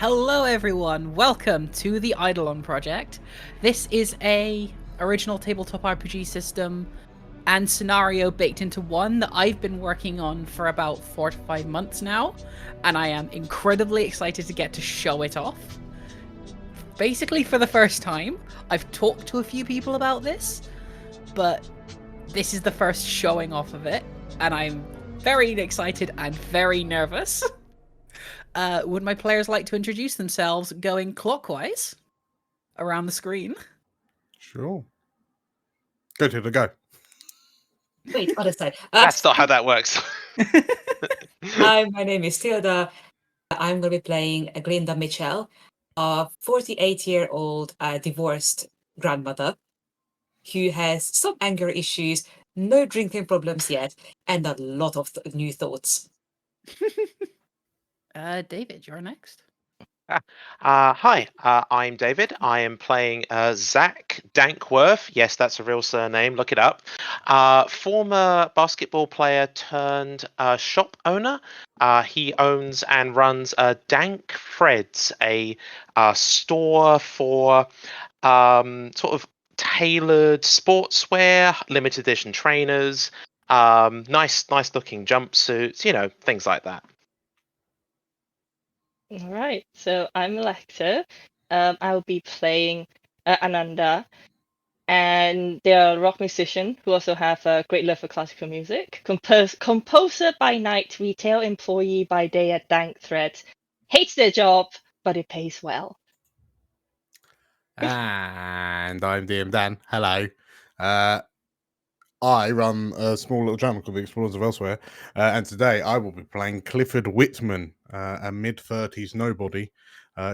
Hello everyone, welcome to the EIDOLON Project. This is a original tabletop RPG system and scenario baked into one that I've been working on for about 4 to 5 months now, and I am incredibly excited to get to show it off. Basically for the first time, I've talked to a few people about this, but this is the first showing off of it, and I'm very excited and very nervous. Would my players like to introduce themselves going clockwise around the screen? Sure. Go to the go. Wait, other side. That's not how that works. Hi, my name is Tilda. I'm going to be playing Glinda Mitchell, a 48-year-old divorced grandmother who has some anger issues, no drinking problems yet, and a lot of new thoughts. David, you're next. Hi, I'm David. I am playing Zach Dankworth. Yes, that's a real surname. Look it up. Former basketball player turned shop owner. He owns and runs Dank Fred's, a store for sort of tailored sportswear, limited edition trainers, nice looking jumpsuits, things like that. All right, so I'm Alexa. I'll be playing Ananda, and they're a rock musician who also have a great love for classical music. Composer by night, retail employee by day at Dank Threads. Hates their job, but it pays well. And I'm DM Dan. Hello. I run a small little channel called the Explorers of Elsewhere, and today I will be playing Clifford Whitman, a mid-30s nobody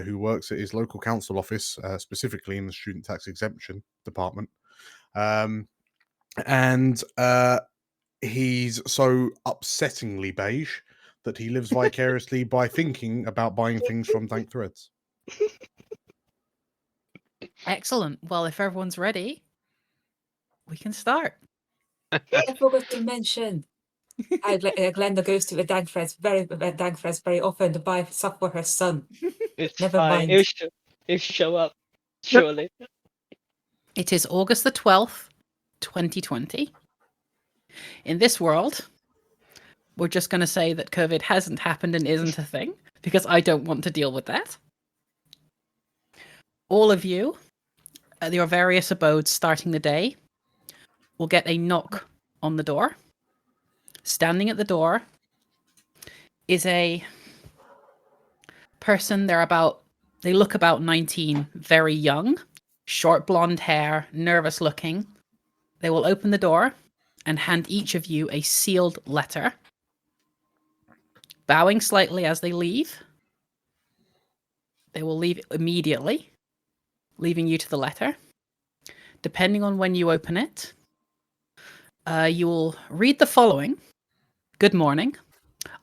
who works at his local council office, specifically in the student tax exemption department. And he's so upsettingly beige that he lives vicariously by thinking about buying things from Dank Threads. Excellent. Well, if everyone's ready, we can start. I forgot to mention, Glenda goes to the Dank Threads very often to buy stuff for her son. It's Never fine. mind. It'll show up, surely. It is August the 12th, 2020. In this world, we're just going to say that COVID hasn't happened and isn't a thing, because I don't want to deal with that. All of you, at your various abodes starting the day, will get a knock on the door. Standing at the door is a person. They look about 19, very young, short blonde hair, nervous looking. They will open the door and hand each of you a sealed letter. Bowing slightly as they leave, they will leave immediately, leaving you to the letter. Depending on when you open it, you will read the following. Good morning.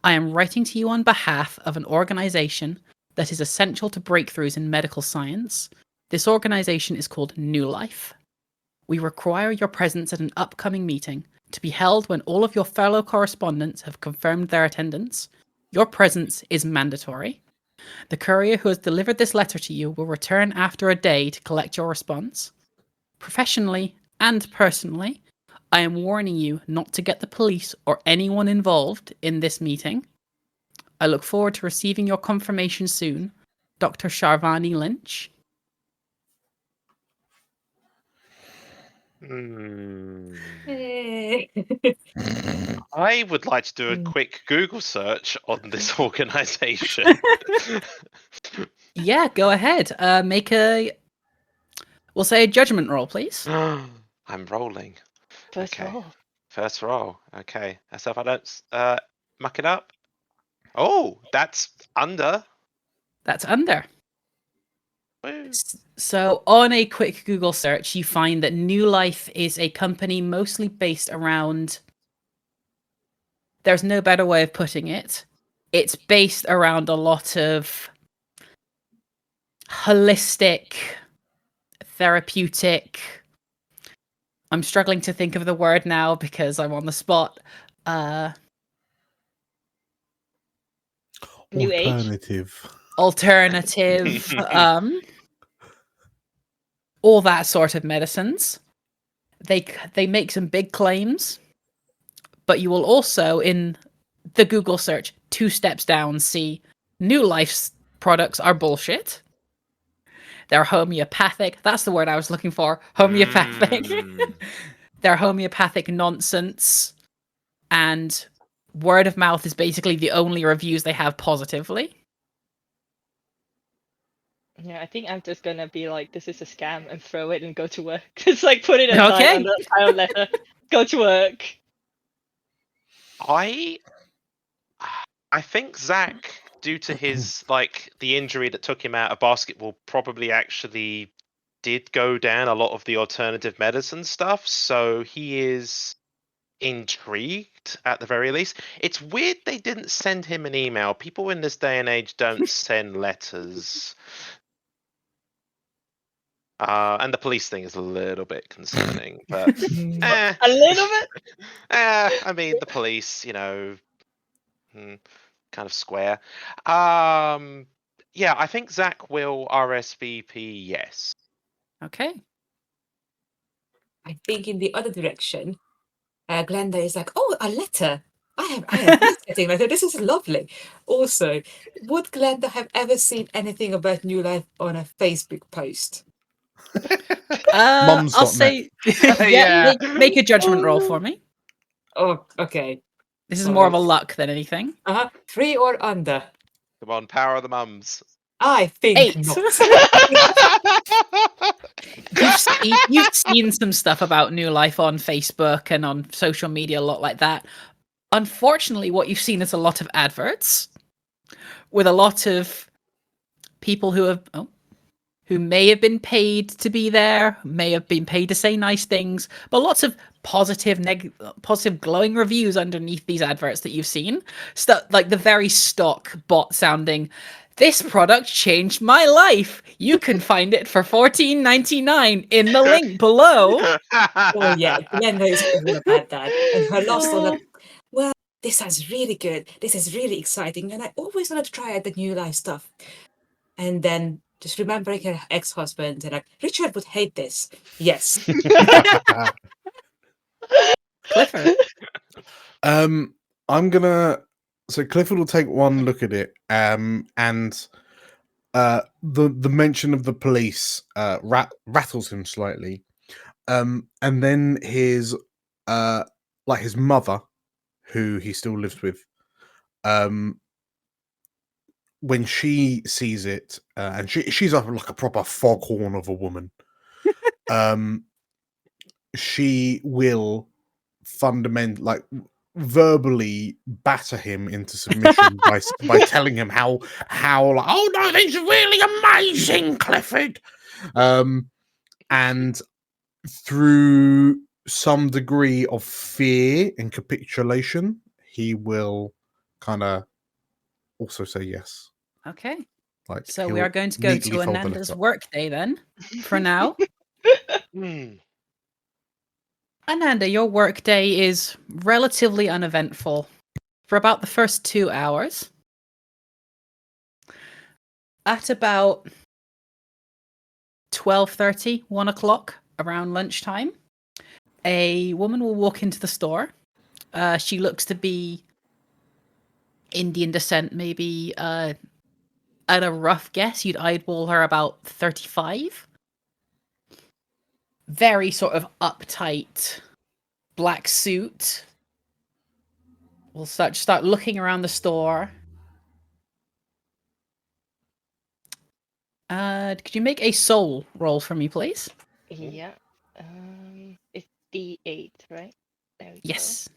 I am writing to you on behalf of an organization that is essential to breakthroughs in medical science. This organization is called New Life. We require your presence at an upcoming meeting to be held when all of your fellow correspondents have confirmed their attendance. Your presence is mandatory. The courier who has delivered this letter to you will return after a day to collect your response. Professionally and personally, I am warning you not to get the police or anyone involved in this meeting. I look forward to receiving your confirmation soon. Dr. Sharvani Lynch. I would like to do a quick Google search on this organization. Yeah, go ahead. We'll say a judgment roll, please. I'm rolling. First roll. First roll. Okay. So if I don't muck it up. Oh, that's under. That's under. Woo. So on a quick Google search, you find that New Life is a company mostly based around... There's no better way of putting it. It's based around a lot of holistic, therapeutic... I'm struggling to think of the word now because I'm on the spot. New age? Alternative. alternative, all that sort of medicines. They make some big claims, but you will also, in the Google search, 2 steps down, see New Life's products are bullshit. They're homeopathic. That's the word I was looking for. Homeopathic. They're homeopathic nonsense. And word of mouth is basically the only reviews they have positively. Yeah, I think I'm just gonna be like, this is a scam, and throw it and go to work. Just like put it aside Okay. under a pile of letter. Go to work. I think Zach, due to his the injury that took him out of basketball, probably actually did go down a lot of the alternative medicine stuff. So he is intrigued at the very least. It's weird they didn't send him an email. People in this day and age don't send letters. And the police thing is a little bit concerning, but A little bit. I mean, the police, kind of square. Yeah, I think Zach will RSVP. Yes. Okay. I think in the other direction, Glenda is like, oh, a letter. I have this getting letter. This is lovely. Also, would Glenda have ever seen anything about New Life on a Facebook post? I'll Mums.net. say, Yeah. make a judgment roll for me. Oh, okay. This is more of a luck than anything. 3 or under? Come on, power of the mums. I think 8. not. You've seen some stuff about New Life on Facebook and on social media, a lot like that. Unfortunately, what you've seen is a lot of adverts with a lot of people who may have been paid to be there, may have been paid to say nice things, but lots of positive, glowing reviews underneath these adverts that you've seen. Stuff like the very stock bot sounding, "This product changed my life. You can find it for $14.99 in the link below." Oh yeah, Glenda is all about that. And her last one, like, well, this sounds really good. This is really exciting, and I always wanted to try out the New Life stuff. And then just remembering her ex-husband and like, Richard would hate this. Yes. Clifford. So Clifford will take one look at it, and the mention of the police rattles him slightly, and then his his mother, who he still lives with, when she sees it, and she's like a proper foghorn of a woman, she will verbally batter him into submission by telling him how oh no, this is really amazing, Clifford, and through some degree of fear and capitulation, he will kind of also say yes. Okay. Like, So we he'll are going to go neatly to fold the Ananda's letter. work day then, for now. Hmm. Ananda, your work day is relatively uneventful for about the first 2 hours. At about 12:30, 1 o'clock, around lunchtime, a woman will walk into the store. She looks to be Indian descent, maybe at a rough guess, you'd eyeball her about 35. Very sort of uptight black suit. We'll start looking around the store. Could you make a soul roll for me, please? Yeah. It's D8, right? There we Yes.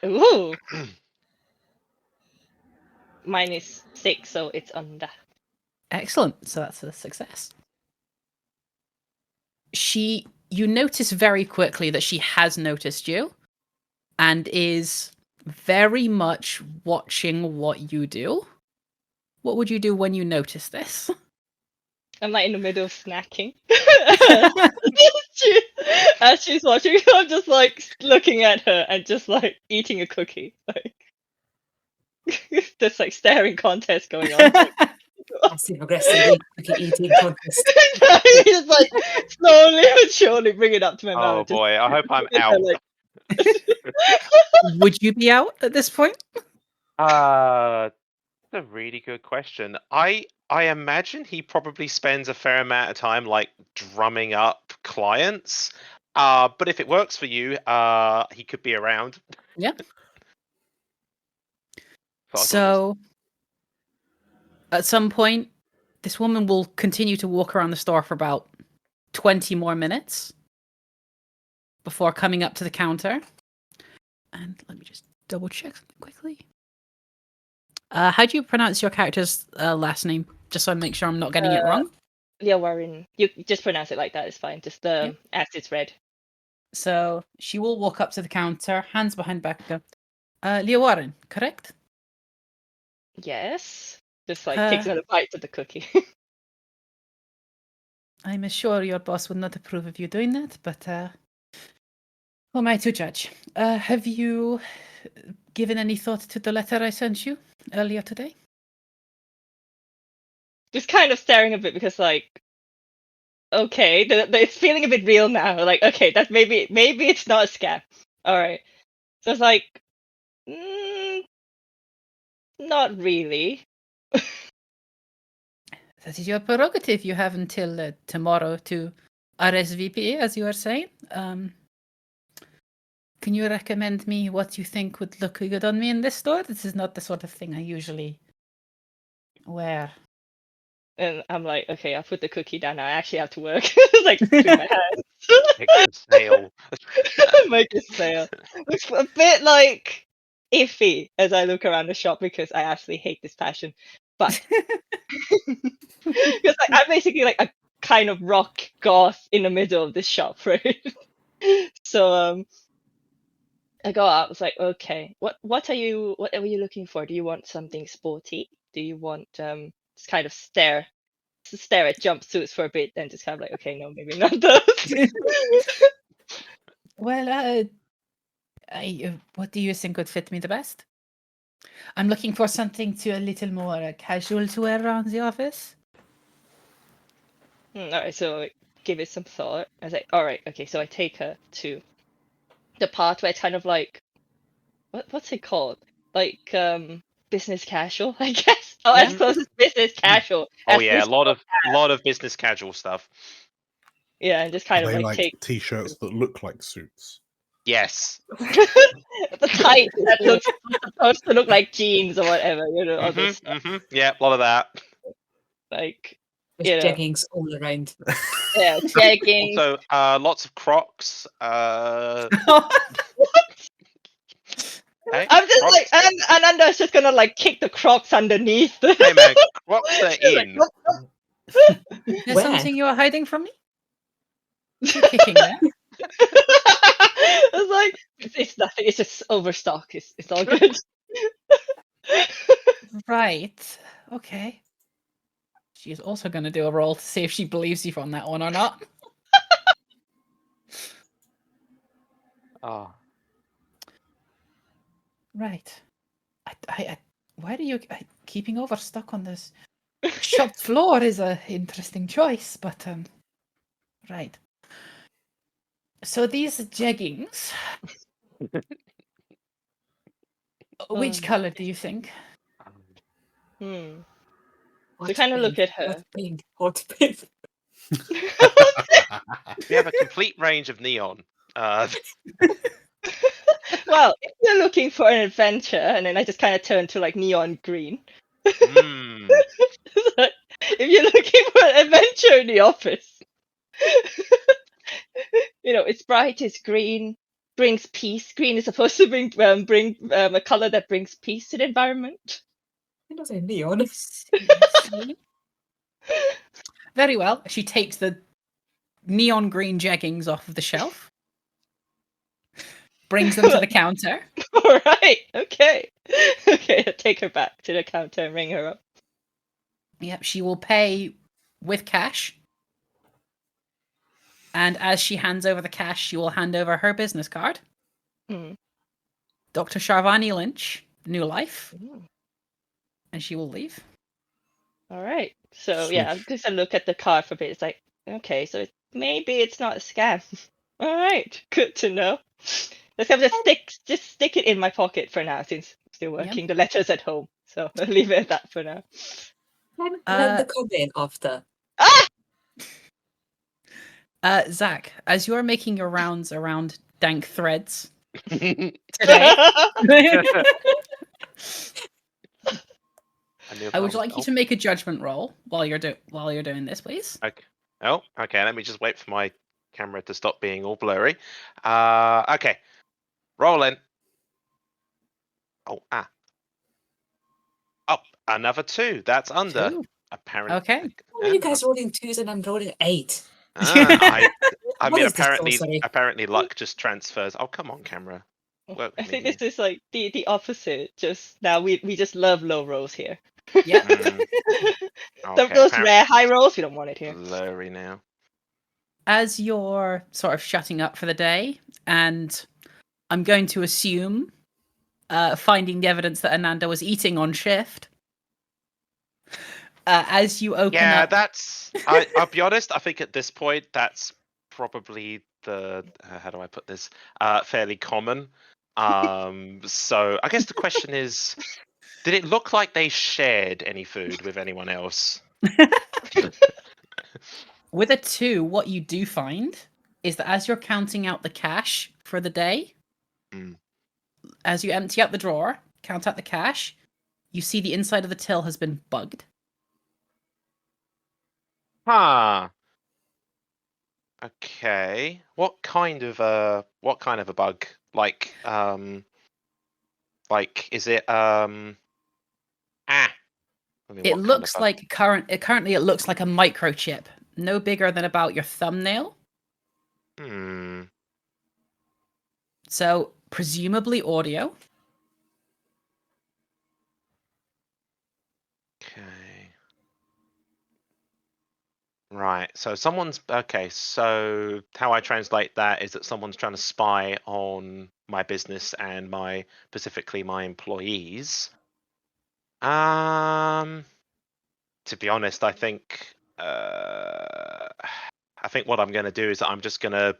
go. Ooh. Mine is 6, so it's under. Excellent. So that's a success. You notice very quickly that she has noticed you and is very much watching what you do. What would you do when you notice this? I'm like in the middle of snacking. As she's watching, I'm just like looking at her and just like eating a cookie. Like, There's like staring contest going on. Passive aggressive cookie eating contest. Just like slowly but surely bring it up to my mouth. Oh and just boy, I hope I'm put it out. there, like, Would you be out at this point? That's a really good question. I imagine he probably spends a fair amount of time like drumming up clients. But if it works for you, he could be around. Yeah. Thought I was So, at some point, this woman will continue to walk around the store for about 20 more minutes before coming up to the counter. And let me just double check something quickly. How do you pronounce your character's last name? Just so I make sure I'm not getting it wrong. Yeah, Warren. You just pronounce it like that. It's fine. Just as it's read. So she will walk up to the counter, hands behind back, go, Leah Warren, correct? Yes. Just like takes another bite of the cookie. I'm sure your boss would not approve of you doing that, but who am I to judge? Have you given any thought to the letter I sent you earlier today? Just kind of staring a bit because like, okay, it's feeling a bit real now. Like, okay, that maybe it's not a scam. All right. So it's like, not really. That is your prerogative. You have until tomorrow to RSVP, as you are saying. Can you recommend me what you think would look good on me in this store? This is not the sort of thing I usually wear. And I'm like, okay, I'll put the cookie down now. I actually have to work. It's like, with my hands. Make a sale. Make a sale. Looks a bit like iffy as I look around the shop because I actually hate this passion. But because I'm basically like a kind of rock goth in the middle of this shop, right? So I go out. It's like, okay, what are you looking for? Do you want something sporty? Do you want just kind of stare at jumpsuits for a bit, then just kind of like, okay, no, maybe not those. Well, what do you think would fit me the best? I'm looking for something to a little more casual to wear around the office. All right, so I give it some thought. I was like, all right, okay, so I take her to the part where it's kind of like, what's it called? Like business casual, I guess. Oh, as close as business casual. Oh as yeah, this a lot of business casual stuff. Yeah, and just kind Are of they like like take t-shirts that look like suits? Yes. the tights that looks supposed to look like jeans or whatever, you know, all those stuff. Yeah, a lot of that. Like, With you know, jeggings all around. yeah, jeggings. Also, lots of Crocs. Hey, I'm just Crocs. like, and Ananda's just gonna like kick the Crocs underneath. Hey man, Crocs are She's like, in. nope, nope. There's Where? something you are hiding from me? You're kicking there. It's like it's nothing. It's just overstock. It's all good. Right. Okay. She's also going to do a roll to see if she believes you on that one or not. Oh. Right. Why do you keeping overstuck on this shop floor is a interesting choice, but right. So these jeggings, which color do you think? Hmm. Hot kind of pink, look at her. Hot pink. Hot pink. We have a complete range of neon. Well, if you're looking for an adventure, and then I just kind of turn to like neon green. Mm. If you're looking for an adventure in the office, you know, it's bright, it's green, brings peace. Green is supposed to bring a color that brings peace to the environment. It doesn't neon. Seriously? Very well. She takes the neon green jeggings off of the shelf, brings them to the counter. All right, okay. Okay, I'll take her back to the counter and ring her up. Yep, she will pay with cash. And as she hands over the cash, she will hand over her business card. Mm. Dr. Sharvani Lynch, new life, Mm. and she will leave. All right. So yeah, Swish. just a look at the card for a bit. It's like, okay, so maybe it's not a scam. All right, good to know. Let's have just stick it in my pocket for now, since I'm still Yep. working the letters at home. So I'll leave it at that for now. Let the come in after. Zach, as you are making your rounds around dank threads today, I would like you to make a judgment roll while you're doing this, please. Okay. Oh, okay. Let me just wait for my camera to stop being all blurry. Okay. Rolling. Oh, Oh, another 2. That's under. 2. Apparently. Okay. Why are you guys rolling 2s and I'm rolling 8? I What mean, is this sorcery? apparently luck just transfers. Oh, come on, camera. Work I with think me this is like the opposite. Just now we just love low rolls here. Yep. here. Okay, Those apparently rare high rolls, we don't want it here. blurry now. As you're sort of shutting up for the day, and I'm going to assume finding the evidence that Ananda was eating on shift. As you open Yeah, up, that's. I'll be honest. I think at this point, that's probably the. How do I put this? Fairly common. So I guess the question is, did it look like they shared any food with anyone else? with a 2, what you do find is that as you're counting out the cash for the day, as you empty out the drawer, count out the cash, you see the inside of the till has been bugged. Huh. Okay. What kind of a bug? Like is it I mean, It what kind of looks bug? like currently it looks like a microchip, no bigger than about your thumbnail. So presumably audio. Okay. Right. So someone's okay. So how I translate that is that someone's trying to spy on my business and specifically my employees. To be honest, I think what I'm going to do is I'm just going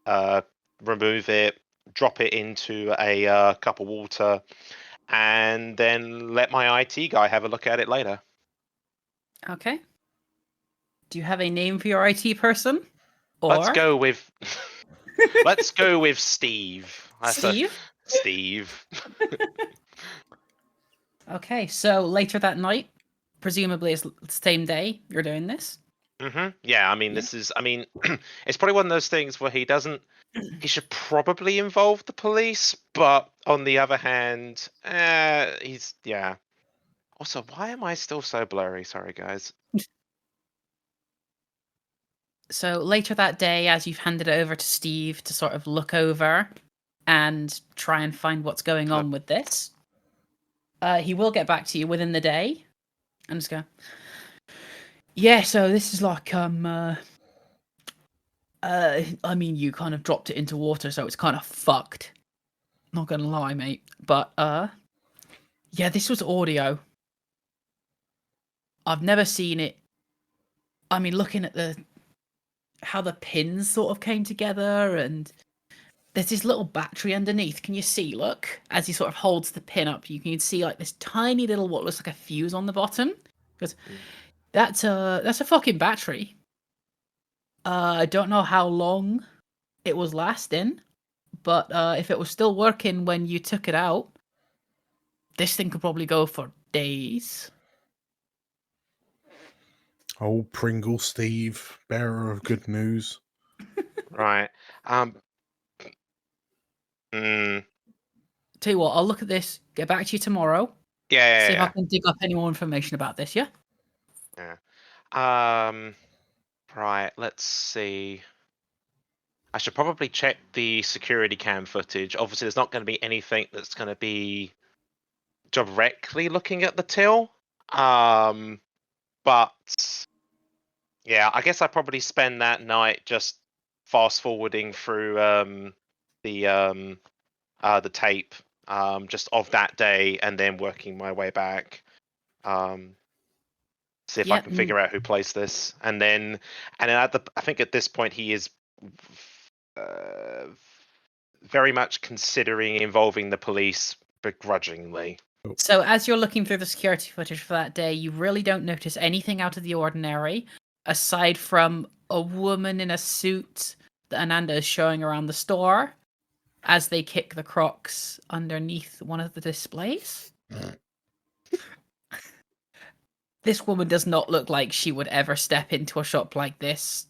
to remove it, drop it into a cup of water, and then let my IT guy have a look at it later. Okay. Do you have a name for your IT person? Or Let's go with Steve. Steve? Steve. Okay, so later that night, presumably it's the same day you're doing this. Yeah, I mean, Yeah. this is. I mean, it's probably one of those things where he should probably involve the police, but on the other hand, he's yeah. Also, why am I still so blurry? Sorry, guys. So later that day, as you've handed it over to Steve to sort of look over and try and find what's going on with this, he will get back to you within the day and just go, yeah, so this is like, I mean, you kind of dropped it into water, so it's kind of fucked. Not gonna lie, mate. But, yeah, this was audio. I've never seen it. I mean, looking at how the pins sort of came together, and there's this little battery underneath. Can you see? Look, as he sort of holds the pin up, you can see like this tiny little what looks like a fuse on the bottom. Because that's a fucking battery. I don't know how long it was lasting, but if it was still working when you took it out, this thing could probably go for days. Oh, Pringle Steve, bearer of good news. Right. Tell you what, I'll look at this, get back to you tomorrow. Yeah. See if I can dig up any more information about this, yeah? Yeah. Right. Let's see. I should probably check the security cam footage. Obviously, there's not going to be anything that's going to be directly looking at the till. But yeah, I guess I probably spend that night just fast forwarding through the tape just of that day, and then working my way back. See if I Yep, can figure out who placed this, and then I think at this point he is very much considering involving the police begrudgingly. So as you're looking through the security footage for that day, you really don't notice anything out of the ordinary, aside from a woman in a suit that Ananda is showing around the store as they kick the Crocs underneath one of the displays. This woman does not look like she would ever step into a shop like this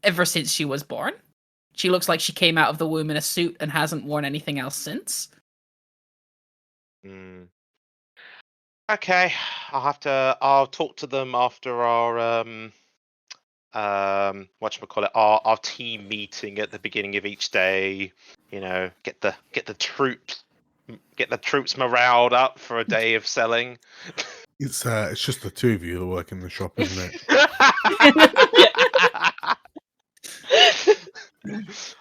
ever since she was born. She looks like she came out of the womb in a suit and hasn't worn anything else since. Okay, I'll talk to them after our whatchamacallit, our team meeting at the beginning of each day. You know, get the troops moraled up for a day of selling. It's just the two of you that work in the shop, isn't it?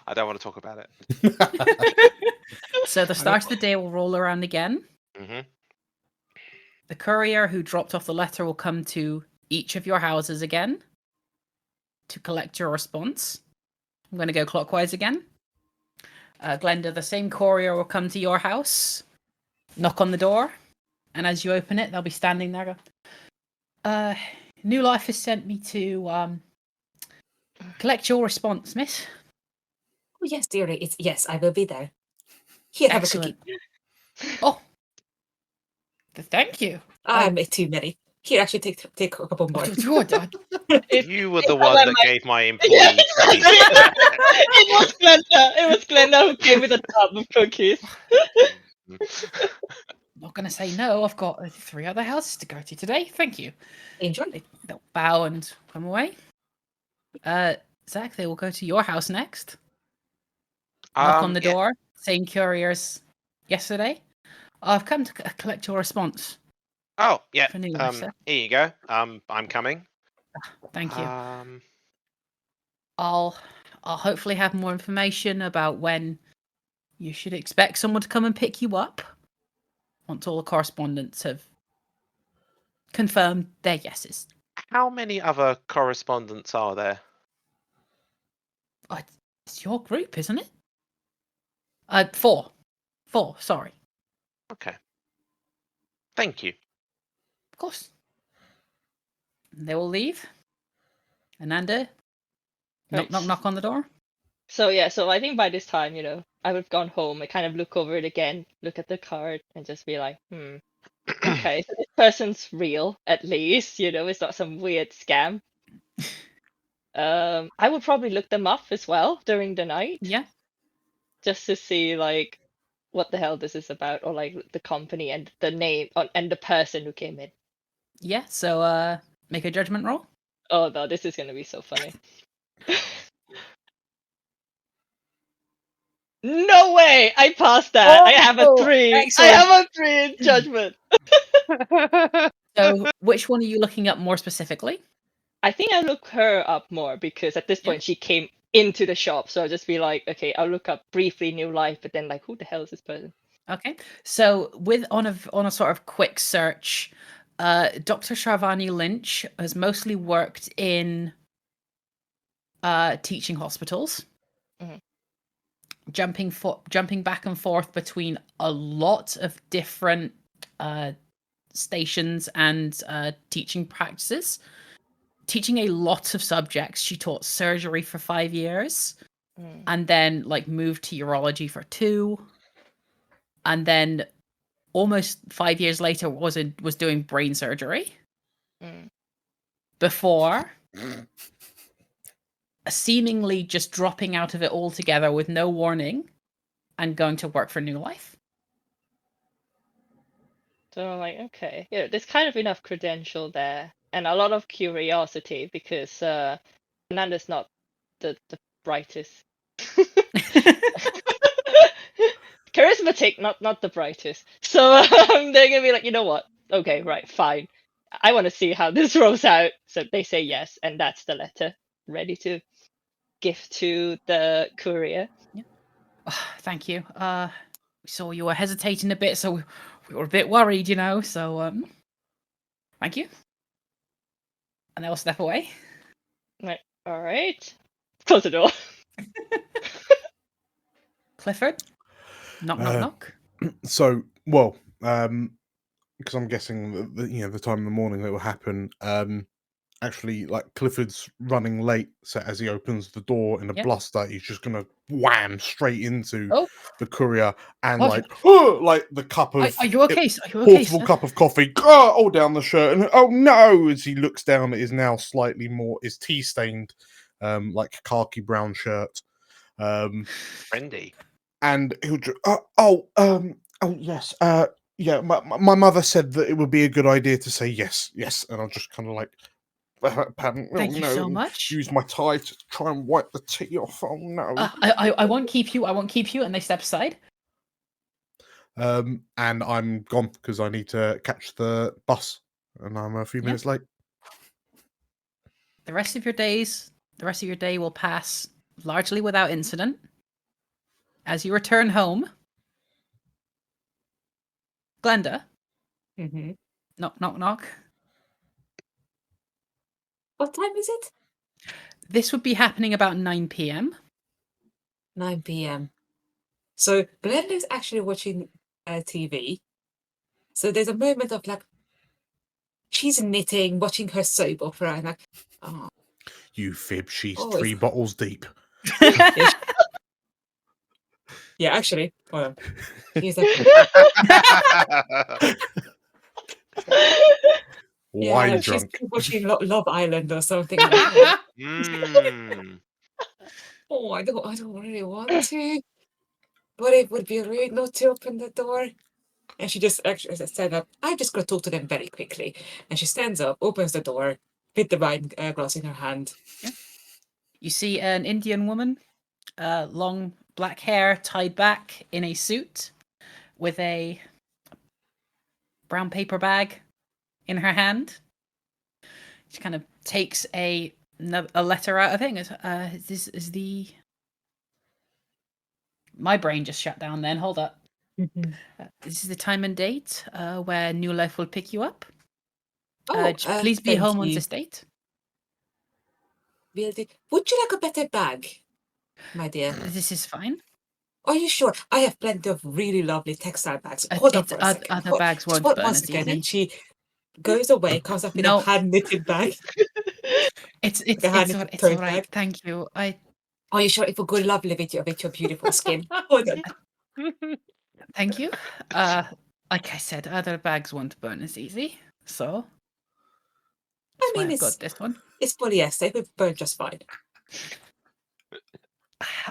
I don't want to talk about it. So the start of the day will roll around again. Mm-hmm. The courier who dropped off the letter will come to each of your houses again to collect your response. I'm going to go clockwise again. Glenda, the same courier will come to your house, knock on the door, and as you open it, they'll be standing there. New Life has sent me to collect your response, miss. Oh, yes, dearie. Yes, I will be there. Here, Excellent. have a cookie. Oh, thank you. I made too many. Here, actually, take a couple more. You were the one that gave my employee cookies. It was Glenda. It was Glenda who gave me the tub of cookies. Not going to say no. I've got 3 other houses to go to today. Thank you. Enjoy. They'll bow and come away. Zach, they will go to your house next. Knock on the door. Same couriers yesterday. I've come to collect your response. Oh, yeah. For New Life, sir. Here you go. I'm coming. Thank you. I'll hopefully have more information about when you should expect someone to come and pick you up once all the correspondents have confirmed their yeses. How many other correspondents are there? It's your group, isn't it? 4. 4, sorry. Okay. Thank you. Of course. They will leave. Ananda, Right. knock on the door. So yeah, so I think by this time, I would have gone home. I kind of look over it again, look at the card, and just be like, okay, so this person's real, at least, it's not some weird scam. I would probably look them up as well during the night. Yeah. Just to see like what the hell this is about, or like the company and the name and the person who came in. Yeah, so make a judgment roll. Oh no, this is gonna be so funny. No way! I passed that. I have a 3. Excellent. I have a 3 in judgment. So which one are you looking up more specifically? I think I look her up more because at this point she came into the shop. So I'll just be like, okay, I'll look up briefly New Life, but then like, who the hell is this person? Okay. So on a sort of quick search, Dr. Sharvani Lynch has mostly worked in teaching hospitals. Mhm. Jumping back and forth between a lot of different stations and teaching practices. Teaching a lot of subjects. She taught surgery for 5 years, and then like moved to urology for 2, and then almost 5 years later was doing brain surgery. Before seemingly just dropping out of it altogether with no warning and going to work for New Life. So I'm like, okay, there's kind of enough credential there and a lot of curiosity because Fernanda's not the brightest. Charismatic, not the brightest. So they're gonna be like, you know what? Okay, right, fine. I want to see how this rolls out. So they say yes, and that's the letter ready to give to the courier. Yeah. Thank you. we saw you were hesitating a bit, so we were a bit worried, So thank you. And they'll step away. Like, all right. Close the door. Clifford, knock, knock, knock. So, well, because I'm guessing that the time in the morning that will happen. Actually, like Clifford's running late, so as he opens the door in a Yep. bluster, he's just gonna wham straight into Oh, the courier and Oh, like the cup of are you okay? Are you okay, portable sir? cup of coffee all down the shirt, and oh no, as he looks down at his now slightly more is tea stained, like khaki brown shirt, Trendy. and he'll just yes, yeah, my mother said that it would be a good idea to say yes, and I'll just kind of like. Thank you so much. Use my tie to try and wipe the tea off. Oh no! I won't keep you. I won't keep you. And they step aside. And I'm gone because I need to catch the bus, and I'm a few minutes late. The rest of your day will pass largely without incident. As you return home, Glenda, Mm-hmm. knock, knock, knock. What time is it? This would be happening about 9 p.m. 9 p.m. So Glenda is actually watching TV. So there's a moment of like, she's knitting, watching her soap opera, and like, oh, You fib. She's Oh, 3 bottles deep. yeah, actually, hold on. She's like, Wine she's drunk. watching Love Island or something. Like that. Mm. Oh, I don't really want to, but it would be rude not to open the door. And she just actually stand up. I'm just gonna talk to them very quickly. And she stands up, opens the door, with the wine glass in her hand. You see an Indian woman, long black hair tied back in a suit with a brown paper bag in her hand. She kind of takes a letter out of it and goes, this is the... My brain just shut down then. Hold up. This is the time and date where New Life will pick you up. Please be thank home on you. this date. Would you like a better bag, my dear? This is fine. Are you sure? I have plenty of really lovely textile bags. Hold on for a second. Other bags won't burn as easy. And she goes away, comes up with No. a hand-knitted bag. It's tote all right. bag. Thank you. Are you sure it will go lovely with your beautiful skin? Hold on. Thank you. Like I said, other bags won't burn as easy. So I mean, I've got this one. It's polyester. It will burn just fine.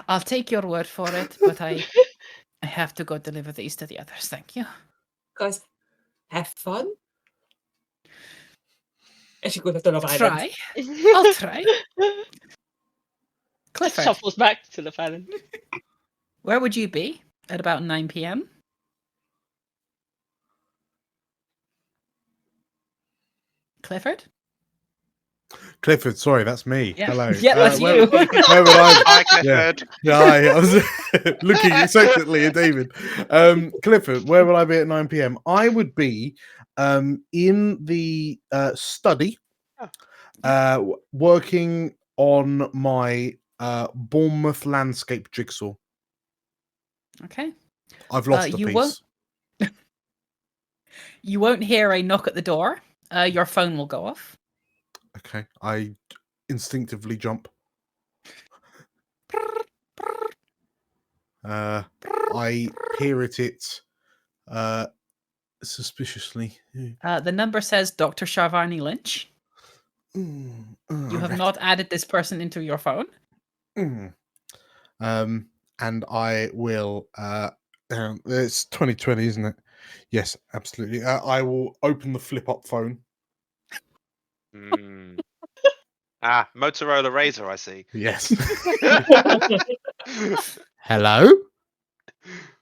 I'll take your word for it, but I have to go deliver these to the others. Thank you. Guys, have fun. And she goes to Love Island. Try. I'll try. Clifford, Shuffles back to the island. where would you be at about 9 p.m.? Clifford? Clifford, sorry, that's me. Yeah. Hello. Yeah, that's where you. would I? Hi, Clifford. Yeah, I was looking excitedly at David. Clifford, where would I be at 9 p.m.? I would be in the study, working on my Bournemouth landscape jigsaw. Okay. I've lost a you piece. You won't hear a knock at the door. Your phone will go off. Okay, I instinctively jump. I peer at it suspiciously. The number says Dr. Sharvarni Lynch. You have not added this person into your phone. And I will. It's 2020, isn't it? Yes, absolutely. I will open the flip-up phone. Motorola Razr, I see. Yes. Hello.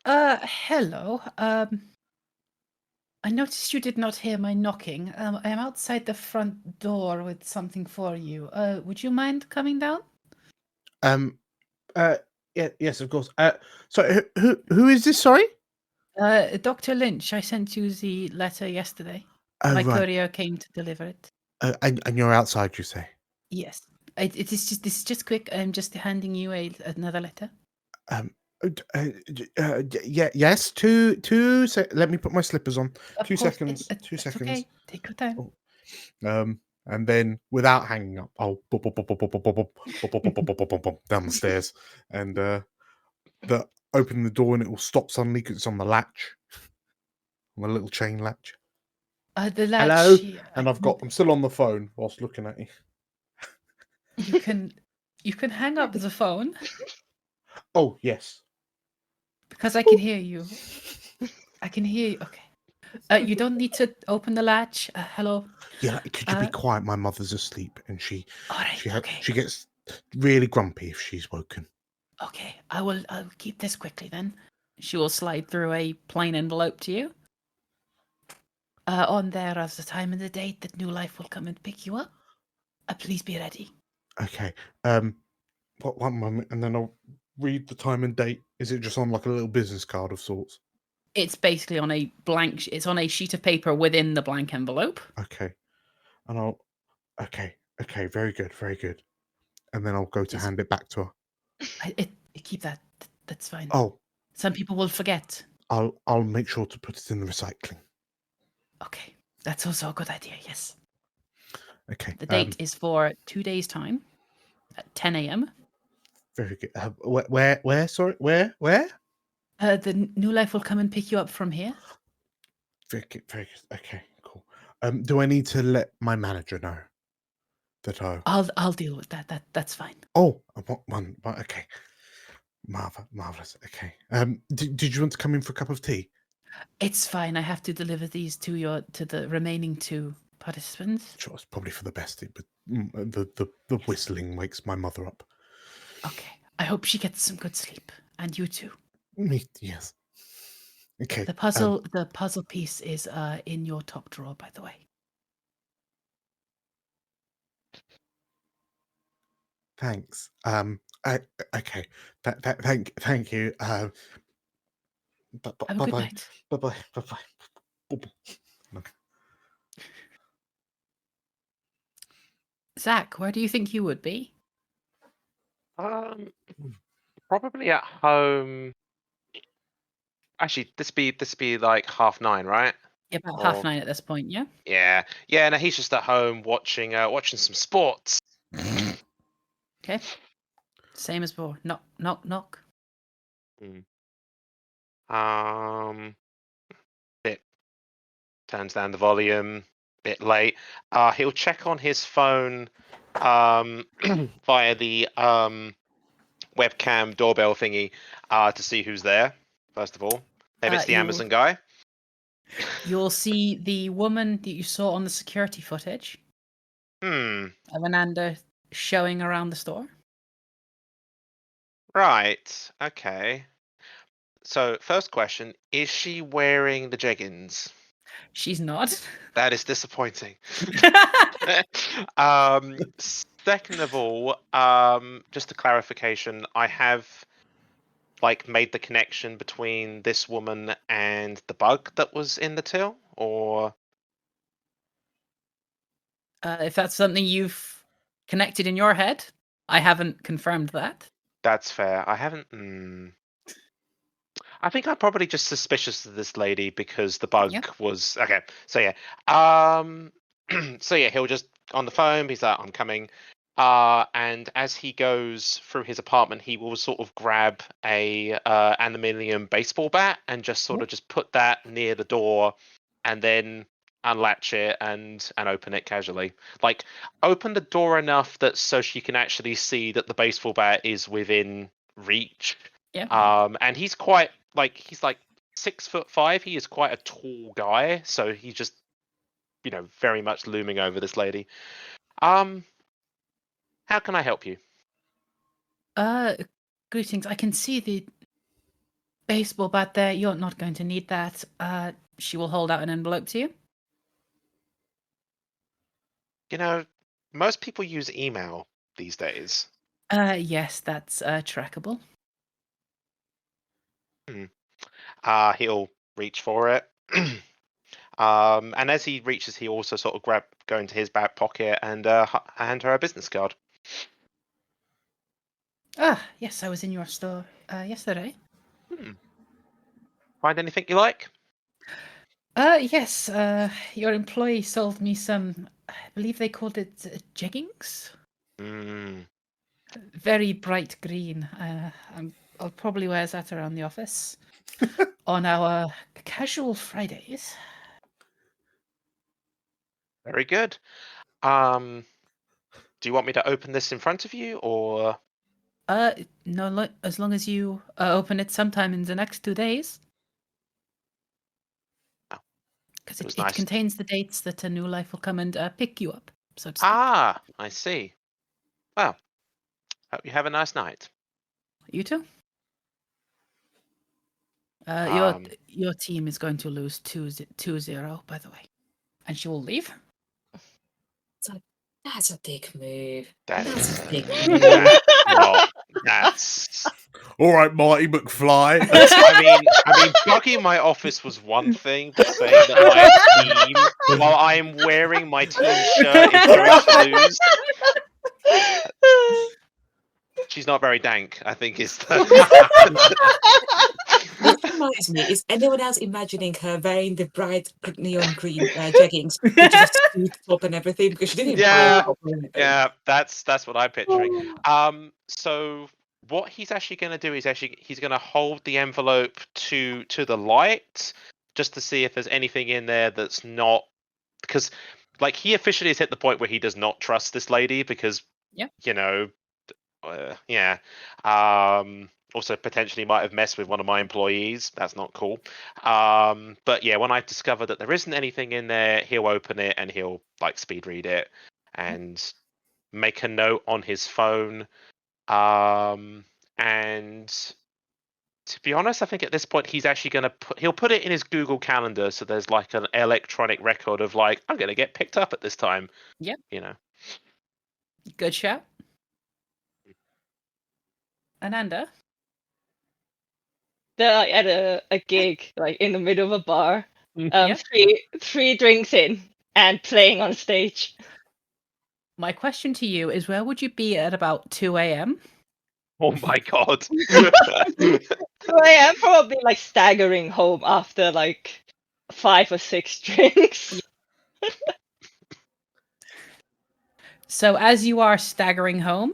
Hello. I noticed you did not hear my knocking. I am outside the front door with something for you. Would you mind coming down? Yeah, yes, of course. So who is this? Sorry. Dr. Lynch, I sent you the letter yesterday. Oh, My right. courier came to deliver it. And you're outside, you say? Yes. It is just, this is just quick. I'm just handing you another letter. Yes. Let me put my slippers on. Of 2 course, seconds. Two it's seconds. okay. Take your time. Oh. And then without hanging up, I'll down the stairs, and open the door, and it will stop suddenly because it's on the latch, on the little chain latch. The latch. Hello, Yeah, and I'm still on the phone whilst looking at you. You can hang up the phone Oh yes, because I can hear you. I can hear you. Okay. You don't need to open the latch. Hello. yeah. Could you be quiet? My mother's asleep, and she All right. Okay. she gets really grumpy if she's woken. Okay. I'll keep this quickly then. She will slide through a plain envelope to you. On there is the time and the date that New Life will come and pick you up. Please be ready. Okay. One moment, and then I'll read the time and date. Is it just on like a little business card of sorts? It's basically on a blank. It's on a sheet of paper within the blank envelope. Okay. And I'll. Okay. Very good. Very good. And then I'll go to hand it back to her. Keep that. That's fine. Oh, Some people will forget. I'll make sure to put it in the recycling. Okay, that's also a good idea. Yes. Okay. The date is for 2 days' time, at 10 a.m. Very good. Where? Sorry, where? The New Life will come and pick you up from here. Very good. Very good. Okay. Cool. Do I need to let my manager know that I? I'll deal with that. That's fine. Oh, one. Okay. Marvelous. Okay. Did you want to come in for a cup of tea? It's fine. I have to deliver these to the remaining 2 participants. Sure, it's probably for the best. But the whistling wakes my mother up. Okay. I hope she gets some good sleep, and you too. Me, yes. Okay. The puzzle piece is in your top drawer, by the way. Thanks. Okay. Thank you. Have a good Bye. night. Bye. Okay. Zach, where do you think you would be? Probably at home. Actually, this be like 9:30, right? Yeah, about Or- 9:30 at this point. Yeah. Yeah. No, he's just at home watching some sports. Okay. Same as before. Knock. Bit turns down the volume. Bit late. He'll check on his phone via the webcam doorbell thingy to see who's there. First of all, maybe it's the Amazon guy. You'll see the woman that you saw on the security footage of Ananda showing around the store. Right. Okay. So, first question, is she wearing the jeggings? She's not. That is disappointing. Second of all, just a clarification, I have made the connection between this woman and the bug that was in the till, or If that's something you've connected in your head, I haven't confirmed that. that's fair. I haven't. I think I'm probably just suspicious of this lady because the bug was okay. So yeah, so yeah, he'll just on the phone. He's like, "I'm coming," and as he goes through his apartment, he will sort of grab a aluminium baseball bat and just sort of just put that near the door, and then unlatch it and open it casually. Like open the door enough that so she can actually see that the baseball bat is within reach. Yeah. And he's quite he's like 6'5". He is quite a tall guy, so he's just very much looming over this lady. How can I help you? Greetings. I can see the baseball bat there. You're not going to need that. She will hold out an envelope to you. Most people use email these days. Yes, that's trackable. He'll reach for it. And as he reaches, he also sort of go into his back pocket and hand her a business card. Ah, yes, I was in your store yesterday. Find anything you like? Yes, your employee sold me some, I believe they called it jeggings. Mm. Very bright green. I'll probably wear that around the office on our casual Fridays. Very good. Do you want me to open this in front of you, or? No, as long as you open it sometime in the next 2 days. Oh, Because it was it nice. contains the dates that a new life will come and pick you up, so to speak. Ah, I see. Well, hope you have a nice night. You too? Um, Your team is going to lose 2-0, by the way. And she will leave. That's a dick move. That's That's a dick that's move. not. That's. All right, Marty McFly. I mean, bugging my office was one thing, but saying that my team, while I am wearing my team shirt, is going to lose. She's not very dank, I think is the. This reminds me, is anyone else imagining her wearing the bright neon green jeggings with just a suit top and everything? Because she didn't buy Yeah, a top or anything. Yeah, that's what I'm picturing. So what he's actually going to do is he's going to hold the envelope to the light just to see if there's anything in there that's not, because like he officially has hit the point where he does not trust this lady because Yeah. you know yeah. Also potentially might have messed with one of my employees. That's not cool. But yeah, when I discover that there isn't anything in there, he'll open it and he'll like speed read it and make a note on his phone. And to be honest, I think at this point he's actually going to he'll put it in his Google Calendar, so there's like an electronic record of like I'm going to get picked up at this time. Yep. You know. Good shout. Ananda? They're like at a gig, like in the middle of a bar. Yeah. Three drinks in and playing on stage. My question to you is, where would you be at about 2 a.m.? Oh my god. 2 a.m. probably like staggering home after like 5 or 6 drinks. So as you are staggering home,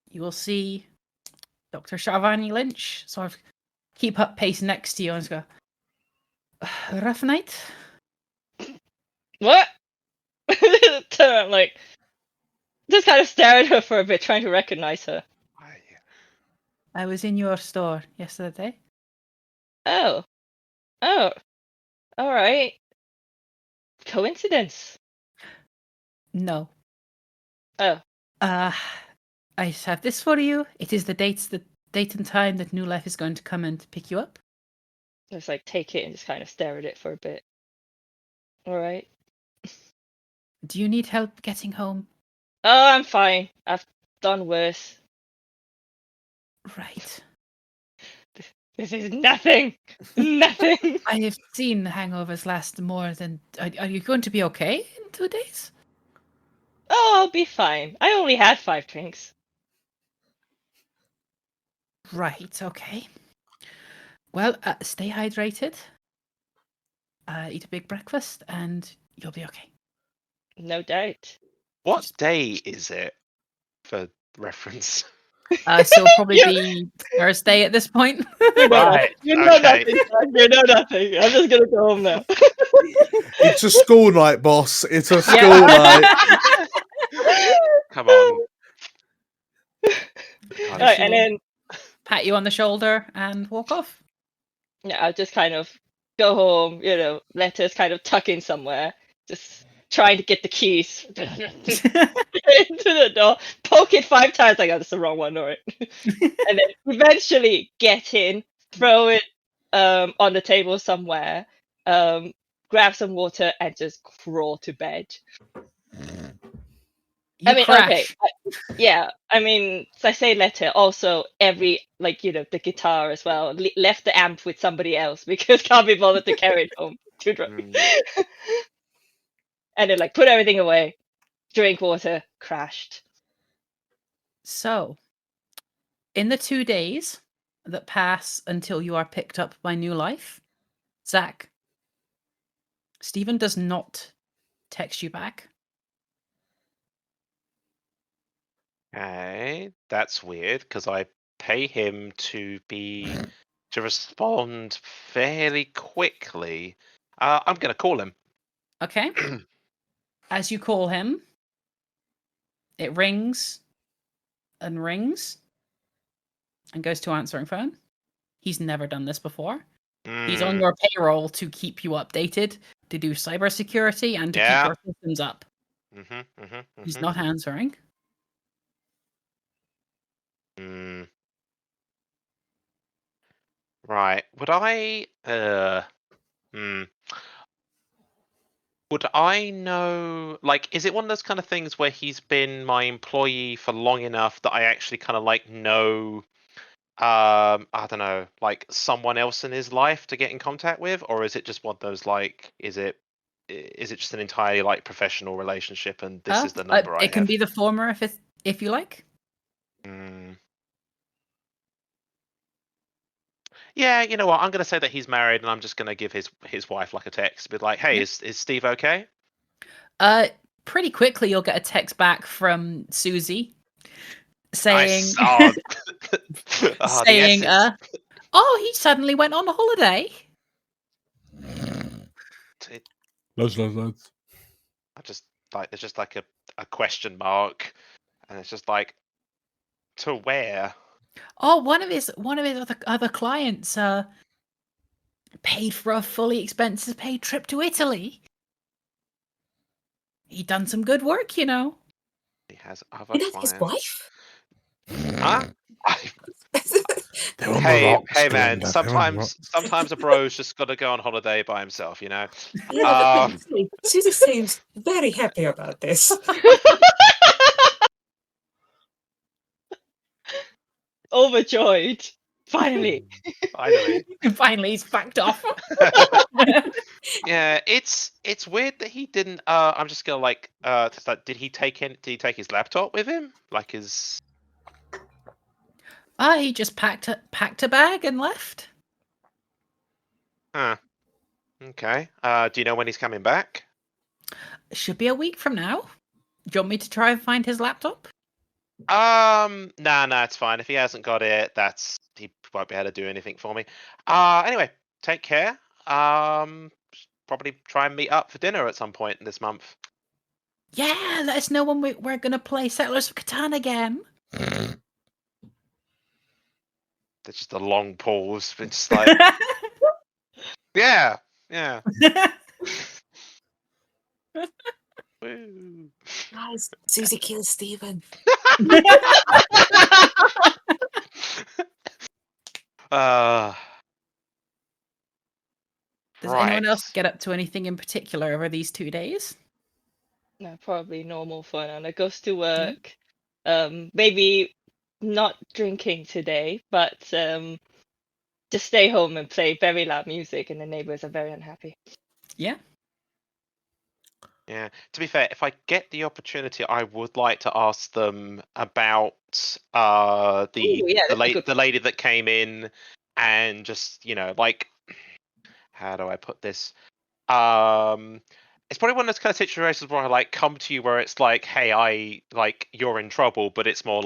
you will see Dr. Sharvani Lynch sort of keep up pace next to you and just go, rough night? What? Turn like just kind of stare at her for a bit, trying to recognize her. I was in your store yesterday. Oh, all right. Coincidence? No. Oh, I have this for you. It is the date and time that New Life is going to come and pick you up. just like take it and just kind of stare at it for a bit. All right. Do you need help getting home? Oh, I'm fine. I've done worse. Right. This is nothing. Nothing. I have seen hangovers last more than. Are you going to be okay in 2 days? Oh, I'll be fine. I only had 5 drinks. Right, okay. Well, stay hydrated. Eat a big breakfast, and you'll be okay. No doubt. What day is it for reference? So it'll probably be Thursday at this point. You know Right, nothing. You know okay. nothing. Jack. You know nothing. I'm just gonna go home now. It's a school night, boss. It's a school night. Come on. Right, and then pat you on the shoulder and walk off. yeah, I'll just kind of go home. Let us kind of tuck in somewhere. Just trying to get the keys into the door. Poke it 5 times. Like, oh, that's the wrong one, all right. And then eventually get in, throw it on the table somewhere, grab some water, and just crawl to bed. You I mean, crash. okay. Yeah, I mean, so I say letter. Also, every the guitar as well. Left the amp with somebody else because can't be bothered to carry it home. Too drunk. And then put everything away, drink water, crashed. So, in the 2 days that pass until you are picked up by new life, Zach, Stephen does not text you back. Okay, that's weird because I pay him to respond fairly quickly. I'm gonna call him. Okay. As you call him, it rings and rings and goes to answering phone. He's never done this before. He's on your payroll to keep you updated, to do cybersecurity, and to keep your systems up. He's not answering. Right. Would I would I know, is it one of those kind of things where he's been my employee for long enough that I actually kind of know I don't know, someone else in his life to get in contact with, or is it just one of those is it just an entirely professional relationship and this is the number I It can have? be the former if you like. Yeah, you know what? I'm going to say that he's married, and I'm just going to give his wife a text, be like, "Hey, is Steve okay?" Pretty quickly you'll get a text back from Susie saying, saying, "Oh, he suddenly went on holiday." Loads. I just there's just a question mark, and it's just to where? Oh, one of his other clients paid for a fully expenses paid trip to Italy. He done some good work, you know. He has other Is that clients. his wife? Huh? Hey, man. Sometimes a bro's just got to go on holiday by himself, you know. Yeah, Susie seems very happy about this. Overjoyed. Finally. Finally, he's backed off. Yeah, it's weird that he didn't. I'm just gonna did he take his laptop with him? His. He just packed a bag and left. Huh. Okay. Do you know when he's coming back? Should be a week from now. Do you want me to try and find his laptop? Nah, it's fine. If he hasn't got it, he won't be able to do anything for me. Anyway, take care. Probably try and meet up for dinner at some point this month. Yeah, let us know when we're gonna play Settlers of Catan again. There's just a long pause. It's just yeah. Woo. Guys, Susie kills Stephen. Does anyone else get up to anything in particular over these 2 days? No, probably normal for Ananda. Goes to work. Maybe not drinking today, but just stay home and play very loud music, and the neighbors are very unhappy. Yeah. Yeah. To be fair, if I get the opportunity, I would like to ask them about the lady that came in, and just how do I put this? It's probably one of those kind of situations where I come to you where it's hey, you're in trouble, but it's more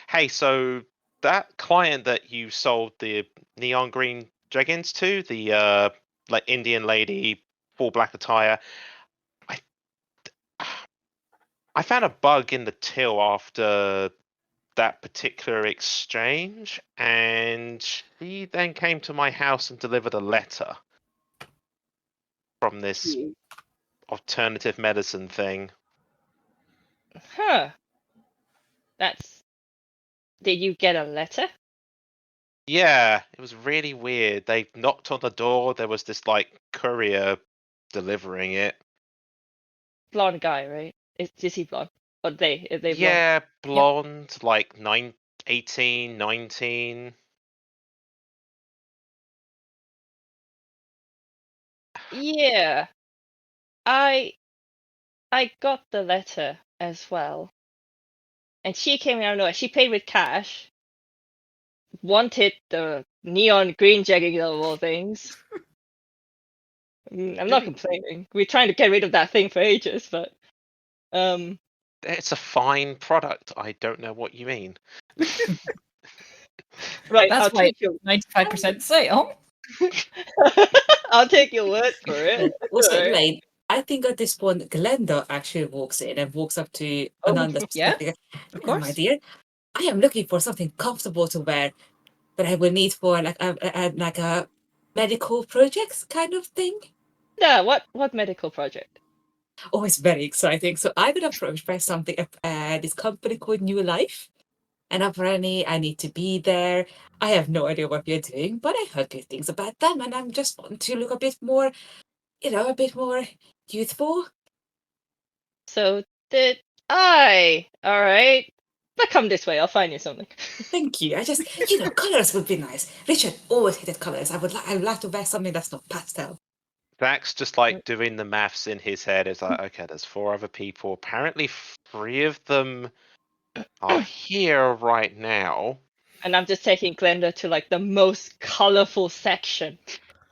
hey, so that client that you sold the neon green dragons to, the Indian lady, full black attire, I found a bug in the till after that particular exchange, and she then came to my house and delivered a letter from this alternative medicine thing. Huh. Did you get a letter? Yeah, it was really weird. They knocked on the door. There was this courier delivering it. Blonde guy, right? Is he blonde? Or they? If they blonde? Yeah, blonde, like 18, 19. Yeah. I got the letter as well. And she came out of nowhere. She paid with cash. Wanted the neon green jacket of all things. I'm not complaining. We're trying to get rid of that thing for ages, but It's a fine product. I don't know what you mean. right, That's I'll why take your 95% sale. I'll take your word for it. Also, Alright. Layne, I think at this point, Glenda actually walks in and walks up to Oh, Ananda's yeah, perspective. of "Hello, my course. dear. I am looking for something comfortable to wear that I will need for like a medical projects kind of thing." Yeah, what medical project? Oh, it's very exciting. So I've been approached by something, this company called New Life. And apparently I need to be there. I have no idea what you're doing, but I heard good things about them. And I'm just wanting to look a bit more, a bit more youthful. So did I. Alright. But come this way, I'll find you something. Thank you. I just, colors would be nice. Richard always hated colors. I'd like to wear something that's not pastel. Zach's just like doing the maths in his head. It's like, okay, there's 4 other people. Apparently 3 of them are here right now. And I'm just taking Glenda to like the most colorful section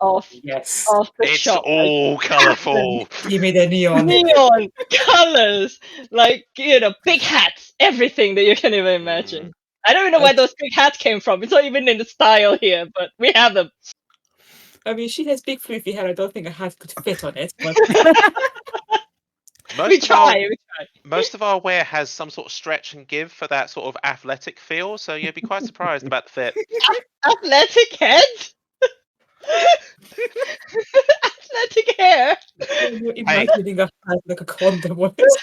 of Yes. the It's shop. all colourful. Give me the neon. Neon colors, like big hats, everything that you can even imagine. I don't even know where those big hats came from. It's not even in the style here, but we have them. I mean, she has big floofy hair. I don't think a hat could fit on it, but We try. Most of our wear has some sort of stretch and give for that sort of athletic feel, so you'd be quite surprised about the fit. Athletic head? Athletic hair? you're imagining a hat like a condom on its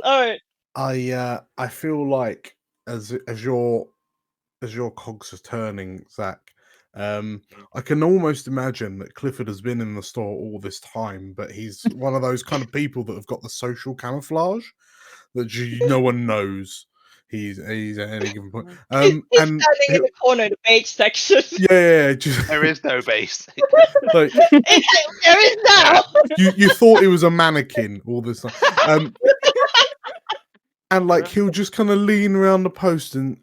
Alright. I feel like as your cogs are turning, Zach, I can almost imagine that Clifford has been in the store all this time, but he's one of those kind of people that have got the social camouflage that no one knows he's at any given point. He's And standing in the corner in the beige section. yeah, just There is no base. like There is now. you thought it was a mannequin all this time. And like he'll just kind of lean around the post and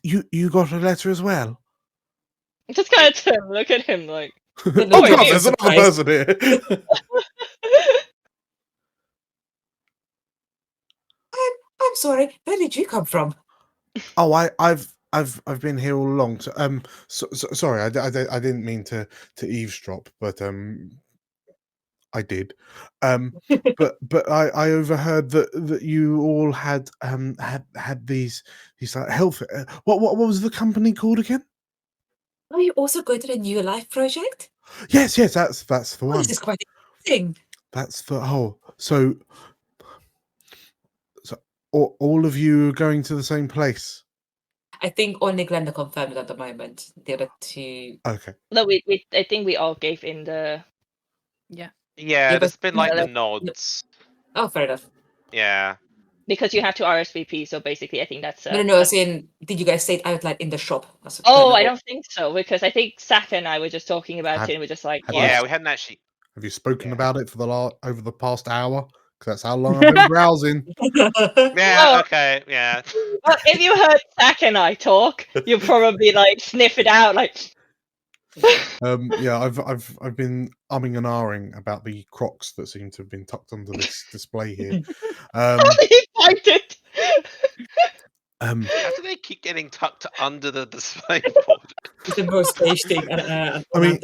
you got a letter as well? Just kind of look at him like. Oh wait, God, wait, there's another surprise. person here. I'm sorry, where did you come from? Oh, I've been here all along. So, sorry, I didn't mean to eavesdrop, but I did. But I overheard that you all had these like health. What was the company called again? Are you also going to the New Life project? Yes, that's the one. This is quite interesting. That's the whole. So all of you are going to the same place. I think only Glenda confirmed it at the moment. The other two. Okay. No, I think we all gave in the. Yeah, there's been like the but- nods. Oh, fair enough. Yeah. Because you have to RSVP, so basically I think that's. No. As in, did you guys say it out loud in the shop? Oh, I don't think so, because I think Saka and I were just talking about it and we're just like, Yeah, we hadn't actually. Have you spoken about it for over the past hour? Because that's how long I've been browsing. Yeah. Okay. Yeah. Well, if you heard Saka and I talk, you'll probably like sniff it out, like. Yeah, I've been umming and ahhing about the Crocs that seem to have been tucked under this display here. He pointed. How do they keep getting tucked under the display board? It's the most beige thing. I mean,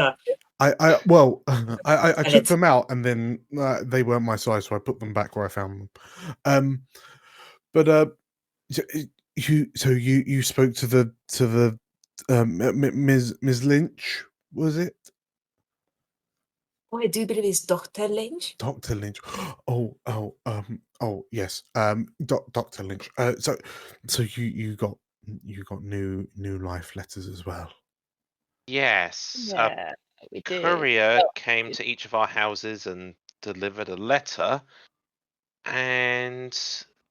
I took them out and then they weren't my size, so I put them back where I found them. But you spoke to the Ms. Lynch, was it? Oh, I do believe it's Dr. Lynch. Dr. Lynch. Oh yes. Dr. Lynch. So you got new life letters as well. Yes. Yeah. We did. courier Oh, came to each of our houses and delivered a letter, and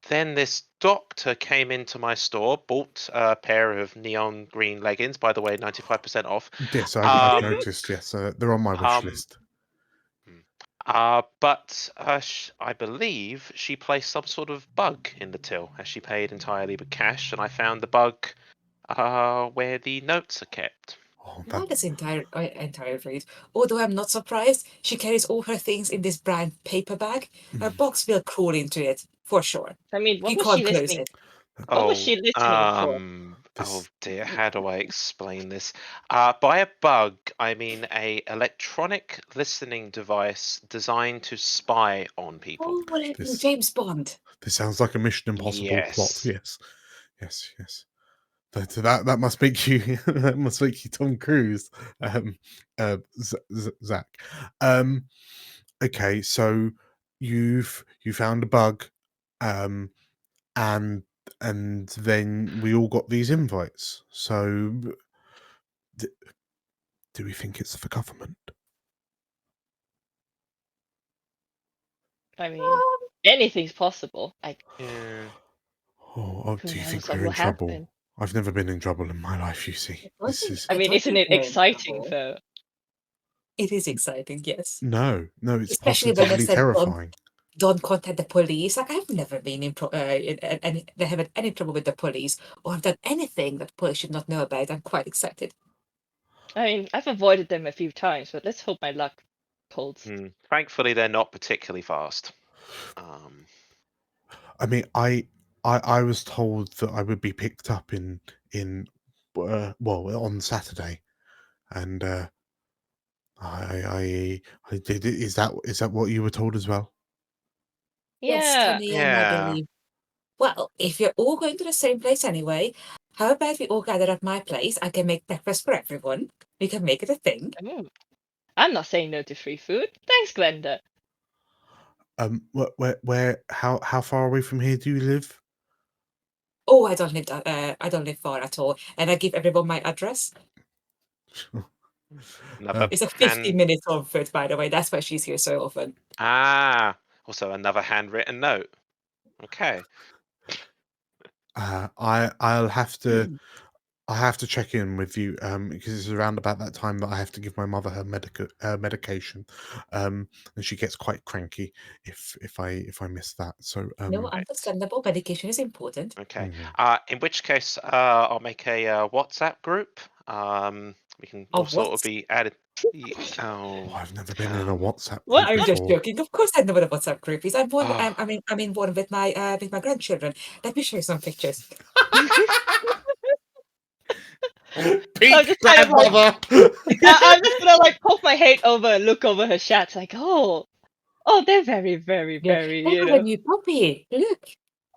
then this doctor came into my store, bought a pair of neon green leggings, by the way, 95% off. Yes, I've Um, noticed. Yes, they're on my wish list. But I believe she placed some sort of bug in the till, as she paid entirely with cash, and I found the bug where the notes are kept. Oh, That is entire rude. Although I'm not surprised, she carries all her things in this brown paper bag. Her box will crawl into it, for sure. I mean, what You was can't she close listening? it. What was she listening for? Oh dear, how do I explain this? By a bug, I mean a electronic listening device designed to spy on people. Oh, like This- James Bond. This sounds like a Mission Impossible plot. Yes. Yes. That must make you that must make you Tom Cruise, Zach. Okay, so you found a bug, and then we all got these invites. So, do we think it's the government? I mean, anything's possible. Yeah. Oh, Who do you knows think what we're will in trouble? happen? I've never been in trouble in my life. You see, this is I mean, don't isn't think it we're in exciting trouble. though? It is exciting, yes. no, it's Especially when they positively said terrifying. don't contact the police. Like I've never been in they haven't any trouble with the police or have done anything that police should not know about. I'm quite excited. I mean, I've avoided them a few times, but let's hope my luck holds. Thankfully, they're not particularly fast. I mean, I was told that I would be picked up in on Saturday, and I did it. Is that what you were told as well? Yes, Yeah. 10 a.m. I Yeah. believe. Well, if you're all going to the same place anyway, how about we all gather at my place? I can make breakfast for everyone. We can make it a thing. I'm not saying no to free food. Thanks, Glenda. Where how far away from here do you live? Oh, I don't live far at all, and I give everyone my address. Another It's a 50 minutes on foot, by the way. That's why she's here so often. Also another handwritten note. Okay. I'll have to. I have to check in with you because it's around about that time that I have to give my mother her medication, and she gets quite cranky if I miss that. So No, understandable. Medication is important. Okay. In which case, I'll make a WhatsApp group. We can all sort of be added. I've never been in a WhatsApp group What? I'm just before. joking. Of course, I know what a WhatsApp group is. I'm one. Oh. I'm in one with my grandchildren. Let me show you some pictures. Peak I'm just kind of like- grandmother. I'm just gonna like poke my head over and look over her chat, like, oh, they're very, very, very, I have a new puppy. Look.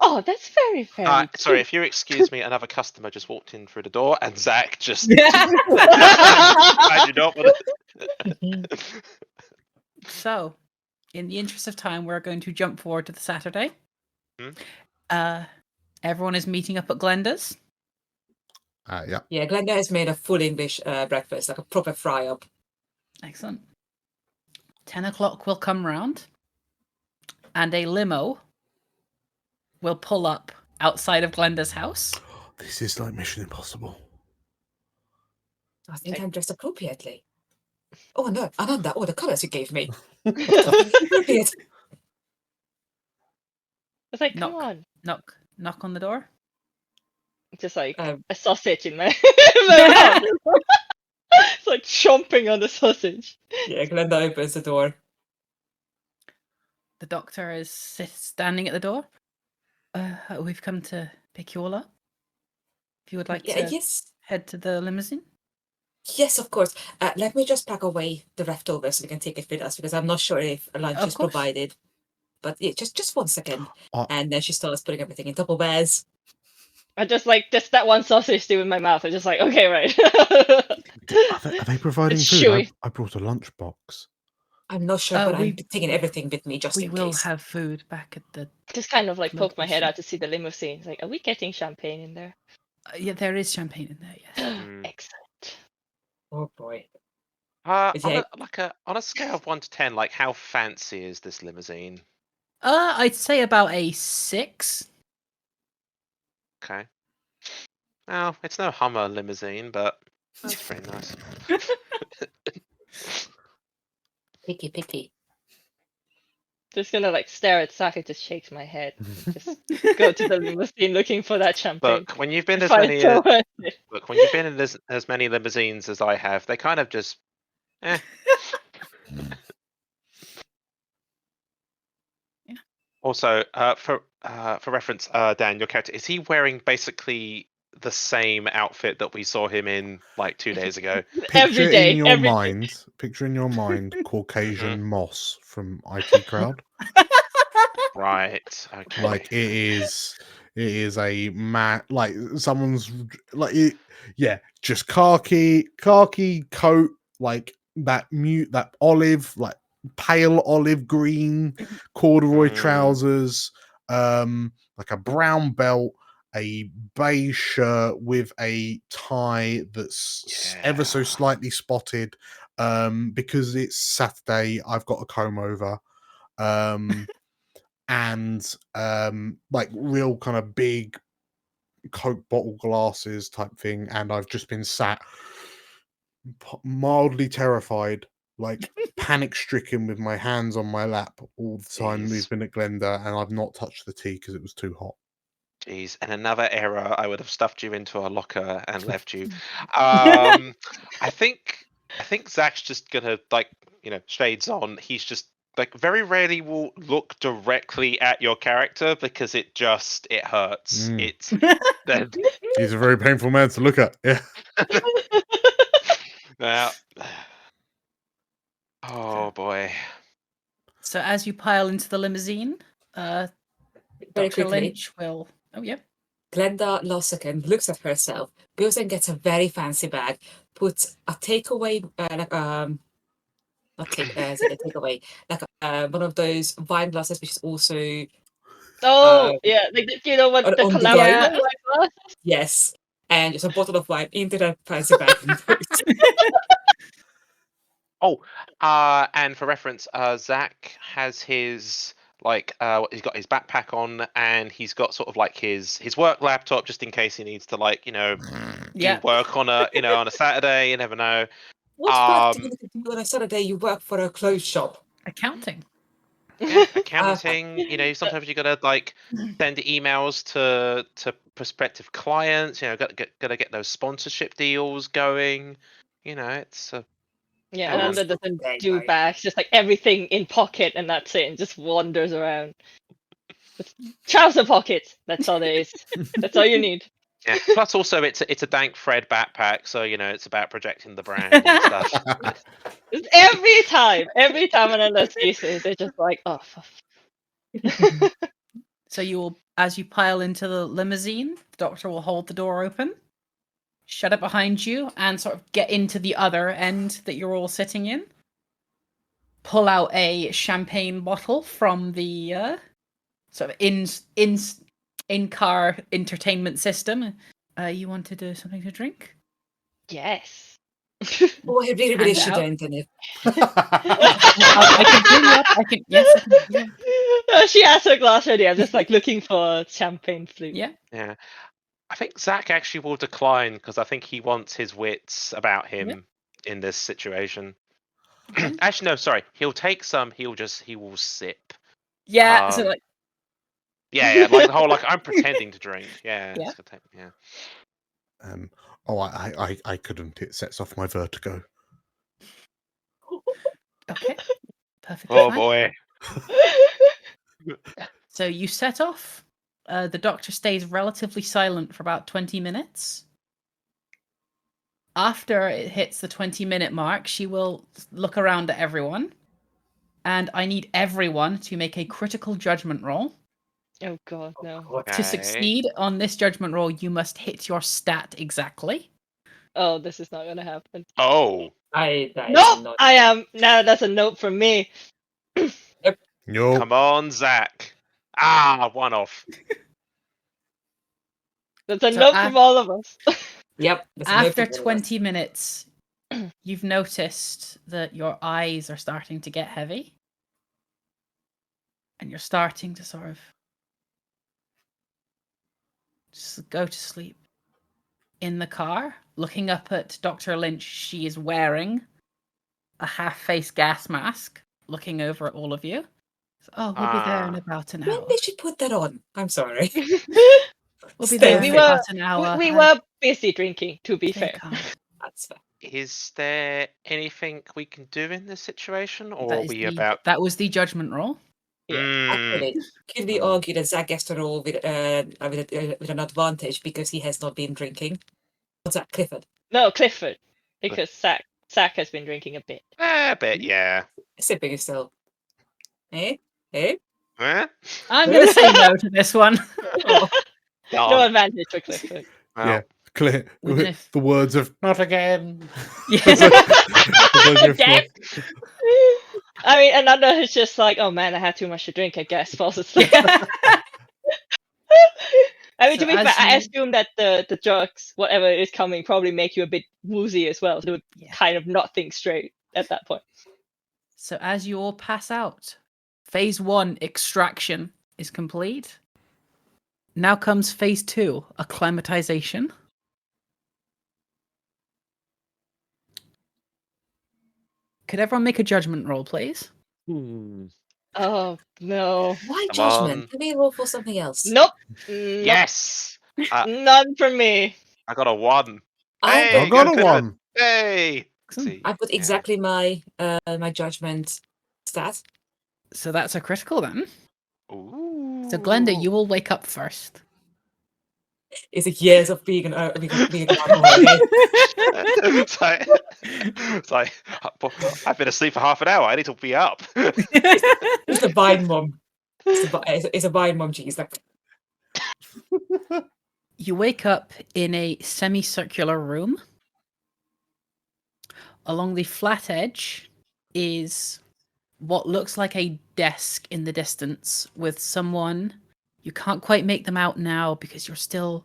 Oh, that's very, very. Sorry, cute. if you excuse me, another customer just walked in through the door, and Zach just. I do not want to. So, in the interest of time, we're going to jump forward to the Saturday. Everyone is meeting up at Glenda's. Yeah. Yeah, Glenda has made a full English breakfast, like a proper fry up. Excellent. 10 o'clock will come round, and a limo will pull up outside of Glenda's house. This is like Mission Impossible. I think I'm dressed appropriately. Oh no, Ananda! Oh, the colours you gave me. Appropriate. It's like, come on, Knock on the door. just like Um, a sausage in my, in my mouth. It's like chomping on the sausage. Yeah, Glenda opens the door. The doctor is standing at the door. We've come to pick you all up. If you would like to Yes. head to the limousine. Yes, of course. Let me just pack away the leftovers so we can take it with us because I'm not sure if lunch Of is course. provided. But yeah, just 1 second. Oh. And then she starts putting everything in Tupperwares. I just that one sausage still in my mouth. I'm just like, okay, right. Are they providing It's food? chewy. I brought a lunchbox. I'm not sure, but I'm we- taking everything with me just We in will case. have food back at the. Just kind of like poke my head Location. out to see the limousine. It's like, are we getting champagne in there? Yeah, there is champagne in there. Yes. Excellent. Oh boy. Yeah. On a scale of 1 to 10, like how fancy is this limousine? I'd say about a 6. Okay. Well, it's no Hummer limousine, but that's very nice. Picky. Just gonna like stare at Zach and just shakes my head. Just go to the limousine looking for that champagne. Look, when you've been If as I many so worth it. look, when you've been in as many limousines as I have, they kind of just Yeah. Also, for reference, Dan, your character, is he wearing basically the same outfit that we saw him in like 2 days ago? Every Picture day, in your every day. mind. Picture in your mind Caucasian Moss from IT Crowd. Right. Okay. Like it is a man, like someone's like it, yeah, just khaki coat, like that olive, like pale olive green corduroy trousers, like a brown belt, a beige shirt with a tie that's ever so Yeah. slightly spotted. Because it's Saturday, I've got a comb over. And like real kind of big Coke bottle glasses type thing, and I've just been sat mildly terrified, like panic stricken, with my hands on my lap all the time. Jeez. We've been at Glenda, and I've not touched the tea because it was too hot. Jeez, in another era, I would have stuffed you into a locker and left you. I think Zach's just gonna shades on. He's just like very rarely will look directly at your character because it hurts. It's then He's a very painful man to look at. Yeah. now. Oh boy. So as you pile into the limousine, Very Dr. quickly, Lynch will. Oh, yeah. Glenda Losaken looks at herself, goes and gets a very fancy bag, puts a takeaway, not take as a takeaway, like one of those wine glasses, which is also Oh, yeah, like you know what the on the collapsible go. wine glass? Yes, and just a bottle of wine into that fancy bag. Oh, and for reference, Zach has his he's got his backpack on, and he's got sort of like his work laptop just in case he needs to do work on a Saturday. You never know. What work do you do on a Saturday? You work for a clothes shop. Accounting. Yeah, accounting. Sometimes you gotta send emails to prospective clients. Gotta get those sponsorship deals going. It's Yeah, Oh, and that's Ananda doesn't okay, do right. bags, just like everything in pocket and that's it, and just wanders around. Just trouser pockets. That's all there is. That's all you need. yeah. Plus, also it's a Dank Fred backpack, so it's about projecting the brand and stuff. Just every time Ananda sees it, they're just like, oh, So you will, as you pile into the limousine, the doctor will hold the door open, shut it behind you, and sort of get into the other end that you're all sitting in. Pull out a champagne bottle from the sort of in-car entertainment system. You want to do something to drink? yes. Oh, I really, really Hand it out. shouldn't. And I can bring you up. I can bring you up. She has her glass ready. I'm just like looking for champagne flute. Yeah. Yeah. I think Zach actually will decline because I think he wants his wits about him in this situation. Okay. Actually, no, sorry. He'll take some. He will sip. Yeah. So like. Yeah, like the whole I'm pretending to drink. Yeah. Yeah. It's gonna take, yeah. I couldn't. It sets off my vertigo. Okay. Perfectly Oh fine. boy. So you set off. The doctor stays relatively silent for about 20 minutes. After it hits the 20-minute mark, she will look around at everyone. And I need everyone to make a critical judgment roll. Oh god, no. Okay. To succeed on this judgment roll, you must hit your stat exactly. Oh, this is not gonna happen. Oh. Nope, I am. No, that's a note from me. Yo. Come on, Zach. Ah, one off. That's a So note from all of us. Yep. After 20 minutes, You've noticed that your eyes are starting to get heavy. And you're starting to sort of just go to sleep. In the car, looking up at Dr. Lynch, she is wearing a half-face gas mask, looking over at all of you. So, oh, we'll be there in about an When hour. did she put that on? I'm sorry. We'll be Stay there in fit. about an hour. We were busy drinking, to be Stay fair. calm. That's fair. Is there anything we can do in this situation, or That are is we the- about? That was the judgment roll. Yeah. Actually, could we argue that Zach gets to roll with an advantage because he has not been drinking? What's that, Clifford? No, Clifford, because Zach has been drinking a bit. A bit, yeah. Sipping is still. Eh? Eh? Eh? I'm going to say no to this one. Oh, No Darn. advantage for Clifford. Well, Yeah, clear. Even if- The words of "not again." Yeah. Again? I mean, another is just like, oh man, I had too much to drink, I guess. Falls asleep. I mean, So to be fair, as I you- assume that the drugs, whatever is coming, probably make you a bit woozy as well. So you would Yeah. kind of not think straight at that point. So as you all pass out, phase 1 extraction is complete. Now comes phase 2, acclimatization. Could everyone make a judgment roll, please? Oh no. why Come judgment? on. Can we roll for something else? Nope. Yes. None from me. I got a 1. I Hey, I put, got go a Clifford. 1. Hey. Excellent. See. I put yeah. exactly my my judgment stat. So that's a critical then. Ooh. So Glenda, you will wake up first. It's like years of being an alcoholic. Eh? it's like, I've been asleep for half an hour. I need to be up. It's a vine mom. It's a vine mom cheese. Like, You wake up in a semicircular room. Along the flat edge is what looks like a desk in the distance with someone. You can't quite make them out now because you're still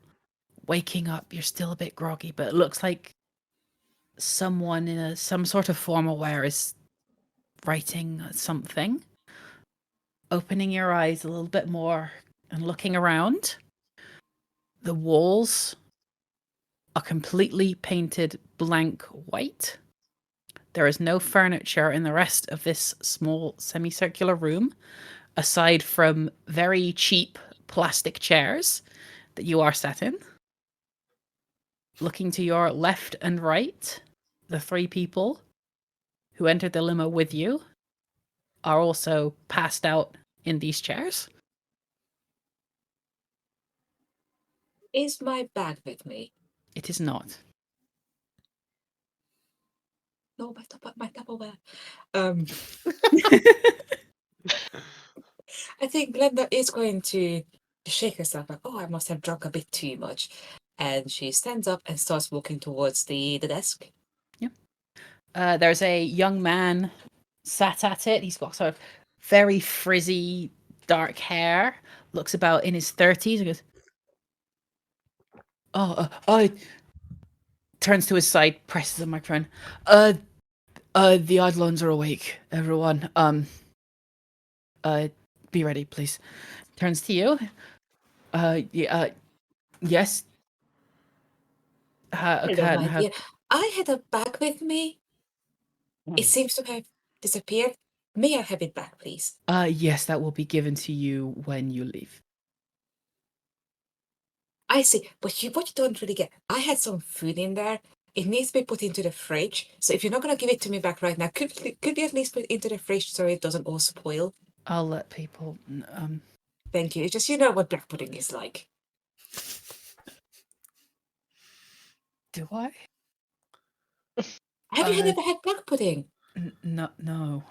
waking up. You're still a bit groggy, but it looks like someone in some sort of formal wear is writing something. Opening your eyes a little bit more and looking around. The walls are completely painted blank white. There is no furniture in the rest of this small semicircular room, aside from very cheap plastic chairs that you are sat in. Looking to your left and right, the 3 people who entered the limo with you are also passed out in these chairs. is my bag with me? It is not. No, my Tupperware. I think Glenda is going to shake herself like, oh, I must have drunk a bit too much. And she stands up and starts walking towards the desk. There's a young man sat at it. He's got sort of very frizzy, dark hair. Looks about in his 30s and goes, I turns to his side, presses the microphone. The Eidolons are awake, everyone. Be ready, please. Turns to you. Yes. Hello, my dear. I had a bag with me. It seems to have disappeared. May I have it back, please? Yes, that will be given to you when you leave. I see, but what you don't really get, I had some food in there. It needs to be put into the fridge. So if you're not going to give it to me back right now, could you at least put it into the fridge so it doesn't all spoil? I'll let people. Thank you. It's just, you know what black pudding is like. Do I? Have you ever had black pudding? No.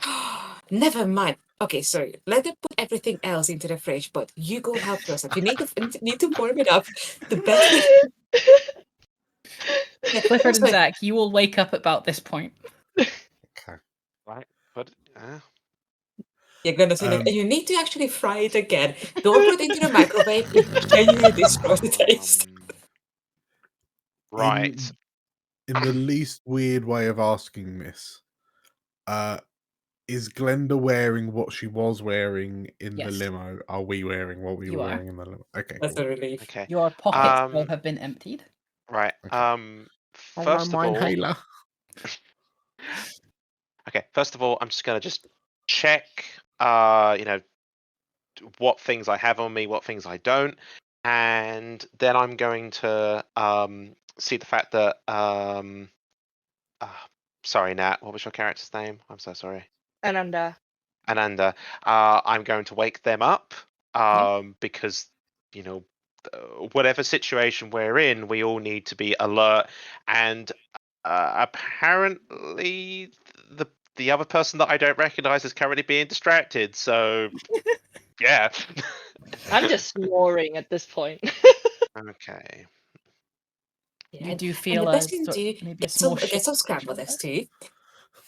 Never mind. Okay, so let them put everything else into the fridge, but you go help yourself. You need to warm it up. The best thing. Yeah, Clifford and also, Zach, you will wake up about this point. Okay. Right. But you're gonna say, like, you need to actually fry it again. Don't put it into the microwave. It genuinely destroys the taste. right. in the least weird way of asking this, is Glenda wearing what she was wearing in the Yes. limo? Are we wearing what we You were are. wearing in the limo? Okay, That's cool. a relief. Okay. Your pockets will Um, have been emptied. Right. Okay. First of all, inhaler. okay. First of all, I'm just gonna just check. You know, what things I have on me, what things I don't, and then I'm going to see the fact that sorry, Nat. What was your character's name? I'm so sorry. Ananda. Ananda. I'm going to wake them up because you know whatever situation we're in, we all need to be alert. And apparently, the other person that I don't recognize is currently being distracted. So yeah. I'm just snoring at this point. Okay. Yeah, You do and feel the best thing to do, maybe a small shake. get some on your scrambled eggs shoulder.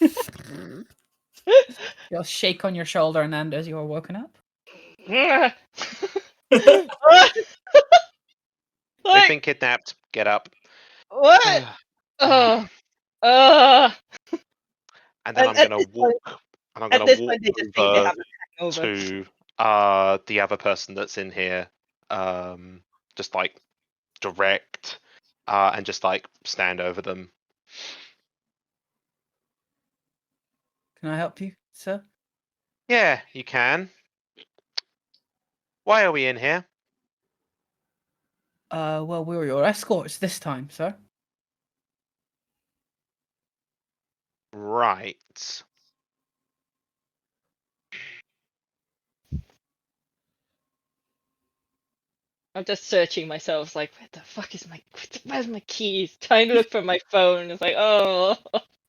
too. You'll shake on your shoulder, and as you are woken up. They've What? been kidnapped. Get up. What? Oh. And then I'm At gonna this point, walk. And I'm gonna walk they just think they over have a hangover. to the other person that's in here. Just like direct, and just like stand over them. Can I help you, sir? Yeah, you can. Why are we in here? Well, we were your escorts this time, sir. Right. I'm just searching myself, like, where the fuck is where's my keys? Trying to look for my phone. It's like, oh,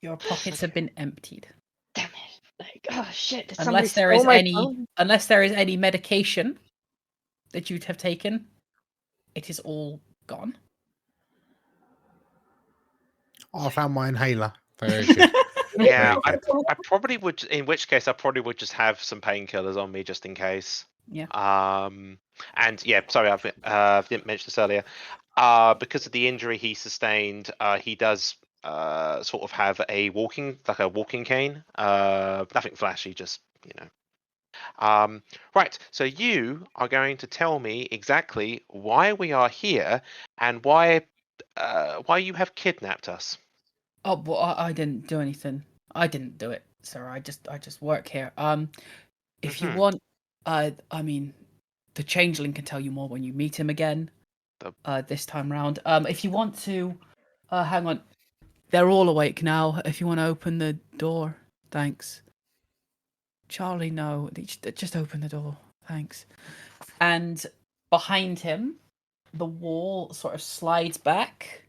Your pockets have been emptied. damn it! Like, oh shit! Did Unless somebody steal my phone? unless there is any medication that you'd have taken, it is all gone. Oh, I found my inhaler. Very good. Yeah, Very good. I probably would. In which case, I probably would just have some painkillers on me just in case. Yeah. And yeah, sorry, I didn't mention this earlier. Because of the injury he sustained, he does sort of have a walking cane. Nothing flashy, just you know. Right. So you are going to tell me exactly why we are here and why you have kidnapped us. Oh, well, I didn't do anything. I didn't do it, sir. I just work here. If you Mhm. want, I mean, the changeling can tell you more when you meet him again. This time round. If you want to, hang on. They're all awake now. If you want to open the door, thanks. Charlie, no. Just open the door. Thanks. And behind him, the wall sort of slides back,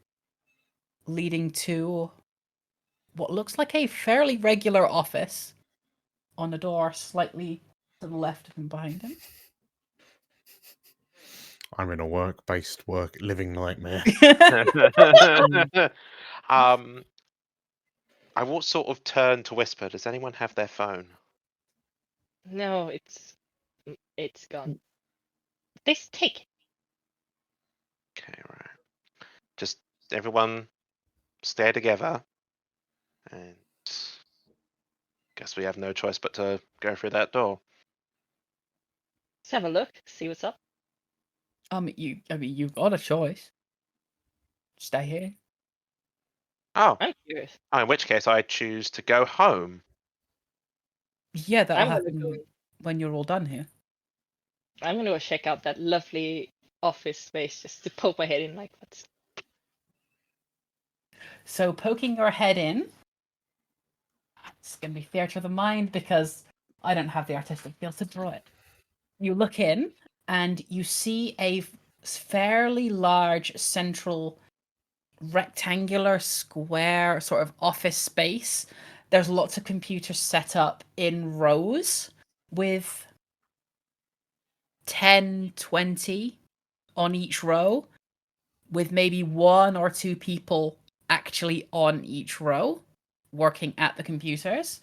leading to what looks like a fairly regular office on the door slightly to the left of him behind him. I'm in a work-based living nightmare. I will sort of turn to whisper. Does anyone have their phone? No, it's gone. This take it. Okay, right. Just everyone stay together, and guess we have no choice but to go through that door. Let's have a look. See what's up. You've got a choice. Stay here. Oh, I'm curious. in which case I choose to go home. Yeah, that'll I'm gonna happen go. when you're all done here. I'm gonna go check out that lovely office space just to poke my head in, like, what's. So poking your head in, it's going to be theatre of the mind because I don't have the artistic skills to draw it. You look in and you see a fairly large central rectangular square sort of office space. There's lots of computers set up in rows with 10, 20 on each row, with maybe one or two people actually on each row working at the computers.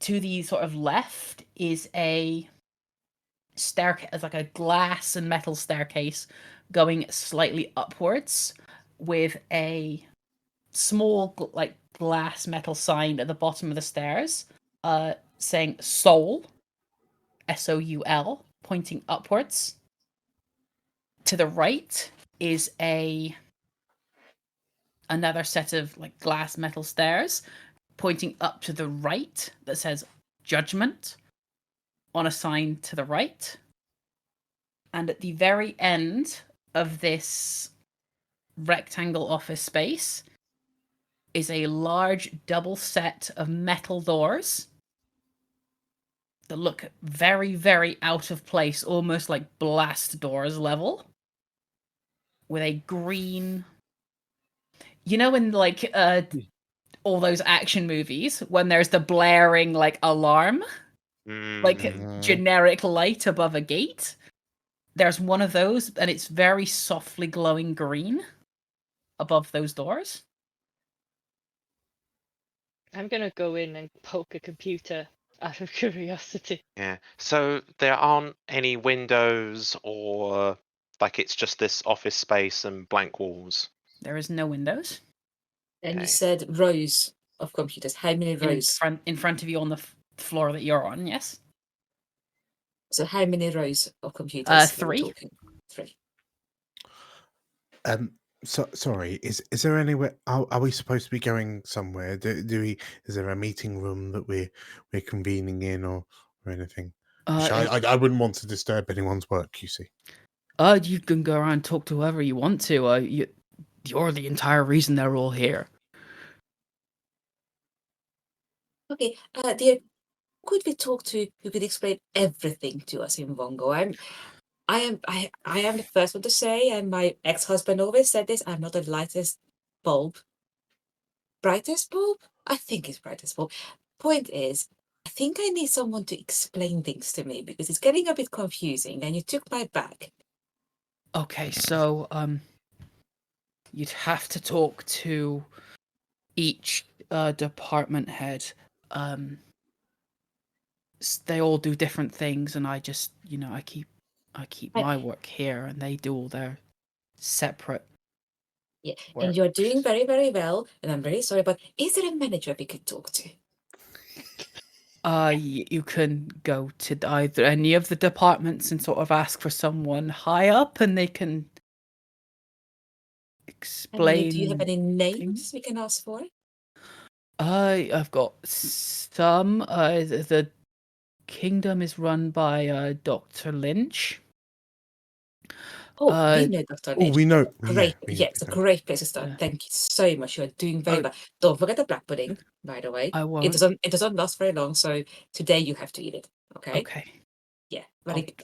To the sort of left is a staircase, like a glass and metal staircase going slightly upwards with a small like glass metal sign at the bottom of the stairs, saying Soul, SOUL, pointing upwards. To the right is another set of like glass metal stairs pointing up to the right that says Judgment on a sign to the right. And at the very end of this rectangle office space is a large double set of metal doors that look very, very out of place, almost like blast doors level, with a green. You know, in like all those action movies when there's the blaring like alarm, like generic light above a gate. There's one of those, and it's very softly glowing green above those doors. I'm gonna go in and poke a computer out of curiosity. Yeah. So there aren't any windows, or like it's just this office space and blank walls. There is no windows. And you Okay. said rows of computers. How many rows? In front of you on the floor that you're on, yes? So how many rows of computers? are we 3. talking? 3. So sorry, is there anywhere? Are we supposed to be going somewhere? Do we? Is there a meeting room that we're convening in, or anything? I wouldn't want to disturb anyone's work. You see. You can go around and talk to whoever you want to. You're the entire reason they're all here. Okay, dear, could we talk to who could explain everything to us in one go? I am the first one to say, and my ex-husband always said this, I'm not the lightest bulb. Brightest bulb? I think it's brightest bulb. Point is, I think I need someone to explain things to me because it's getting a bit confusing, and you took my bag. Okay, so you'd have to talk to each department head. They all do different things, and I just, I keep my work here, and they do all their separate. Yeah, work. and you're doing very, very well, and I'm very sorry, but is there a manager we could talk to? You can go to either any of the departments and sort of ask for someone high up, and they can explain. Do you have any names things. we can ask for? I've got some. The kingdom is run by Dr. Lynch. Oh, we know Dr. Lynch. we know. Great. Yeah, It's a great place to start. Thank you so much. You're doing very well. Don't forget the black pudding, by the way. I won't. It doesn't last very long, so today you have to eat it. Okay. Okay. Yeah.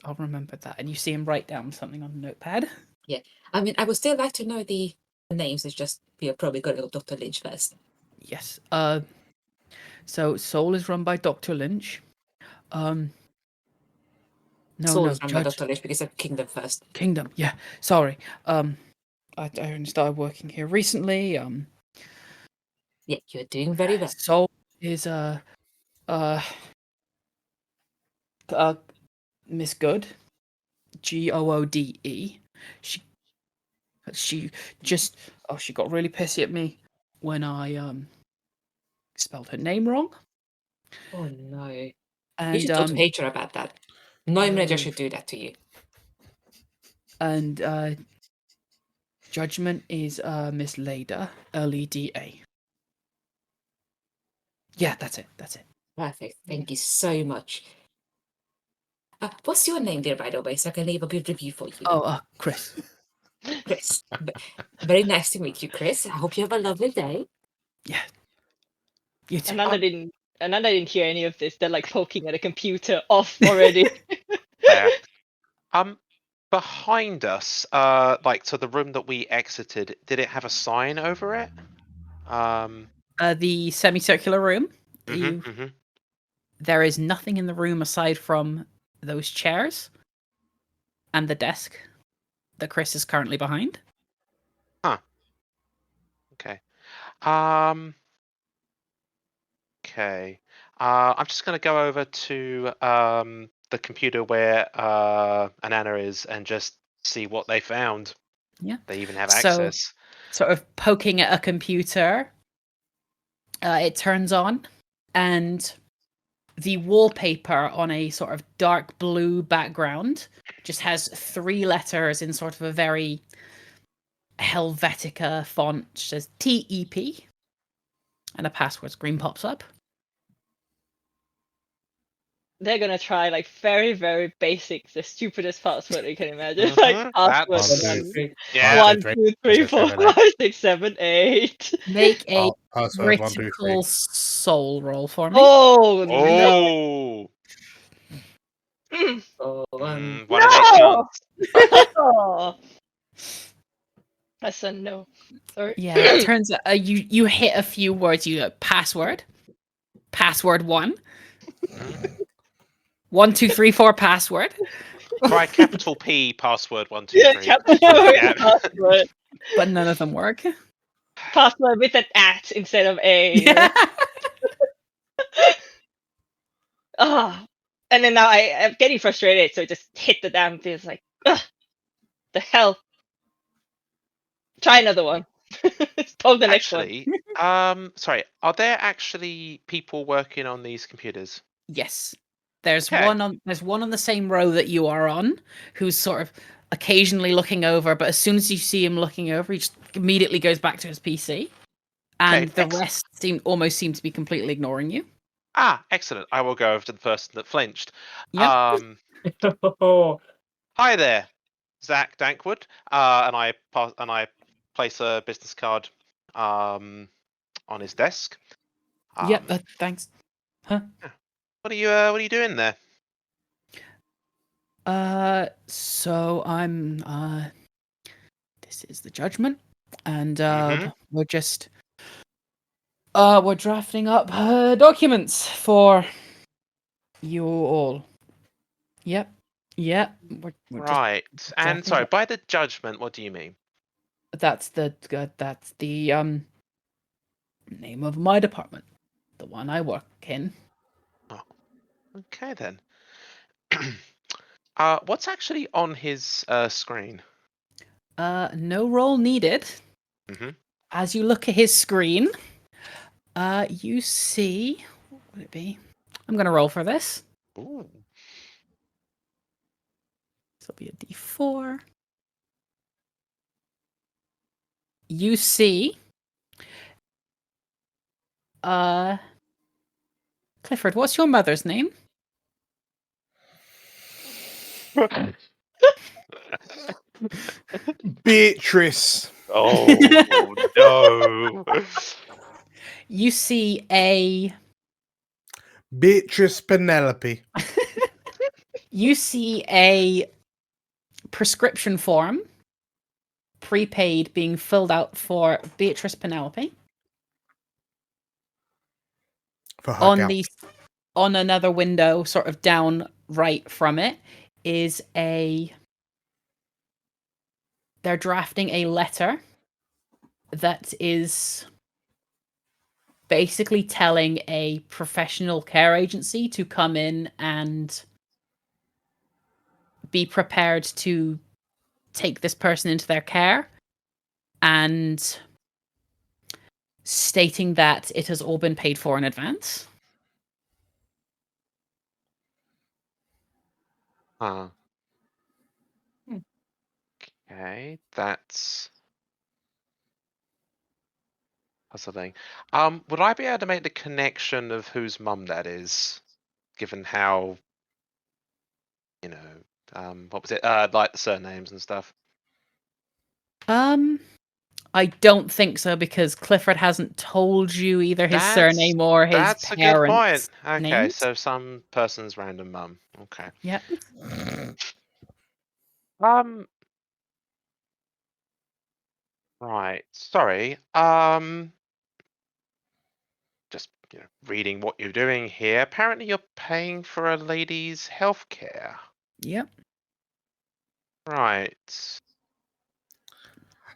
I'll remember that. And you see him write down something on the notepad. Yeah. I mean, I would still like to know the names. It's just we are probably going to go Dr. Lynch first. Yes. So Soul is run by Dr. Lynch. Soul is run by Dr. Lynch because of Kingdom first. Kingdom, yeah. Sorry. I only started working here recently. Yeah, you're doing very well. Soul is Miss Good, Goode. She just she got really pissy at me when I spelled her name wrong. Oh no! And you should talk to HR about that. No manager should do that to you. And Judgment is Miss Leda, Leda. Yeah, that's it. Perfect. Thank you so much. What's your name, dear, by the way, so I can leave a good review for you? Oh, Chris. Chris. Very nice to meet you, Chris. I hope you have a lovely day. Yeah. You too. Ananda didn't hear any of this. They're like poking at a computer off already. Fair. Behind us, like to the room that we exited, did it have a sign over it? The semicircular room. Mm-hmm. There is nothing in the room aside from those chairs and the desk that Chris is currently behind. Huh. Okay. Okay. I'm just going to go over to the computer where Anana is and just see what they found. Yeah. They even have access. sort of poking at a computer. It turns on, and the wallpaper on a sort of dark blue background just has 3 letters in sort of a very Helvetica font, which says TEP, and a password screen pops up. They're gonna try like very, very basic, the stupidest password you can imagine. Mhm, Like password that's- one, Yeah. 1, 2, 3, 4, 5, 6, 7, 8. Make a Password 1, 2, 3. critical soul roll for me. Oh no! Oh, Oh, one in 8 No! chance. Oh. That's a no. Sorry. Yeah, it turns out you hit a few words. You go password 1, 1, 2, 3, 4 password. Try capital P password 1, 2, Yeah, 3. capital Yeah. password. But none of them work. Password with an at instead of a. Yeah. Ah. And then now I'm getting frustrated, so I just hit the damn thing. It's like, ugh, the hell. Try another one. Poke the next one. Actually, sorry, are there actually people working on these computers? Yes. There's Okay. one on the same row that you are on, who's sort of occasionally looking over, but as soon as you see him looking over, he just immediately goes back to his PC. And the excellent. rest almost seem to be completely ignoring you. Ah, excellent. I will go over to the person that flinched. Yep. oh. Hi there, Zach Dankwood. And I place a business card on his desk. Yep, thanks. What are you doing there? So I'm this is the judgment, and Mhm. we're just we're drafting up documents for you all. Yep. Yep. We're just Right. And drafting sorry, up. by the judgment, what do you mean? That's the name of my department, the one I work in. Okay then. What's actually on his screen? No roll needed. Mhm. As you look at his screen, you see, what would it be? I'm gonna roll for this. Ooh. This will be a D4. You see, Clifford, what's your mother's name? Beatrice. Oh no. You see a Beatrice Penelope. prescription form, prepaid, being filled out for Beatrice Penelope. For her gout. On another window, sort of down right from it, is they're drafting a letter that is basically telling a professional care agency to come in and be prepared to take this person into their care, and stating that it has all been paid for in advance. Huh. Okay, that's puzzling. Would I be able to make the connection of whose mum that is, given how, what was it? Like the surnames and stuff. I don't think so, because Clifford hasn't told you either his surname or his That's a good point. parents' Okay, names. so some person's random mum. Okay. Yep. Right. Sorry. Just reading what you're doing here. Apparently, you're paying for a lady's healthcare. Yep. Right.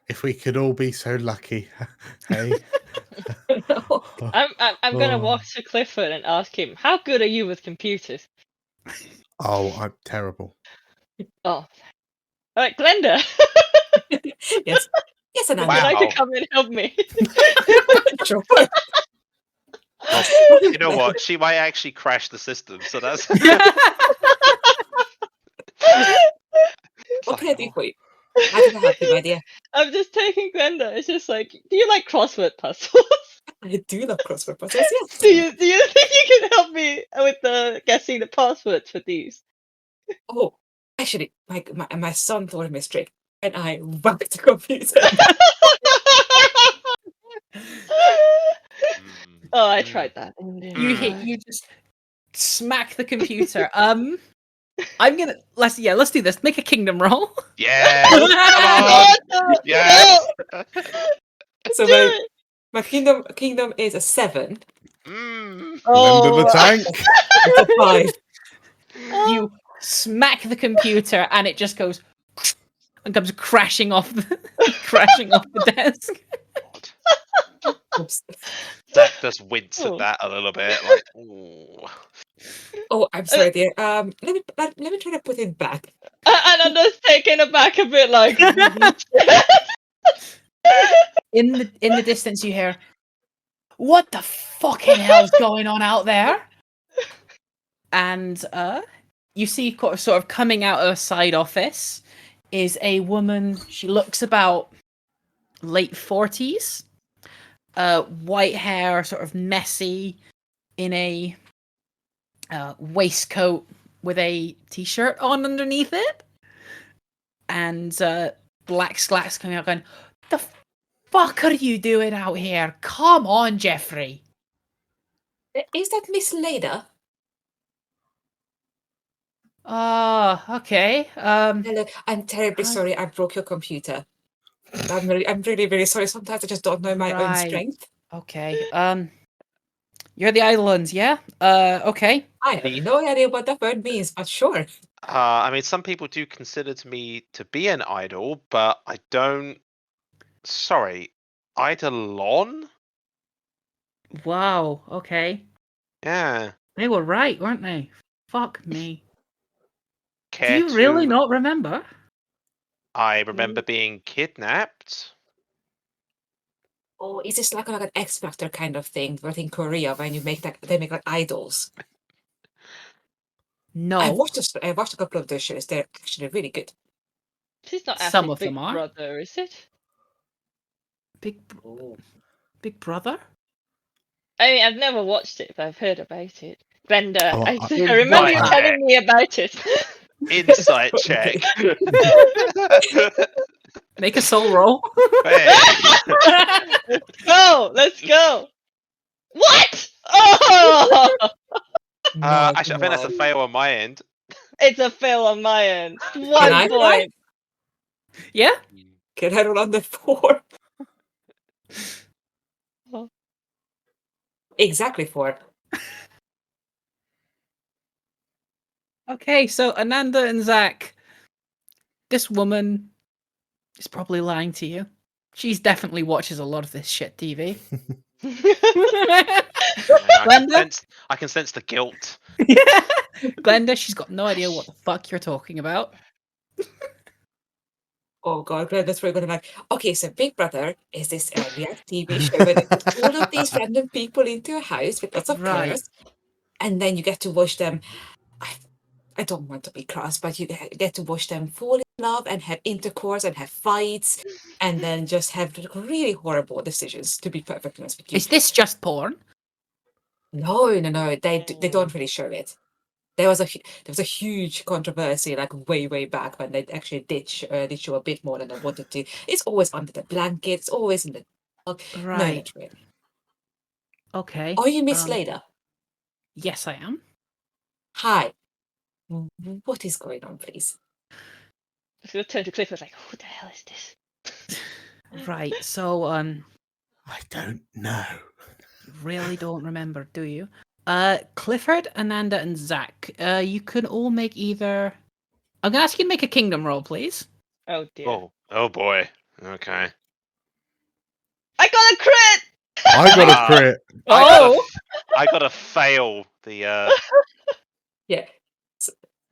If we could all be so lucky. Hey. I'm gonna Oh. walk to Clifford and ask him, how good are you with computers? Oh, I'm terrible. Oh. Alright, Glenda. Yes. Yes, Would Ananda. you like to Wow. come and help me? Sure. You know what? She might actually crash the system, so that's. It's What can I do like, for you? How can I help you, my dear? I'm just taking Glenda. It's just like, do you like crossword puzzles? I do love crossword puzzles, yes. do you think you can help me with guessing the passwords for these? Oh, actually, my son told me a trick, and I whacked the computer. Oh, I mm. tried that. You just smack the computer. I'm gonna let's do this. Make a kingdom roll. Yes. Come on. No, Yes. So do my, it. my kingdom is a 7. Glenda Oh, the tank. It's a 5. You smack the computer, and it just goes and comes crashing off the desk. Oops. Zach does wince Oh. at that a little bit, like, ooh. Oh, I'm sorry, dear. Let me try to put it back. And I'm just taken aback a bit, like. In the distance, you hear, "What the fucking hell's going on out there?" And you see, sort of coming out of a side office is a woman. She looks about late 40s, white hair, sort of messy, in a waistcoat with a t-shirt on underneath it, and black slacks coming out, going, "The fuck are you doing out here? Come on, Jeffrey." Is that Miss Leda? Okay. Hello, I'm terribly sorry I broke your computer. I'm really, really sorry. Sometimes I just don't know my own Right. strength. Okay. You're the Eidolons, yeah? Okay. I have no idea what that word means, but sure. I mean, some people do consider me to be an idol, but I don't. Sorry, Eidolon? Wow. Okay. Yeah. They were right, weren't they? Fuck me. Do Care you really to? not remember? I remember being kidnapped. Oh, is this like an X Factor kind of thing? But in Korea, when you make that, they make like idols. No. I watched a couple of those shows. They're actually really good. She's not Some actually of Big them are. Brother, is it? Big Brother? I mean, I've never watched it, but I've heard about it. Glenda, Oh, I remember you Right. telling me about it. Insight check. Make a soul roll. Hey. Let's go. What? Oh, My Actually, I think that's a God. fail on my end. it's a fail on my end. Can 1 I try? point. Yeah? Can I roll on the 4? Oh. Exactly 4. Okay, so Ananda and Zach, this woman is probably lying to you. She's definitely watches a lot of this shit TV. Glenda? I can sense the guilt. Glenda, she's got no idea what the fuck you're talking about. Oh God, Glenn, that's where we're gonna like. Okay, so Big Brother is this reality TV show where they put all of these random people into a house with lots of Right. cameras, and then you get to watch them. I don't want to be crass, but you get to watch them fall in love and have intercourse and have fights, and then just have really horrible decisions. To be perfectly honest with you, Is this just porn? no, they don't really show it. There was a huge controversy like way back when they actually did show a bit more than they wanted to. It's always under the blanket. It's always in the dark. No, Right. not really. Okay. Are you Miss Leda? Yes, I am. Hi. What is going on, please? I was turn to Cliff. I was like, "Who the hell is this?" Right. So, I don't know. you really don't remember, do you? Clifford, Ananda, and Zach. You can all make either. I'm gonna ask you to make a kingdom roll, please. Oh dear. Oh boy. Okay. I got a crit. I got a crit. I gotta fail the. Yeah.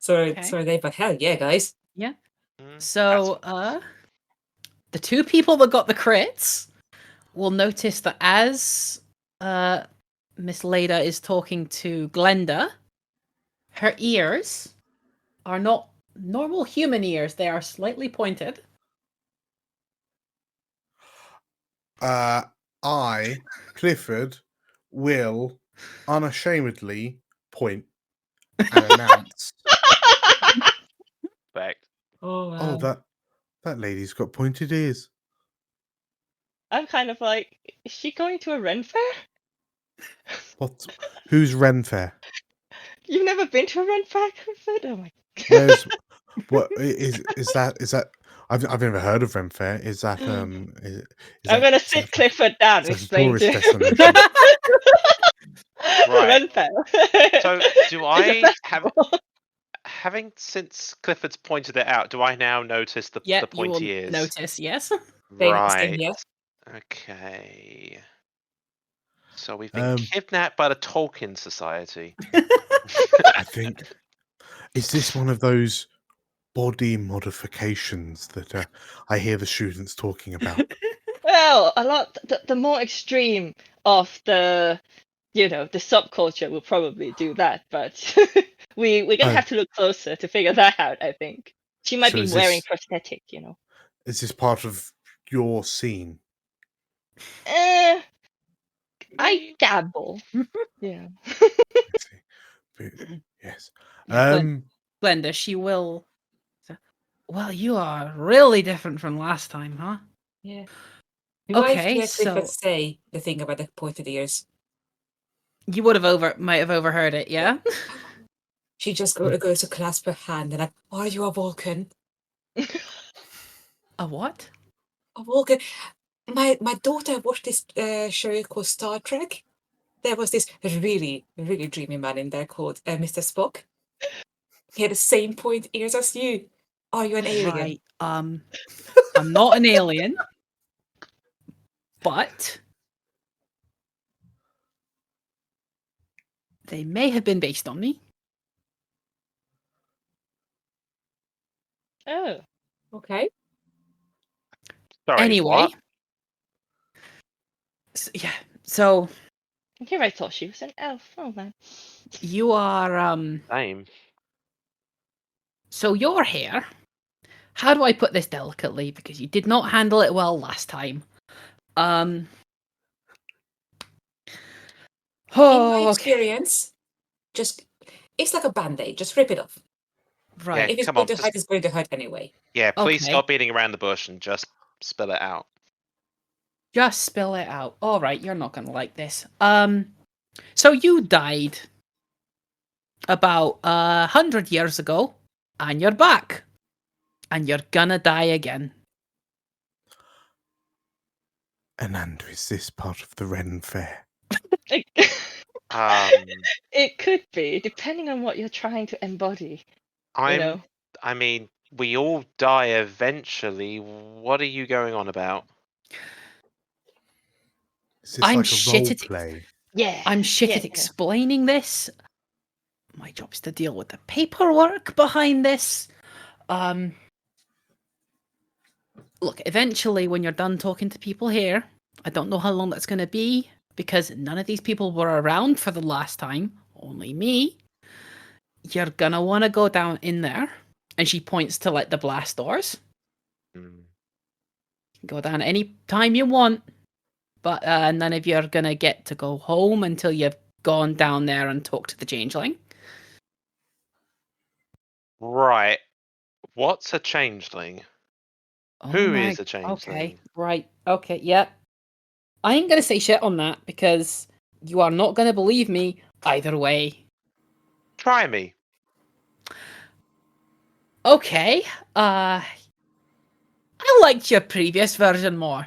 Sorry, Okay. sorry, Dave, but hell yeah, guys. Yeah. Mm, So, the two people that got the crits will notice that as Miss Leda is talking to Glenda, her ears are not normal human ears. They are slightly pointed. I, Clifford, will unashamedly point and announce, Fact. Oh, "Oh, that lady's got pointed ears." I'm kind of like, is she going to a Ren fair? What? Who's Ren Fair? You've never been to a Ren fair, Clifford? Oh my. Where's what is that? Is that? I've never heard of Ren Fair. Is that Is I'm that, gonna is sit that, Clifford down and is that a explain to tourist him. destination? Right. Ren fair. So do It's a I have, festival. having since Clifford's pointed it out, do I now notice the Yeah, you will pointy ears? notice, yes. Same Right. here. Okay. So we've been Um, kidnapped by the Tolkien Society. I think, is this one of those body modifications that I hear the students talking about? Well, a lot. The more extreme of the, the subculture will probably do that, but we're gonna Oh, have to look closer to figure that out. I think she might so be is wearing this prosthetic. is this part of your scene? Eh, I Me? dabble. Yeah. I see. But, yes. Yeah, Glenda, she will. Well, you are really different from last time, huh? Yeah. Do I Okay, hear Clifford so say the thing about the pointed ears? you might have overheard it, yeah? She just goes to clasp her hand and like, are you a Vulcan? A what? A Vulcan. My daughter watched this show called Star Trek. There was this really, really dreamy man in there called Mr. Spock. He had the same point ears as you. Are you an alien? Right. I'm not an alien, but they may have been based on me. Oh. Okay. Sorry, Anyway. what? Yeah. So Here I thought she was an elf. Oh man. you are Same. so your hair. How do I put this delicately? Because you did not handle it well last time. In my Oh, okay. experience, just it's like a band-aid. Just rip it off. Right. If it's Come going on, to just- hurt, it's going to hurt anyway. Yeah, please Okay. stop beating around the bush and just spill it out. Just spill it out. All right, you're not gonna like this. So you died about 100 years ago, and you're back, and you're gonna die again. And is this part of the Ren Fair? Um, It could be, depending on what you're trying to embody. I mean, we all die eventually. What are you going on about? Is this I'm like a shit role at play? Yeah. I'm shit at explaining this. My job's to deal with the paperwork behind this. Look, eventually, when you're done talking to people here, I don't know how long that's going to be because none of these people were around for the last time, only me. You're gonna want to go down in there, and she points to like the blast doors. Hmm. Go down any time you want, but none of you are gonna get to go home until you've gone down there and talked to the changeling. Right. What's a changeling? Oh Who my, is a changeling? okay, right, okay, yep. I ain't gonna say shit on that because you are not gonna believe me either way. Try me. Okay, I liked your previous version more.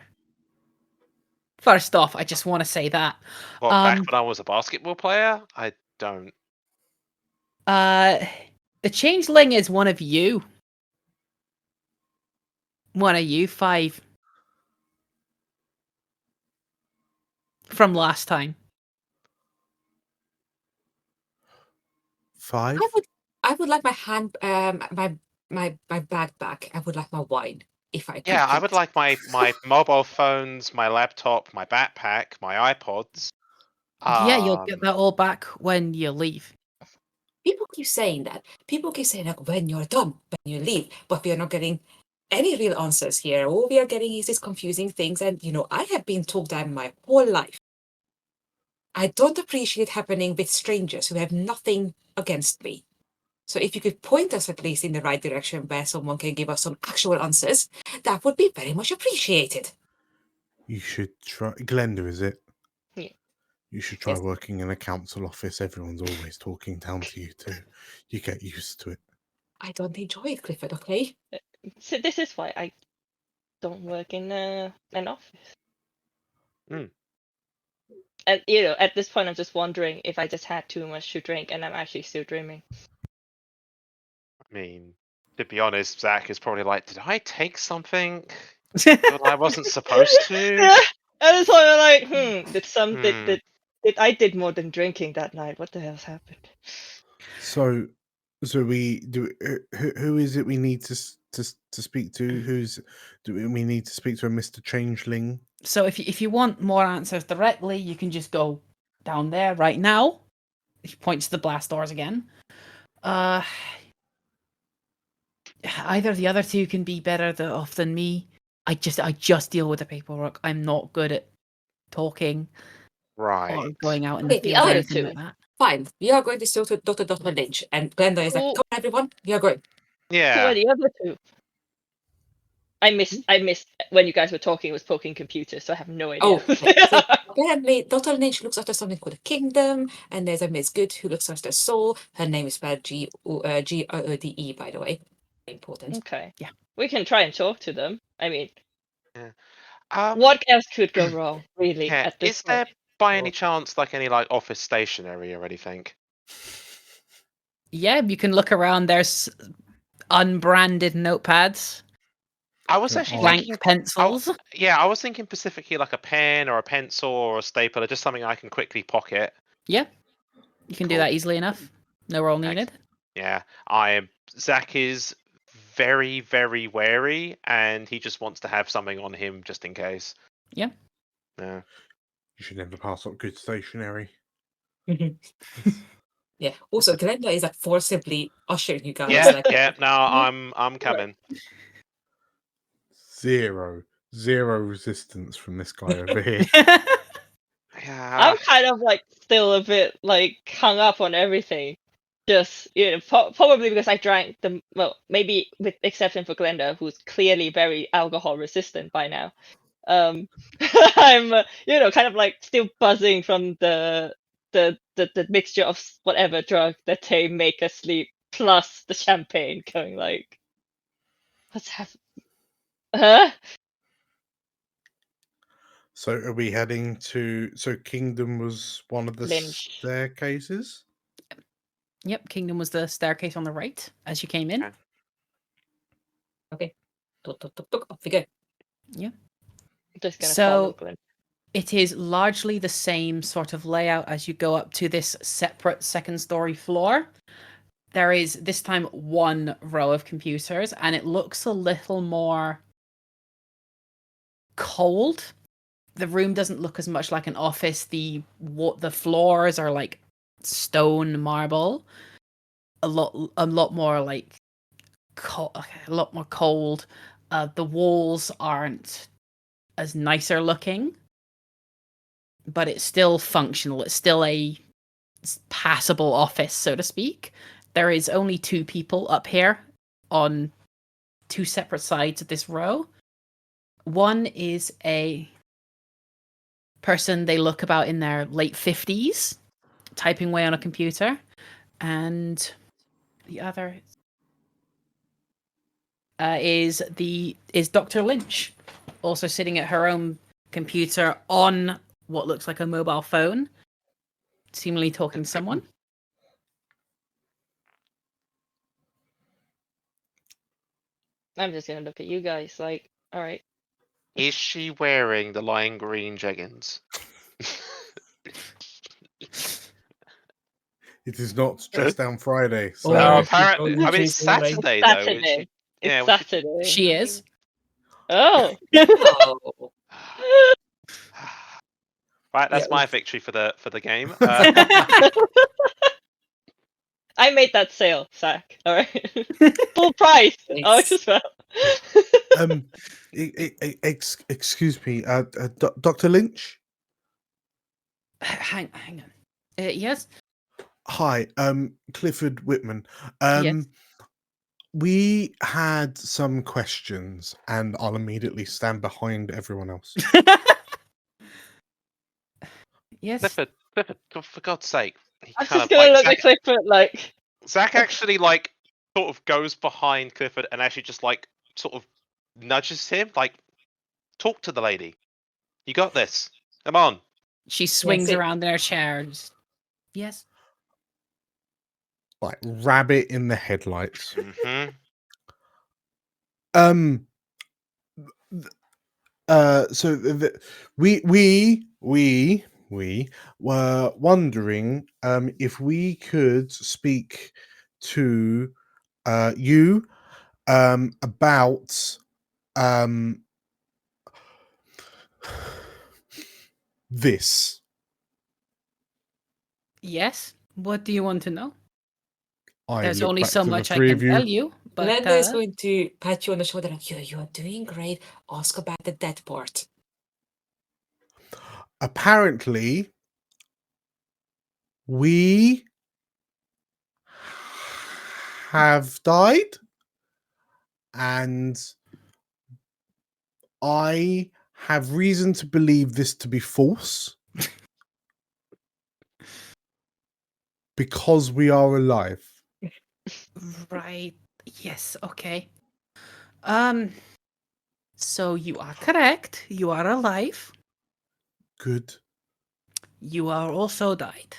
First off, I just want to say that. What, back when I was a basketball player? I don't. The changeling is one of you. One of you 5. From last time. 5? I would like my hand, my bag back. I would like my wine. if I could. Yeah, I would please. like my mobile phones, my laptop, my backpack, my iPods. Yeah, you'll get that all back when you leave. People keep saying that. People keep saying like when you're done, when you leave, but we are not getting any real answers here. All we are getting is these confusing things. And I have been told that my whole life. I don't appreciate it happening with strangers who have nothing against me. So if you could point us at least in the right direction where someone can give us some actual answers, that would be very much appreciated. You should try. Glenda, is it? Yeah. You should try Yes. working in a council office. Everyone's always talking down to you too. You get used to it. I don't enjoy it, Clifford, okay? So this is why I don't work in an office. Mm. And at this point, I'm just wondering if I just had too much to drink and I'm actually still dreaming. I mean, to be honest, Zach is probably like, did I take something that I wasn't supposed to? Yeah, and it's like, I did more than drinking that night. What the hell's happened? So we do. Who is it we need to speak to? Do we need to speak to a Mr. Changeling? So if you want more answers directly, you can just go down there right now. He points to the blast doors again. Either the other two can be better off than me. I just deal with the paperwork. I'm not good at talking or Right. going out in the Okay, the field or other anything two. like that. Fine. We are going to still to Dr. Lynch. And Glenda is like, Cool. come on, everyone, we are going. Who are Yeah. the other two? I missed when you guys were talking. It was poking computers, so I have no idea. Oh, okay. So apparently, Dr. Lynch looks after something called the Kingdom, and there's a Miss Good who looks after Soul. Her name is spelled G-O-O-D-E, by the way. Important. Okay. Yeah. We can try and talk to them. I mean, Um, what else could go wrong, really, yeah. at this Is there point? by any chance like any like office stationery or anything? Yeah, you can look around. There's unbranded notepads, I was There actually are- blank thinking. pencils. Yeah, I was thinking specifically like a pen or a pencil or a stapler, just something I can quickly pocket. Yeah, you can do Cool. that easily enough. No roll needed. Yeah, Zach is very, very wary, and he just wants to have something on him just in case. Yeah. Yeah. You should never pass up good stationery. Yeah. Also, Glenda is like forcibly ushering you guys. Yeah. Like, Yeah. No, I'm coming. Zero resistance from this guy over here. Yeah. I'm kind of like still a bit like hung up on everything. Just probably because I drank maybe with exception for Glenda, who's clearly very alcohol resistant by now. I'm kind of like still buzzing from the mixture of whatever drug that they make us sleep plus the champagne, going like, what's happening? Huh? So are we heading to? So Kingdom was one of the Lynch. staircases. Yep, Kingdom was the staircase on the right as you came in. Okay. okay. Tuk, tuk, tuk, tuk, off we go. Just gonna So- follow Glenn. It is largely the same sort of layout as you go up to this separate second story floor. There is this time one row of computers, and it looks a little more cold. The room doesn't look as much like an office. The floors are like stone marble. A lot more like a lot more cold. The walls aren't as nicer looking, but it's still functional. It's still a passable office, so to speak. There is only two people up here on two separate sides of this row. One is a person, they look about in their late 50s, typing away on a computer, and the other is Dr. Lynch, also sitting at her own computer on what looks like a mobile phone, seemingly talking to someone. I'm just gonna look at you guys like, all right. Is she wearing the lime green jeggings? It is not Dress Down Friday. So Oh, No, yeah. apparently. I mean, it's She's wearing- Saturday though. Saturday. Yeah, It's we should- Saturday. She is. Oh. Oh. Right, that's Yeah, my oof. victory for the game. I made that sale, Zach. All right. Full price. Oh, Thanks. as well. Excuse me, Dr. Lynch. hang on. Yes. Hi, Clifford Whitman. Yes. We had some questions, and I'll immediately stand behind everyone else. Yes. Clifford, for God's sake. He I'm kind just of gonna like look at Clifford like. Zach actually like sort of goes behind Clifford and actually just like sort of nudges him, like, talk to the lady. You got this. Come on. She swings it- around in her chair. Yes. Like rabbit in the headlights. Hmm. So we were wondering if we could speak to you about this. Yes. What do you want to know? I There's look only back so to the much I three can of you. tell you, but Glenda is going to pat you on the shoulder like, you're doing great. Ask about the dead part. Apparently, we have died, and I have reason to believe this to be false because we are alive. right. Yes. Okay. So you are correct. You are alive. Good. You are also died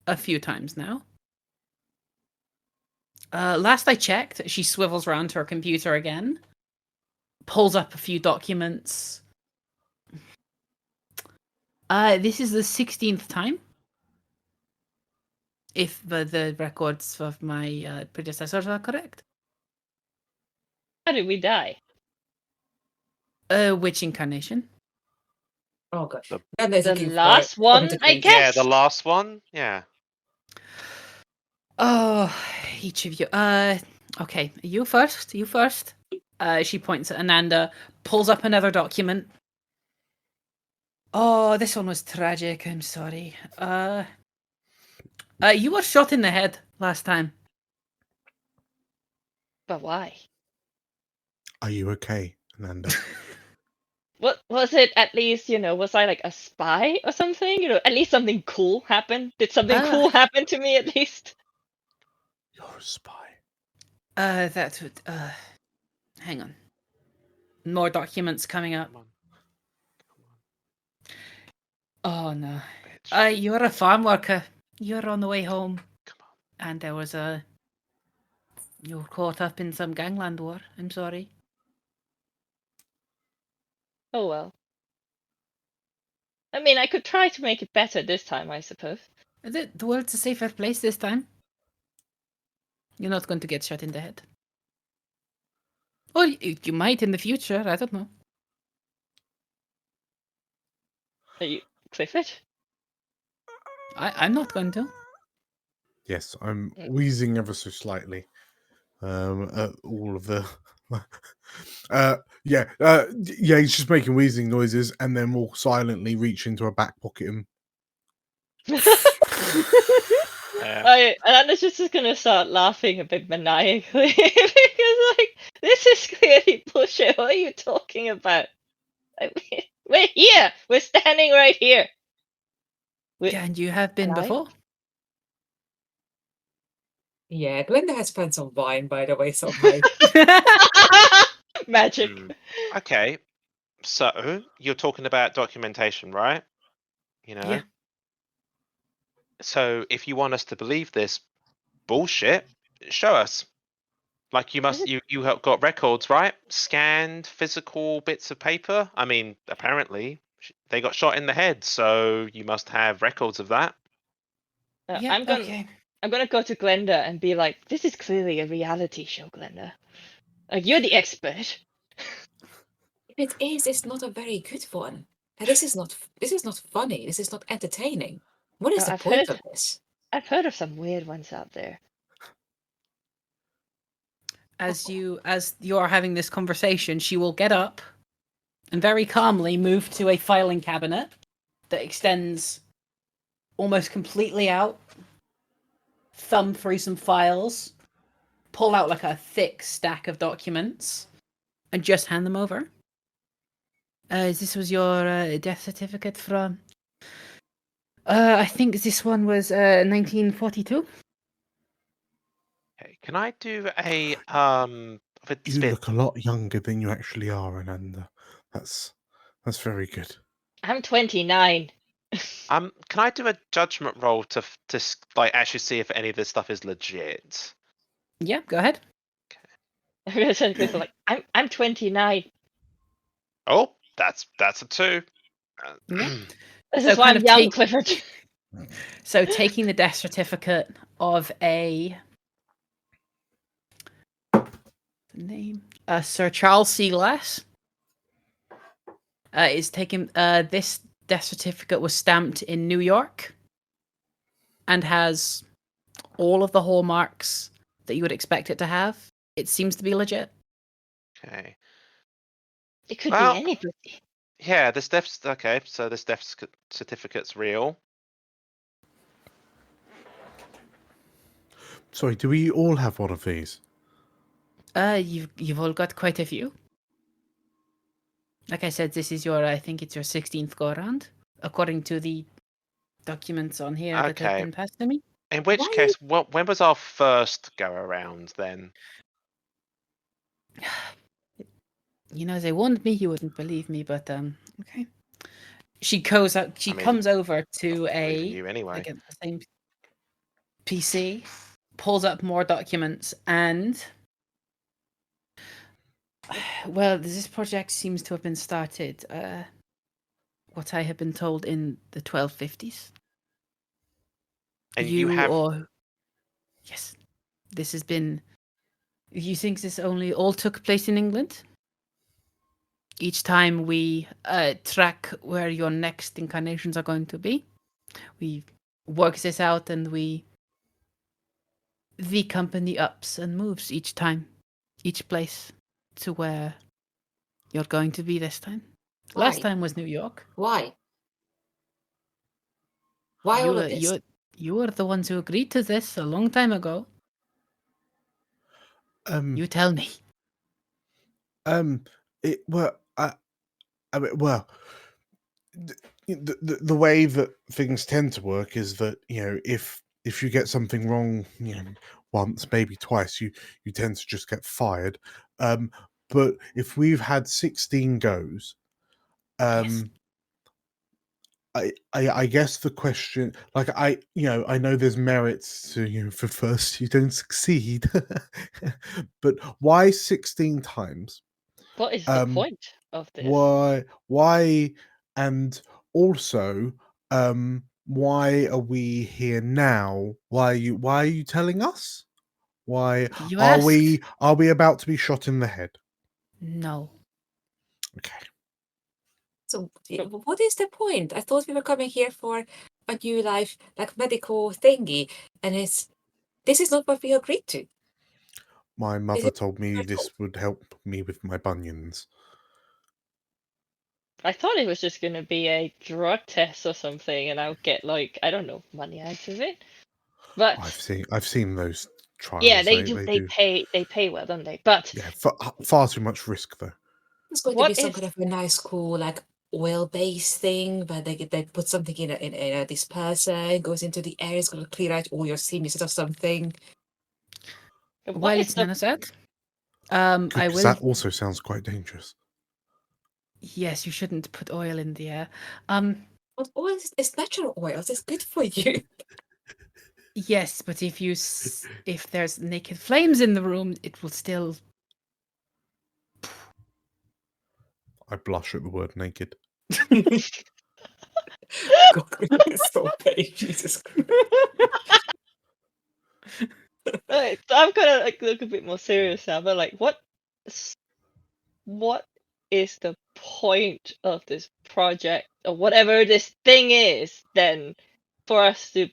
a few times now. Last I checked, she swivels around to her computer again, pulls up a few documents. This is the 16th time. If the records of my predecessors are correct. How did we die? Which incarnation? Oh god. The- Glenda is The looking last for one, I communication. guess. Yeah, the last one. Yeah. Oh, each of you. Okay, you first. You first. She points at Ananda, pulls up another document. Oh, this one was tragic. I'm sorry. You were shot in the head last time. But why? Are you okay, Ananda? What was it? At least was I like a spy or something? At least something cool happened. Did something cool happen to me at least? You're a spy. That would. Hang on. More documents coming up. Come on. Oh no. Bitch. You're a farm worker. You're on the way home, Come on. and there was a. You were caught up in some gangland war. I'm sorry. Oh well. I mean, I could try to make it better this time, I suppose. The world's a safer place this time. You're not going to get shot in the head. Or you might in the future. I don't know. Are you Clifford? I'm not going to. Yes, I'm wheezing ever so slightly. At all of the. Yeah, he's just making wheezing noises, and then we'll silently reach into her back pocket and Alanda's just gonna start laughing a bit maniacally because this is clearly bullshit. What are you talking about? We're here. We're standing right here. Yeah, and you have been alive? before. Yeah, Glenda has found some wine, by the way, somehow. Magic. Okay. So you're talking about documentation, right? Yeah. So if you want us to believe this bullshit, show us. Like you have got records, right? Scanned physical bits of paper. I mean, apparently they got shot in the head, so you must have records of that. Yeah. I'm gonna go to Glenda and be like, "This is clearly a reality show, Glenda. Like you're the expert." If it is, it's not a very good one. And this is not funny. This is not entertaining. What is Oh, the I've point heard- of this? I've heard of some weird ones out there. As you are having this conversation, she will get up and very calmly move to a filing cabinet that extends almost completely out, thumb through some files, pull out like a thick stack of documents, and just hand them over. This was your death certificate from... I think this one was 1942. Okay, can I do a You look a lot younger than you actually are, Ananda. That's very good. I'm 29. can I do a judgment roll to like actually see if any of this stuff is legit? Yeah, go ahead. I'm gonna send Clifford like, I'm 29. Oh, that's a 2. Yeah. This So is why kind I'm of young, take- Clifford. So taking the death certificate of a name, Sir Charles C. Glass, is taken. This death certificate was stamped in New York and has all of the hallmarks that you would expect it to have. It seems to be legit. Okay. It could Well, be anybody. Yeah, this okay. So this death certificate's real. Sorry, do we all have one of these? You've all got quite a few. Like I said, this is your, I think it's your 16th go around, according to the documents on here that have Okay. been passed to me. In which Why- case, when was our first go around then? You know, they warned me you wouldn't believe me, but okay. She goes out. She I mean, comes over to Believe in a you anyway. again the same PC, pulls up more documents, and well, this project seems to have been started. What I have been told in the 1250s. And you have yes, this has been. You think this only all took place in England? Each time we track where your next incarnations are going to be, we work this out and the company ups and moves each time, each place to where you're going to be this time. Why? Last time was New York. Why? Why all of this? You were the ones who agreed to this a long time ago. You tell me. The way that things tend to work is that, you know, if you get something wrong, you know, once, maybe twice, you tend to just get fired. But if we've had 16 goes, Yes. I guess the question, like, I know there's merits to, you know, for first you don't succeed, but why 16 times? What is the point of this? Why, and also, why are we here now? Why are you telling us? Why You are asked. we about to be shot in the head? No. Okay. So what is the point? I thought we were coming here for a new life, like medical thingy, and this is not what we agreed to. My mother it told me her this fault? would help me with my bunions. I thought it was just gonna be a drug test or something, and I'll get like, I don't know, money out of it. But I've seen those trials. yeah, they do. They pay well, don't they? But Yeah, far too much risk though. It's going to What be some is- kind of a nice, cool, like oil-based thing, but they put something in a disperser, goes into the air, it's going to clear out all your sinuses or something. what While is it's the none of that, Good, I 'cause will. that also sounds quite dangerous. Yes, you shouldn't put oil in the air. But oil is natural oils. It's good for you. Yes, but if there's naked flames in the room, it will still. I blush at the word naked. God, so pain, Jesus Christ. Right, so I'm gonna like look a bit more serious now. But like, what is the point of this project or whatever this thing is then for us to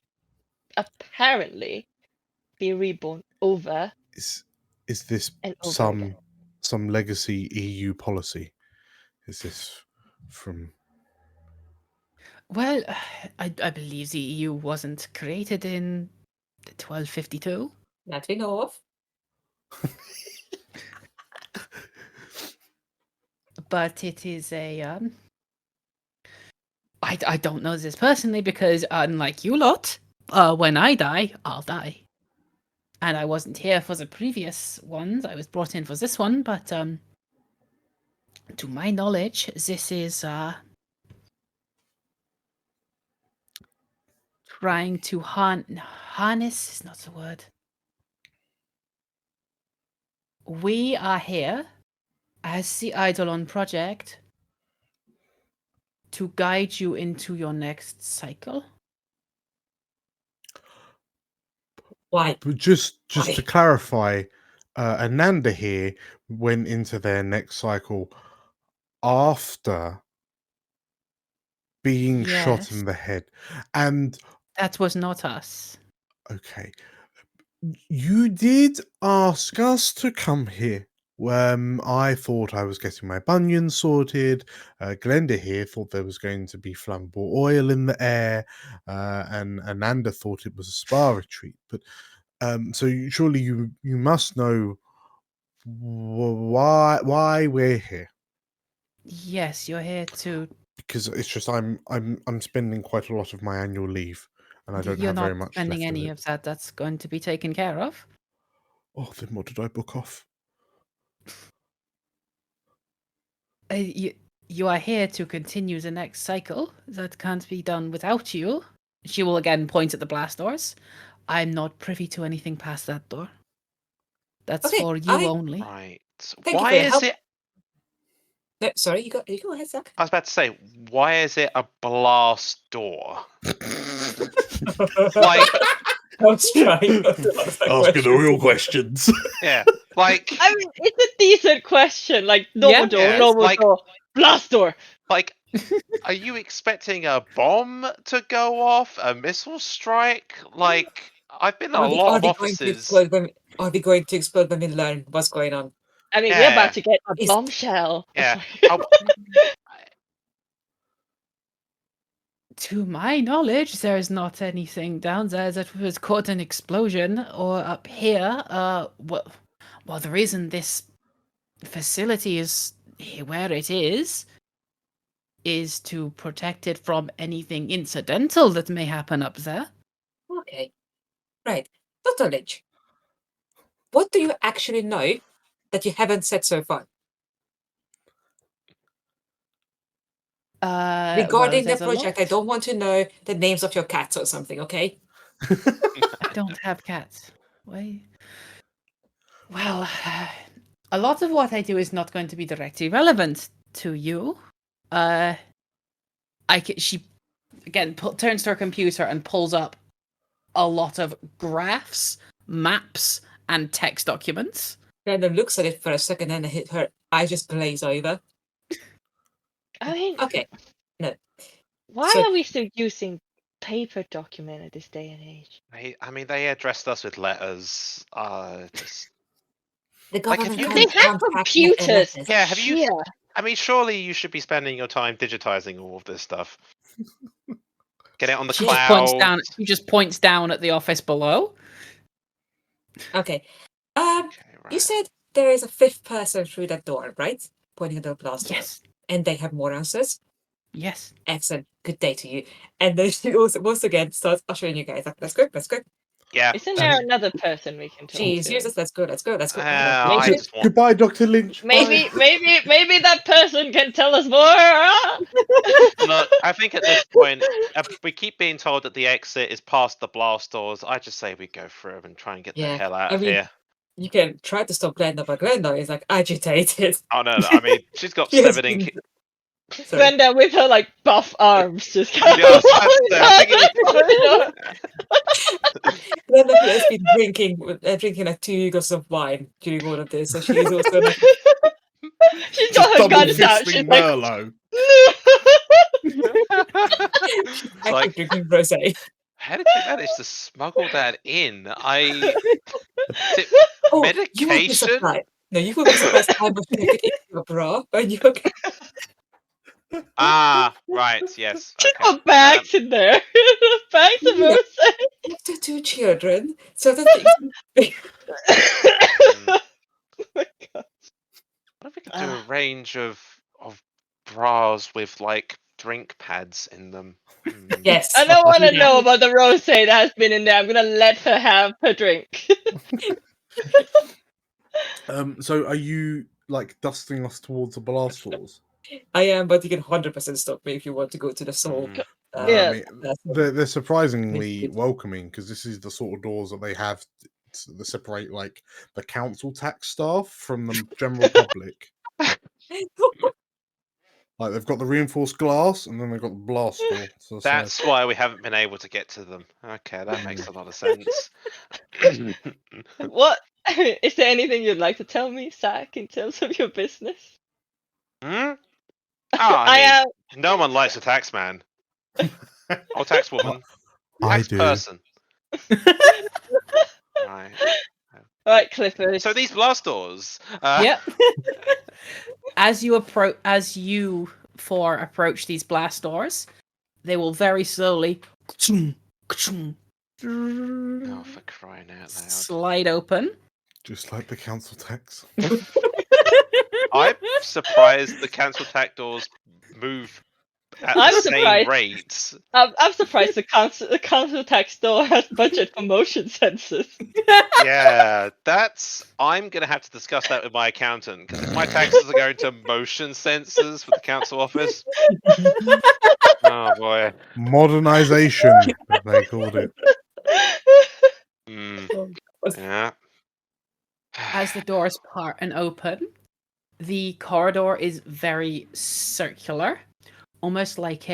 apparently be reborn over Is this and over again? some legacy EU policy? Is this from? Well, I believe the EU wasn't created in 1252. That we know of. But it is a I don't know this personally because unlike you lot, when I die, I'll die. And I wasn't here for the previous ones. I was brought in for this one, but to my knowledge, this is trying to harness is not the word. We are here as the EIDOLON Project to guide you into your next cycle. Why? But just Why? to clarify, Ananda here went into their next cycle after being shot Yes. in the head, and That was not us. okay, you did ask us to come here. I thought I was getting my bunion sorted. Glenda here thought there was going to be flammable oil in the air, and Ananda thought it was a spa retreat. But surely you must know why we're here, Yes, you're here to. because it's just I'm spending quite a lot of my annual leave, and I don't You're have very not much spending left of any it. of that. That's going to be taken care of. Oh, then what did I book off? You are here to continue the next cycle. That can't be done without you. She will again point at the blast doors. I'm not privy to anything past that door. That's Okay, for you only. Right. Thank you Why for your is help. it? No, sorry, you go ahead, Zach. I was about to say, why is it a blast door? Like, Let's try. Asking the real questions. yeah, like, I mean, it's a decent question. Like normal door, yeah, normal like- door, blast door. like, are you expecting a bomb to go off? A missile strike? Like, I've been in a lot of offices. Are we going to explode when we learn what's going on? I mean, we're Yeah. about to get a Is- bombshell. Yeah. To my knowledge, there is not anything down there that was caught an explosion or up here. Well, the reason this facility is where it is to protect it from anything incidental that may happen up there. Okay. Right. Dr. Lynch, what do you actually know that you haven't said so far? Regarding the there's a project, I lot. don't want to know the names of your cats or something, okay? I don't have cats. Why? Well, a lot of what I do is not going to be directly relevant to you. She again turns to her computer and pulls up a lot of graphs, maps, and text documents. Brandon looks at it for a second and her eyes just glaze over. I mean, Okay. No. why So- are we still using paper document at this day and age? I mean, they addressed us with letters. Just, The Like, have government you- can't They have contact computers. letters. yeah, have you? Here. I mean, surely you should be spending your time digitizing all of this stuff. Get it on the She cloud. just points down at the office below. Okay. Okay, You right. said there is a fifth person through that door, right? Pointing at the blast door. Yes. And they have more answers. Yes. Excellent. Good day to you. And then she also once again starts ushering you guys up. Let's go. Let's go. Yeah. Isn't there another person we can talk Jeez, to? use us. Let's go. Let's go. Let's go. I Maybe- just want. Goodbye, Dr. Lynch. Maybe, Bye. maybe that person can tell us more. Look, I think at this point, we keep being told that the exit is past the blast doors. I just say we go through and try and get the Yeah, hell out I of mean- here. You can try to stop Glenda, but Glenda is like agitated. Oh no, I mean, she's got She has 7 been- in. Sorry. Brenda with her like buff arms just kind Yeah, of. I think Glenda has been drinking like 2 glasses of wine during all of this, so she is also like, She's Just got her double guns out. She's fisting like, Merlot. I'm like- drinking rosé. How did you manage to smuggle that in? Is it Oh, you will be medication? surprised. No, you will be surprised how much you get in your bra when you get Ah, right. Yes. she's Okay. got bags in there. Bags of Yeah. rosé. after 2 children. Certain things. Oh my God. What if we could do a range of bras with like drink pads in them? Yes. I don't want to Yeah. know about the rosé that has been in there. I'm gonna let her have her drink. So are you like dusting us towards the blast doors? I am, but you can 100% stop me if you want to go to the soul. Mm. No, Yeah. I mean, they're surprisingly welcoming because this is the sort of doors that they have that separate like the council tax staff from the general public. Like they've got the reinforced glass and then they've got the blast door. So That's why we haven't been able to get to them. Okay, that makes a lot of sense. What is there anything you'd like to tell me, Zach, in terms of your business? Hmm? Oh, I mean, am. no one likes a tax man or tax woman. I Tax do. person. Right. All right, Clifford. So these blast doors. Yep. As you approach these blast doors, they will very slowly Oh, for crying out loud! slide open. Just like the council tax. I'm surprised the council tax doors move at I'm the same surprised. rate. I'm surprised the council tax store has budget for motion sensors. Yeah, I'm gonna have to discuss that with my accountant because if my taxes are going to motion sensors for the council office, oh boy. Modernization, as they called it. Yeah. As the doors part and open, the corridor is very circular, almost like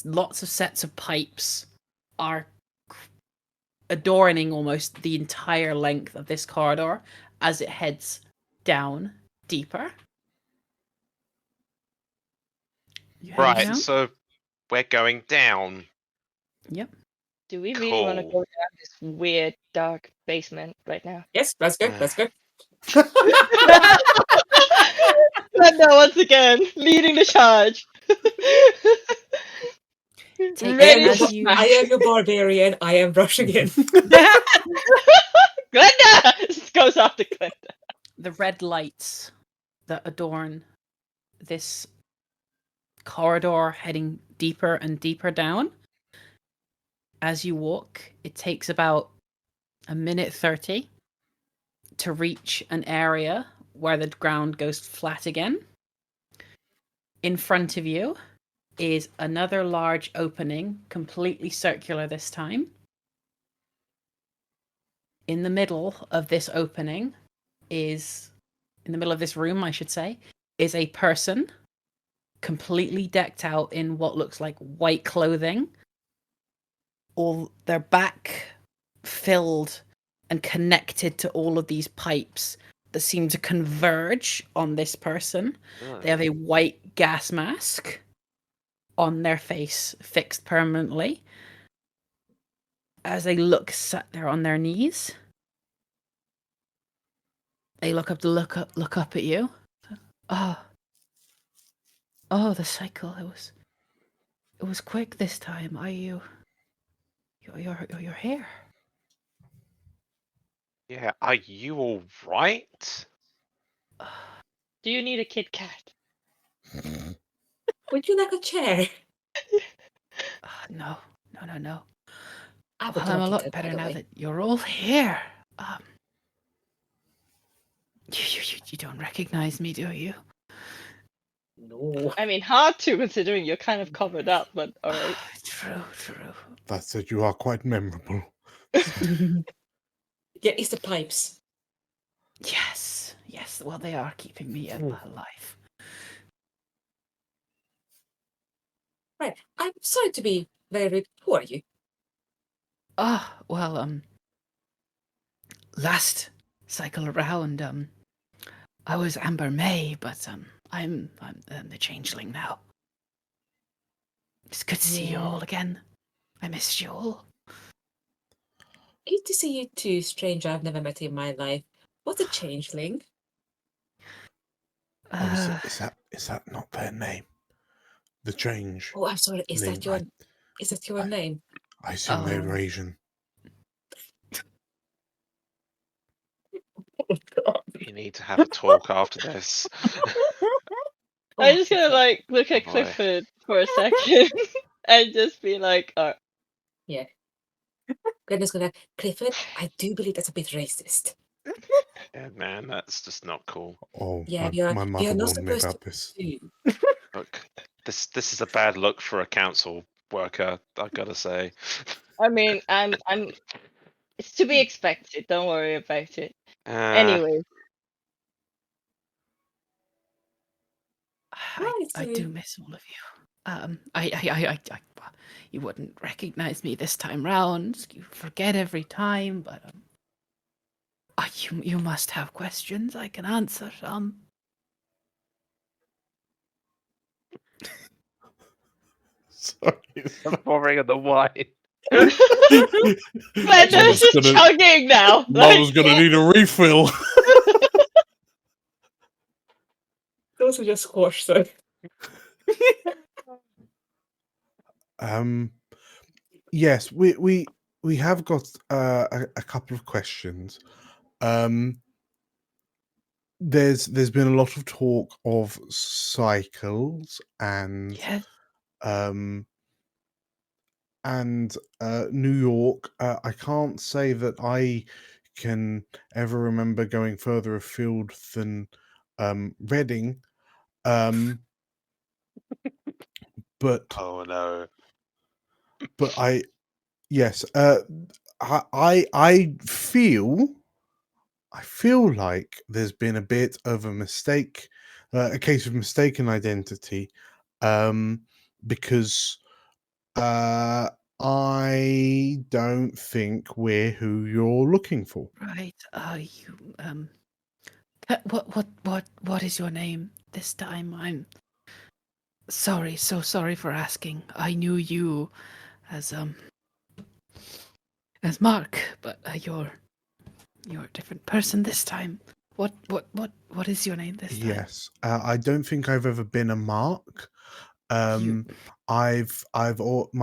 lots of sets of pipes are adorning almost the entire length of this corridor as it heads down deeper. You heading Right, down? so we're going down. Yep. Do we really want to Cool. go down this weird dark basement right now? Yes, let's go. Let's go. Glenda once again leading the charge. Take Ready it to as you. I am your barbarian. I am rushing in. Glenda! This goes after Glenda. The red lights that adorn this corridor heading deeper and deeper down. As you walk, it takes about a minute 30 to reach an area where the ground goes flat again. In front of you is another large opening, completely circular this time. In the middle of this opening in the middle of this room, I should say, is a person completely decked out in what looks like white clothing. All their back filled and connected to all of these pipes that seem to converge on this person. They have a white gas mask on their face, fixed permanently. As they sat there on their knees, they look up at you. Oh, the cycle. It was quick this time. Are you? You're here. Yeah, are you all right? Do you need a Kit Kat? Would you like a chair? No. I would Well, I'm a love lot it, by better the now way. that you're all here. You don't recognize me, do you? No. I mean, hard to considering you're kind of covered up, but alright. True. That said, you are quite memorable. Yeah, it's the pipes. Yes. Well, they are keeping me alive. Right. I'm sorry to be very rude. Who are you? Well, last cycle around, I was Amber May, but I'm the changeling now. It's good to see you all again. I missed you all. Good to see you too, stranger I've never met in my life. What's a changeling? Is that not their name? The change. Oh, I'm sorry. Is Layne, that your name? I assume they were Oh. Asian. You need to have a talk after this. I'm just gonna like look at boy. Clifford for a second and just be like, Yeah. Glenda's gonna, Clifford, I do believe that's a bit racist. Yeah, man, that's just not cool. Oh, Yeah, my we mother are not warned me supposed about to this. assume. Look, this is a bad look for a council worker, I gotta say. I mean, I'm it's to be expected. Don't worry about it. Uh, Anyway, I do miss all of you. You wouldn't recognize me this time round. You forget every time, but you must have questions. I can answer some. Sorry. I'm pouring in the wine. Glenda's just chugging now. Mother's gonna need a refill. Those are just squash, so. Yes, we have got a couple of questions. There's been a lot of talk of cycles and Yes. New York. I can't say that I can ever remember going further afield than Reading. But Oh no. but yes, I feel like there's been a bit of a mistake, a case of mistaken identity, because I don't think we're who you're looking for. Right. What is your name this time? I'm sorry, so sorry for asking. I knew you as Mark, but you're a different person this time. What is your name this time? Yes, I don't think I've ever been a Mark. My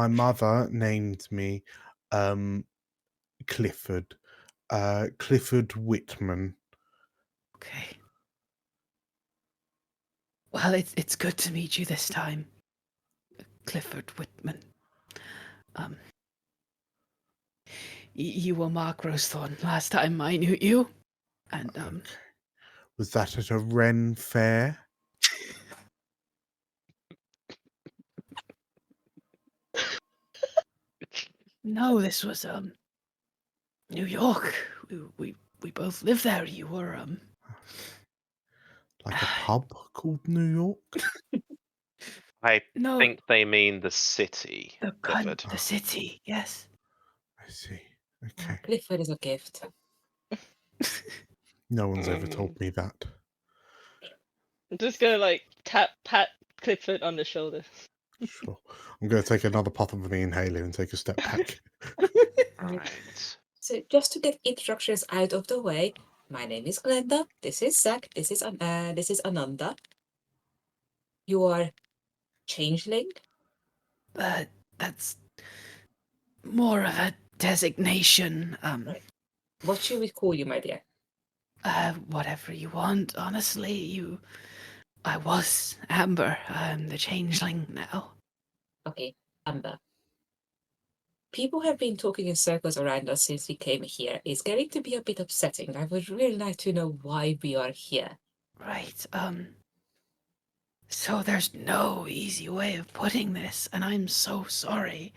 mother named me Clifford, Clifford Whitman. Okay. Well, it's good to meet you this time, Clifford Whitman. You were Mark Rosethorn last time I knew you, and Okay. Was that at a Ren fair? no, this was New York. We both live there. You were Like a pub called New York? I no, think they mean the city, Clifford. the city. Yes. I see. Okay. Clifford is a gift. No one's ever told me that. I'm just gonna like pat Clifford on the shoulder. Sure. I'm going to take another puff of the inhaler and take a step back. Right. So just to get introductions out of the way, my name is Glenda. This is Zach. This is Ananda. You are changeling. That's more of a designation. What should we call you, my dear? Whatever you want. Honestly, I was Amber. I'm the changeling now. Okay, Amber. People have been talking in circles around us since we came here. It's getting to be a bit upsetting. I would really like to know why we are here. Right. So there's no easy way of putting this, and I'm so sorry.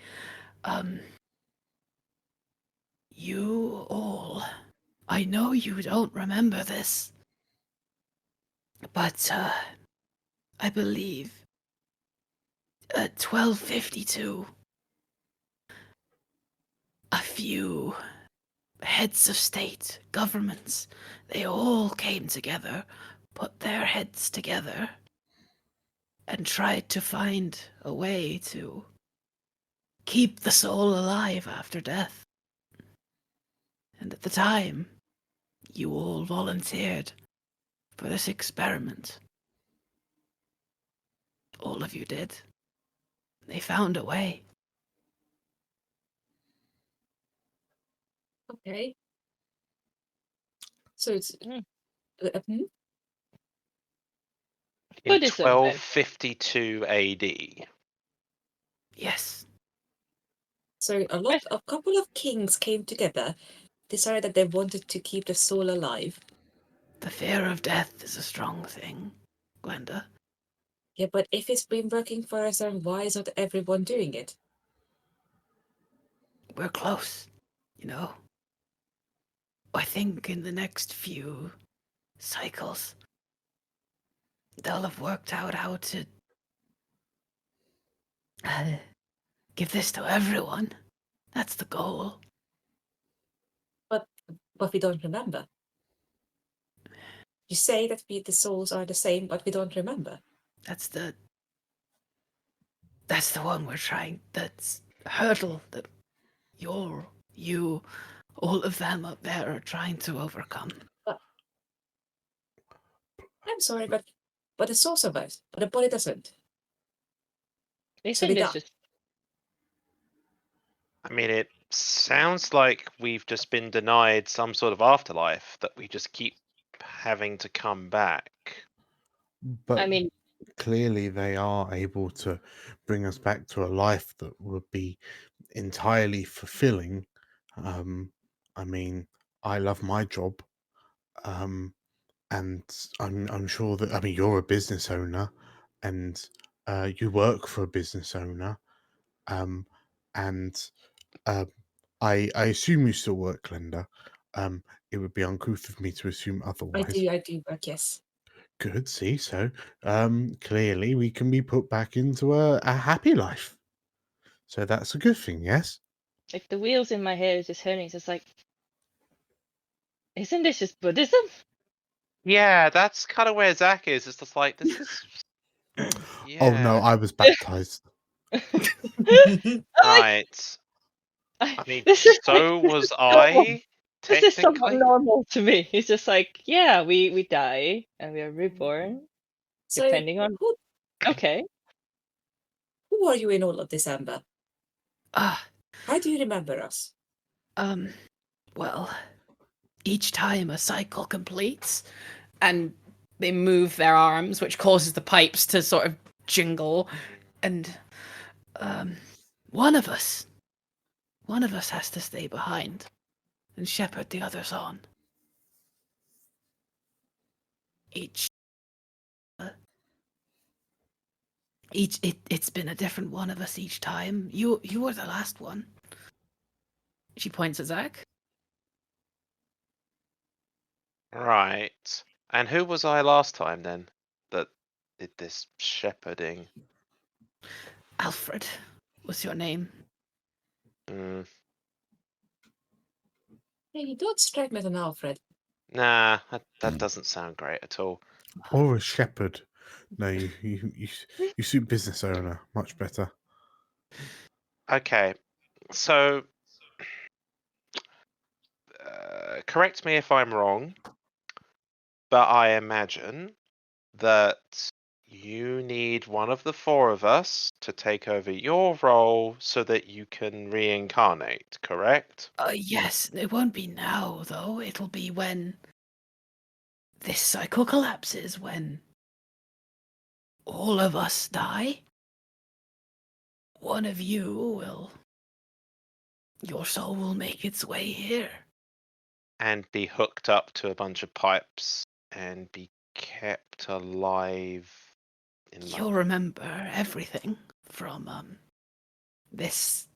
You all, I know you don't remember this, but I believe at 1252, a few heads of state, governments, they all came together, put their heads together and tried to find a way to keep the soul alive after death. And at the time, you all volunteered for this experiment. All of you did. They found a way. Okay. So it's Mm. hmm? In Buddhism, then. 1252 AD. Yes, So a couple of kings came together, decided that they wanted to keep the soul alive. the fear of death is a strong thing, Glenda. Yeah, but if it's been working for us, then why is not everyone doing it? We're close, you know. I think in the next few cycles, they'll have worked out how to give this to everyone. That's the goal. But we don't remember. You say that the souls are the same, but we don't remember. That's the one we're trying. That's a hurdle that you, all of them up there are trying to overcome. I'm sorry, but the soul survives, but the body doesn't. So Isn't we this die. just I mean, it sounds like we've just been denied some sort of afterlife that we just keep having to come back. But I mean, clearly, they are able to bring us back to a life that would be entirely fulfilling. I mean, I love my job, and I'm sure that, I mean, you're a business owner, and you work for a business owner, and I assume you still work, Glenda. It would be uncouth of me to assume otherwise. I do work, yes. Good, see, so clearly we can be put back into a happy life. So that's a good thing, yes? like the wheels in my head is just turning. It's just like, isn't this just Buddhism? Yeah, that's kind of where Zach is. It's just like, this is. Oh no, Yeah. I was baptized. I'm like, Right. I mean, this is like so was normal. I, This is somewhat technically. normal to me. It's just like, yeah, we die and we are reborn, So depending on. Okay. who are you in all of December? Ah, How do you remember us? well, each time a cycle completes, and they move their arms, which causes the pipes to sort of jingle, and one of us has to stay behind and shepherd the others on. It's been a different one of us each time. You were the last one. She points at Zach. Right. And who was I last time then that did this shepherding? Alfred was your name. Mm, Hey, you don't strike me as an Alfred. nah, that doesn't sound great at all. Or a shepherd. No, you suit business owner much better. Okay, so correct me if I'm wrong, but I imagine that you need one of the four of us to take over your role so that you can reincarnate, correct? Yes, it won't be now, though. It'll be when this cycle collapses, when all of us die. One of you will. Your soul will make its way here. And be hooked up to a bunch of pipes and be kept alive in You'll remember everything from this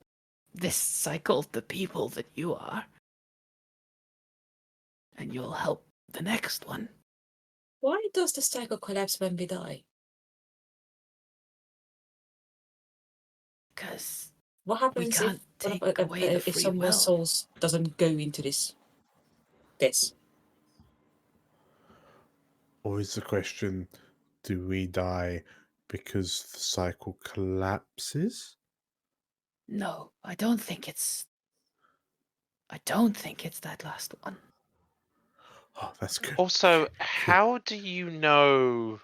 cycle, the people that you are, and you'll help the next one. Why does the cycle collapse when we die? Because What happens can't take away the if free someone's will. souls doesn't go into this? Or is the question, do we die because the cycle collapses? No, I don't think it's that last one. Oh, that's good. Also, how do you know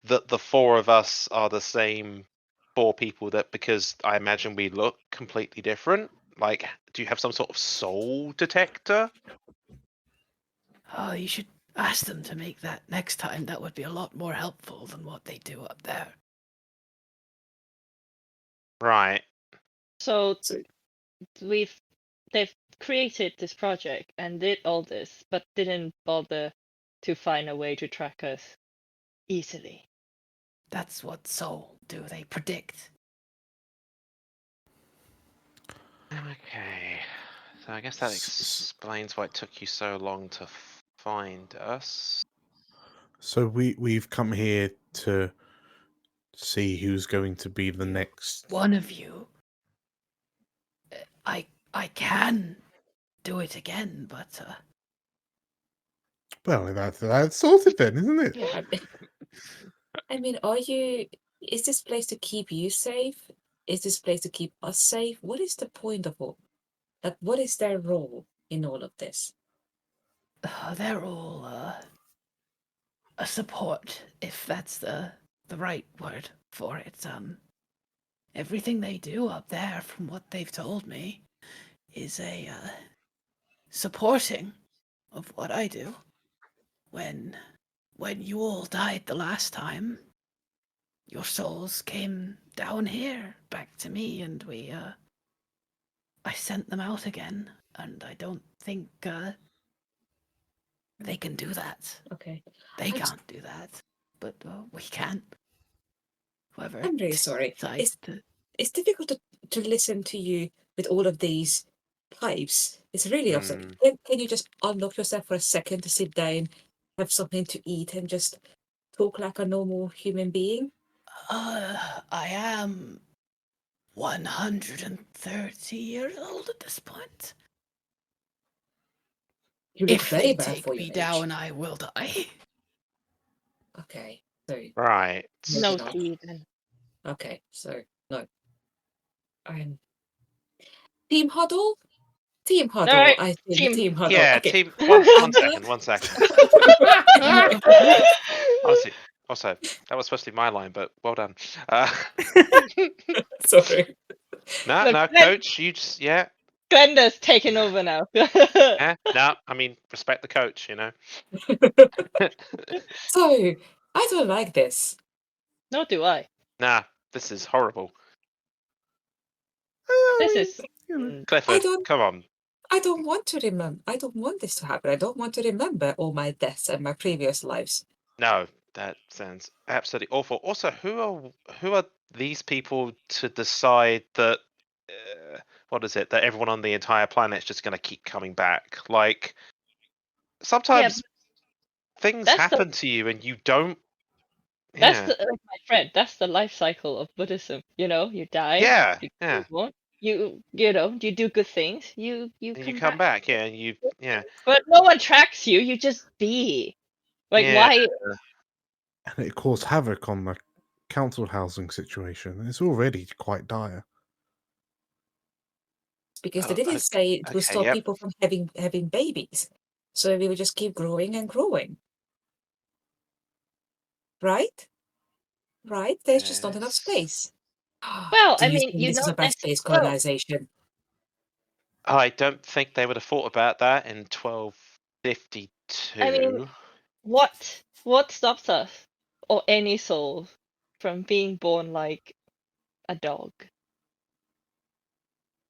that the four of us are the same four people? That because I imagine we look completely different. Like, do you have some sort of soul detector? Oh, you should ask them to make that next time. That would be a lot more helpful than what they do up there. Right. So So- they've created this project and did all this, but didn't bother to find a way to track us easily. That's what soul do. They predict. Okay. So I guess that explains why it took you so long to find us. So we've come here to see who's going to be the next. One of you. I can do it again, but Well, that's sorted then, isn't it? Yeah. I mean, is this place to keep you safe? Is this place to keep us safe? What is the point of all? Like, what is their role in all of this? they're all a support, if that's the right word for it. Everything they do up there, from what they've told me, is a supporting of what I do. When you all died the last time, your souls came down here back to me, and I sent them out again, and I don't think they can do that. Okay. They can't do that, but we can. Whoever I'm really sorry. decides to. It's difficult to listen to you with all of these pipes. It's really upsetting. Can you just unlock yourself for a second to sit down, have something to eat, and just talk like a normal human being? I am 130 years old at this point. You look If very they bad for take your me age. down, I will die. Okay, so Right. No, not. Steven. Okay, so no. Team huddle. Team huddle. Alright, I think team huddle. Yeah, Okay. team. One second. Honestly, also, that was supposed to be my line, but well done. Sorry. No, Look, coach, you just Glenda's taking over now. yeah. No, I mean respect the coach, you know. So I don't like this. Nor do I. Nah, this is horrible. This is Clifford, don't- come on. I don't want to remember. I don't want this to happen. I don't want to remember all my deaths and my previous lives. No, that sounds absolutely awful. Also, who are these people to decide that what is it that everyone on the entire planet is just going to keep coming back? Like sometimes things that's happen to you and you don't. That's Yeah, like my friend. That's the life cycle of Buddhism. You know, you die. yeah, You yeah. you know, you do good things. You And you come come back. back, yeah. But no one tracks you. You just be. Like Yeah. why? And it caused havoc on the council housing situation. It's already quite dire. Because they Oh, didn't say it would okay, stop yep. people from having babies. So we would just keep growing and growing. Right? Right? There's just not enough Yes. space. Well, Do I you mean, think you this is know, about space colonization? I don't think they would have thought about that in 1252. I mean, what stops us or any soul from being born like a dog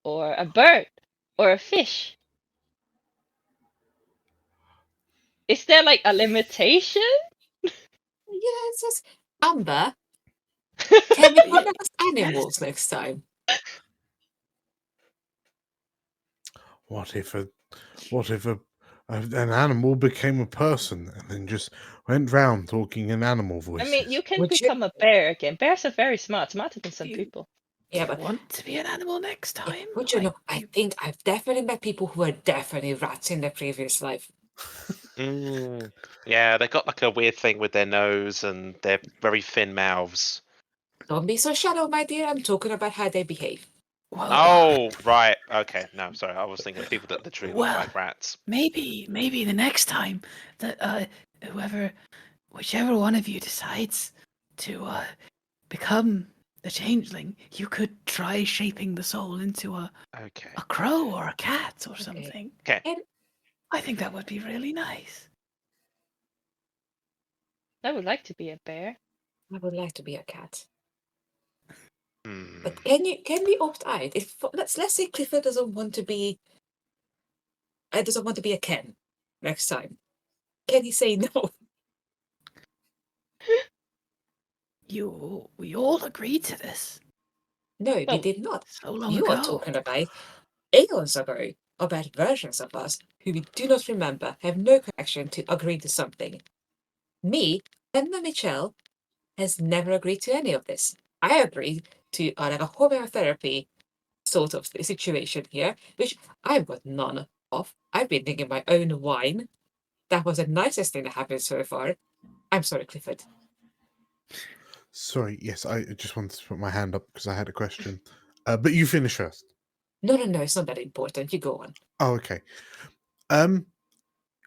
or a bird or a fish? Is there like a limitation? Yeah, it's just Amber. Can we come back as animals next time? What if an animal became a person and then just went round talking in animal I voices? mean, you can Would you- become a bear again. Bears are very smart, smarter than some people. Yeah, Do you but want to be an animal next time? would you know? I think I've definitely met people who were definitely rats in their previous life. Yeah, they've got like a weird thing with their nose and their very thin mouths. Don't be so shallow, my dear. I'm talking about how they behave. Well, Oh, right. Okay. No, sorry. I was thinking of people that literally look Well, like rats. maybe the next time that whichever one of you decides to become the changeling, you could try shaping the soul into a Okay. crow or a cat or something. Okay. And I think that would be really nice. I would like to be a bear. I would like to be a cat. Hmm. But can we opt out? If let's say Clifford doesn't want to be a Ken next time. Can he say no? We all agreed to this No, we Oh. did not. so long You ago. are talking about aeons ago, about versions of us who we do not remember, have no connection to agree to something. Me, Emma Mitchell, has never agreed to any of this. I agreed to like a homeotherapy sort of situation here, which I've got none of. I've been drinking my own wine. That was the nicest thing that happened so far. I'm sorry, Clifford. Sorry, yes, I just wanted to put my hand up because I had a question. But you finish first. No, it's not that important. You go on. Oh, okay.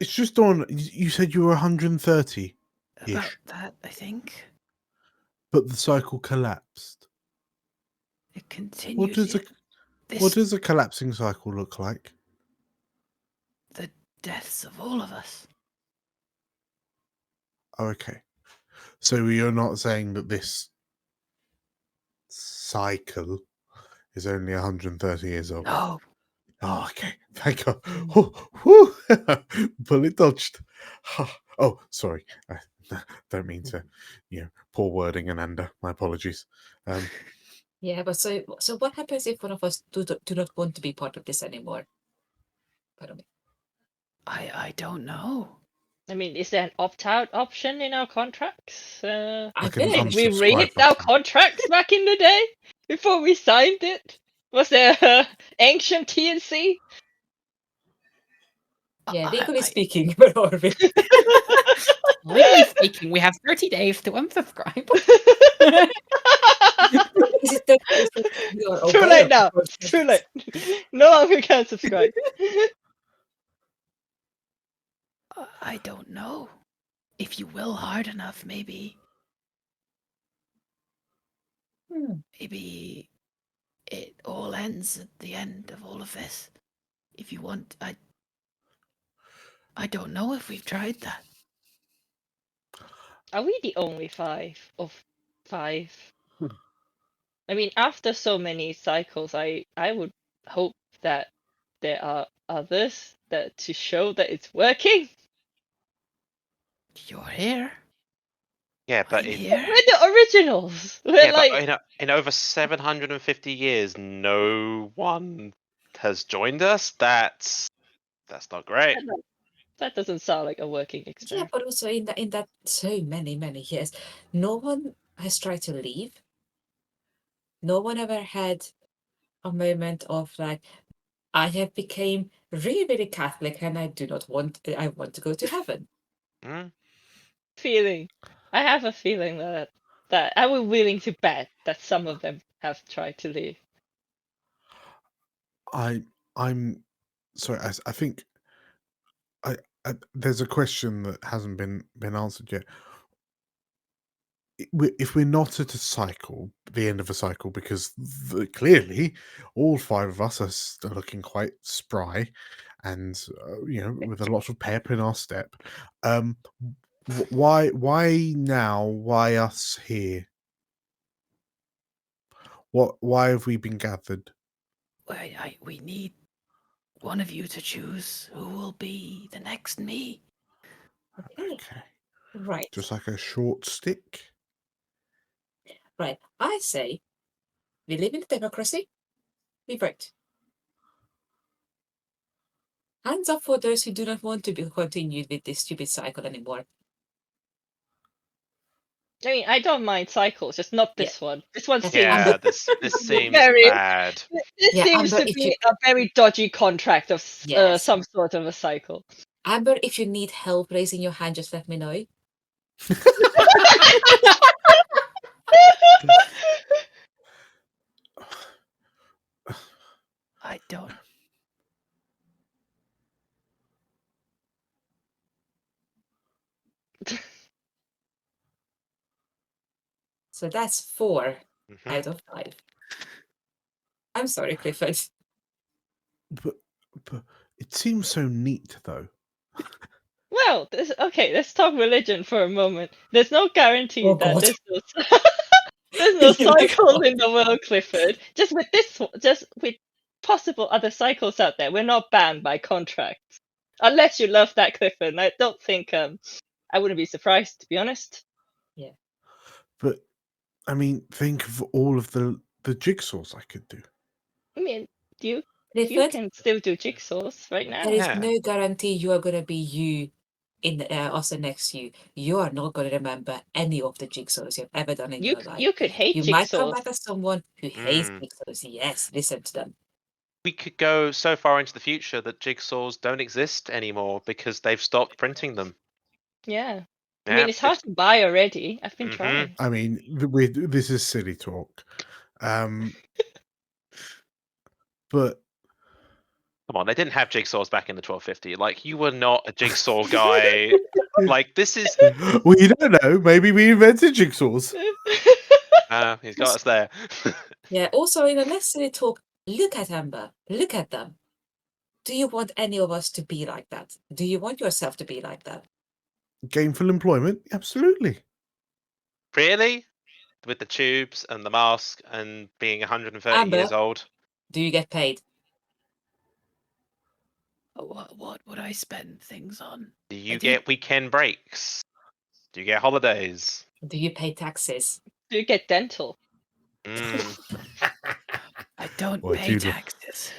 It's just on. You said you were 130, About that, I think. but the cycle collapsed. It continued. What does a collapsing cycle look like? The deaths of all of us. Oh, okay. So you're not saying that this cycle is only 130 years old? No. Oh, okay. Thank God. Whew. Bullet dodged. Oh, sorry. I don't mean to, poor wording, Ananda. My apologies. Yeah, but so what happens if one of us do not want to be part of this anymore? Pardon me. I don't know. I mean, is there an opt-out option in our contracts? I've an been Did we unsubscribe read our button. contracts back in the day before we signed it? Was there ancient TNC? Yeah, I- legally I- speaking, where are we? Legally speaking, we have 30 days to unsubscribe. Is it that we are Too aware late of now. the Too late. No longer can subscribe. I don't know. If you will hard enough, maybe maybe it all ends at the end of all of this. If you want, I don't know if we've tried that. Are we the only 5 of 5? I mean, after so many cycles, I would hope that there are others that to show that it's working. You're here. Yeah, but I'm in, here. We're the originals. We're yeah, like, but in over 750 years, no one has joined us. That's not great. that doesn't sound like a working Yeah, experiment. but also in that so many years, no one has tried to leave. No one ever had a moment of like, I have become really Catholic and I want to go to heaven. Feeling. I have a feeling that I was willing to bet that some of them have tried to leave. I'm sorry. I think I there's a question that hasn't been answered yet. If we're not at a cycle, the end of a cycle, because clearly all 5 of us are still looking quite spry, and with a lot of pep in our step. Why now? Why us here? Why have we been gathered? We need one of you to choose who will be the next me. Okay, Right. just like a short stick. Right. I say we live in a democracy. We vote. Hands up for those who do not want to be continued with this stupid cycle anymore. I mean, I don't mind cycles, just not this one. This one seems Yeah, this seems very bad. This Yeah, seems Amber, to if be you- a very dodgy contract of Yes. some sort of a cycle. Amber, if you need help raising your hand, just let me know. I don't. So that's 4 Mhm. out of 5. I'm sorry, Clifford. But it seems so neat, though. Well, okay, let's talk religion for a moment. There's no guarantee Oh, that God. there's no You like cycles what? in the world, Clifford. Just with possible other cycles out there, we're not banned by contracts. Unless you love that, Clifford. And I don't think I wouldn't be surprised, to be honest. But I mean, think of all of the jigsaws I could do. I mean, you Clifford, can still do jigsaws right now. there is Yeah. no guarantee you are going to be you in also next to you. You are not going to remember any of the jigsaws you've ever done in your life. You could hate You jigsaws. might come back as someone who hates Mm. jigsaws. Yes, listen to them. We could go so far into the future that jigsaws don't exist anymore because they've stopped printing them. Yeah. I Yeah, mean, it's hard to buy already. I've been Mhm. trying. I mean, this is silly talk. But Come on, they didn't have jigsaws back in the 1250. Like, you were not a jigsaw guy. Like, this is. well, you don't know. Maybe we invented jigsaws. He's got us there. Yeah, also in a less silly talk, look at Amber. Look at them. Do you want any of us to be like that? Do you want yourself to be like that? Gainful employment, absolutely. Really? With the tubes and the mask and being 130 Amber. years old? Do you get paid? What would I spend things on? Do you do you- get weekend breaks? Do you get holidays? Do you pay taxes? Do you get dental? Mm. I don't What pay you do? taxes.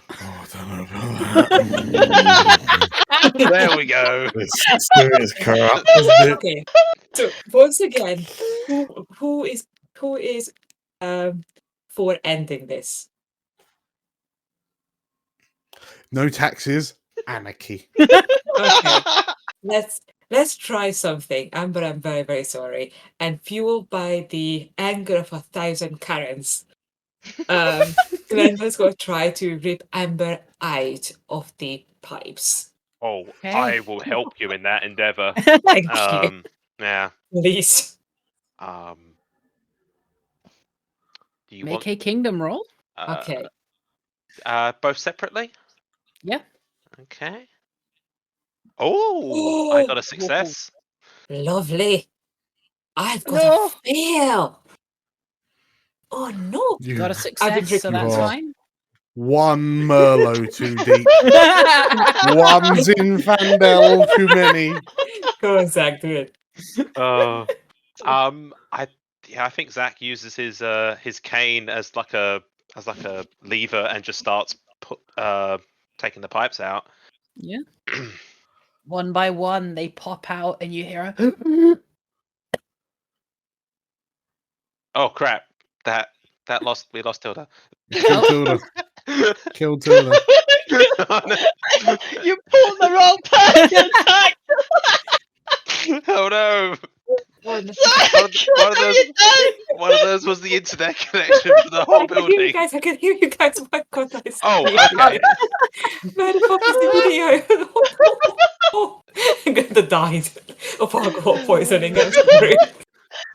Oh, I don't know about that. There we go. It's serious crap, isn't it? Okay. So once again, who is for ending this? No taxes, anarchy. Okay. Let's try something. Amber, I'm very, very sorry. And fueled by the anger of 1,000 Karens, Glenda's going to try to rip Amber out of the pipes. Oh, Okay. I will help you in that endeavor. Thank you. Yeah. Please. Do you Make want a kingdom roll. Okay. both separately? Yeah. Okay. Oh, I got a success. Lovely. I've got No. a fail. Oh no. You Got a I've been success, so drinking that's raw. fine. one Merlot too deep. One's in Fandel too many. Go on, Zach, do it. I think Zach uses his cane as like a lever and just starts taking the pipes out. Yeah. One by one, they pop out, and you hear a. Oh crap! We lost Tilda. Kill Tilda. Kill Tilda. Oh, no. You pulled the wrong person, Zach! Oh no! Zach, One what of have those. you done? One of those was the internet connection for the whole I can hear you building. guys. I can hear you guys. Oh my god, that is Oh, scary. okay. Where the fuck is the video? Oh, Glenda died of alcohol poisoning. I'm sorry.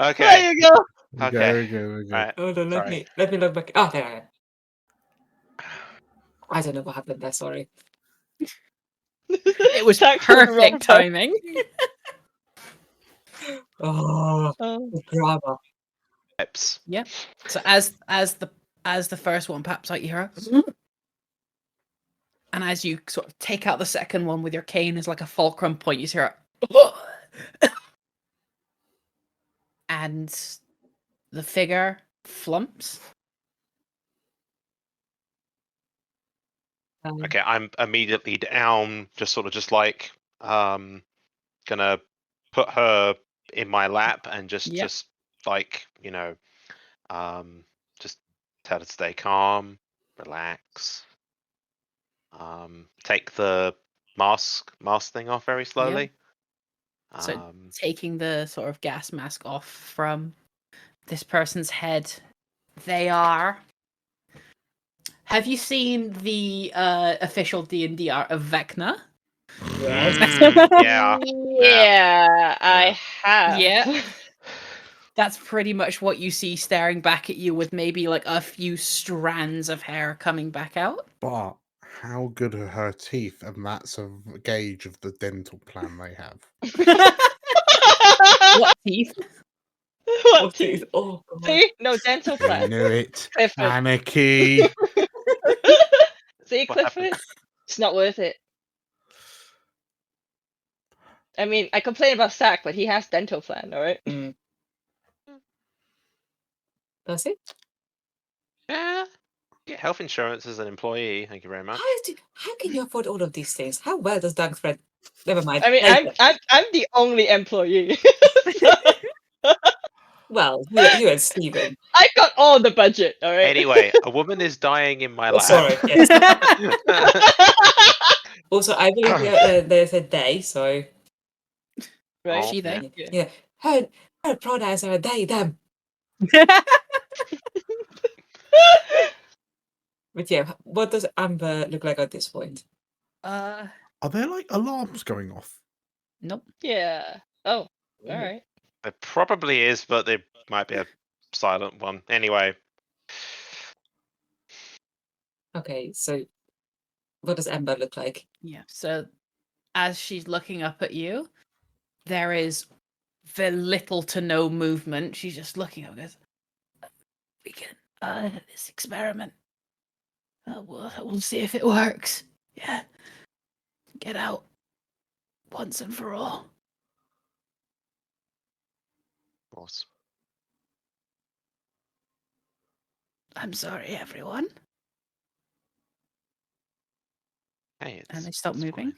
Okay. There you go. Okay. There we go. Right. Hold on, let Sorry. me look back. Oh, there I am. I don't know what happened there. Sorry. It was Zach pulled the wrong perfect timing. Oh, person. the drama. Pipes. Yeah. So as the first one pops out, you hear a. And as you sort of take out the second one with your cane as like a fulcrum point, you hear a. And the figure flumps. Okay, I'm immediately down, just like gonna put her in my lap and just like, just tell her to stay calm, relax. Take the mask thing off very slowly. So taking the sort of gas mask off from this person's head, they are. Have you seen the official D&D art of Vecna? Yes. Yeah. Yeah, I have. Yeah. That's pretty much what you see staring back at you, with maybe like a few strands of hair coming back out. But how good are her teeth? And that's a gauge of the dental plan they have. What teeth? What teeth? Oh, God. See? No dental I plan. knew it. Clifford. Anarchy. See, What Clifford? happened? It's not worth it. I mean, I complain about Zach, but he has dental plan, alright? Mm. Does it? Yeah. Get health insurance as an employee. Thank you very much. How can you afford all of these things? How well does Doug spread? Never mind. I mean, Later. I'm the only employee. Well, you and Steven. I got all the budget, alright? Anyway, a woman is dying in my Oh, lab. sorry. Yes. Also, I believe there's a day, so Right? She, they. yeah. Her pronouns are they, them. But yeah, what does Amber look like at this point? Are there like alarms going off? Nope. Yeah. Oh, alright. There probably is, but there might be a silent one. Anyway, Okay, so what does Amber look like? Yeah. So as she's looking up at you, there is very little to no movement. She's just looking up and goes, we can this experiment. We'll see if it works. Yeah. Get out once and for all. boss. I'm sorry, everyone. Hey, And they stop moving.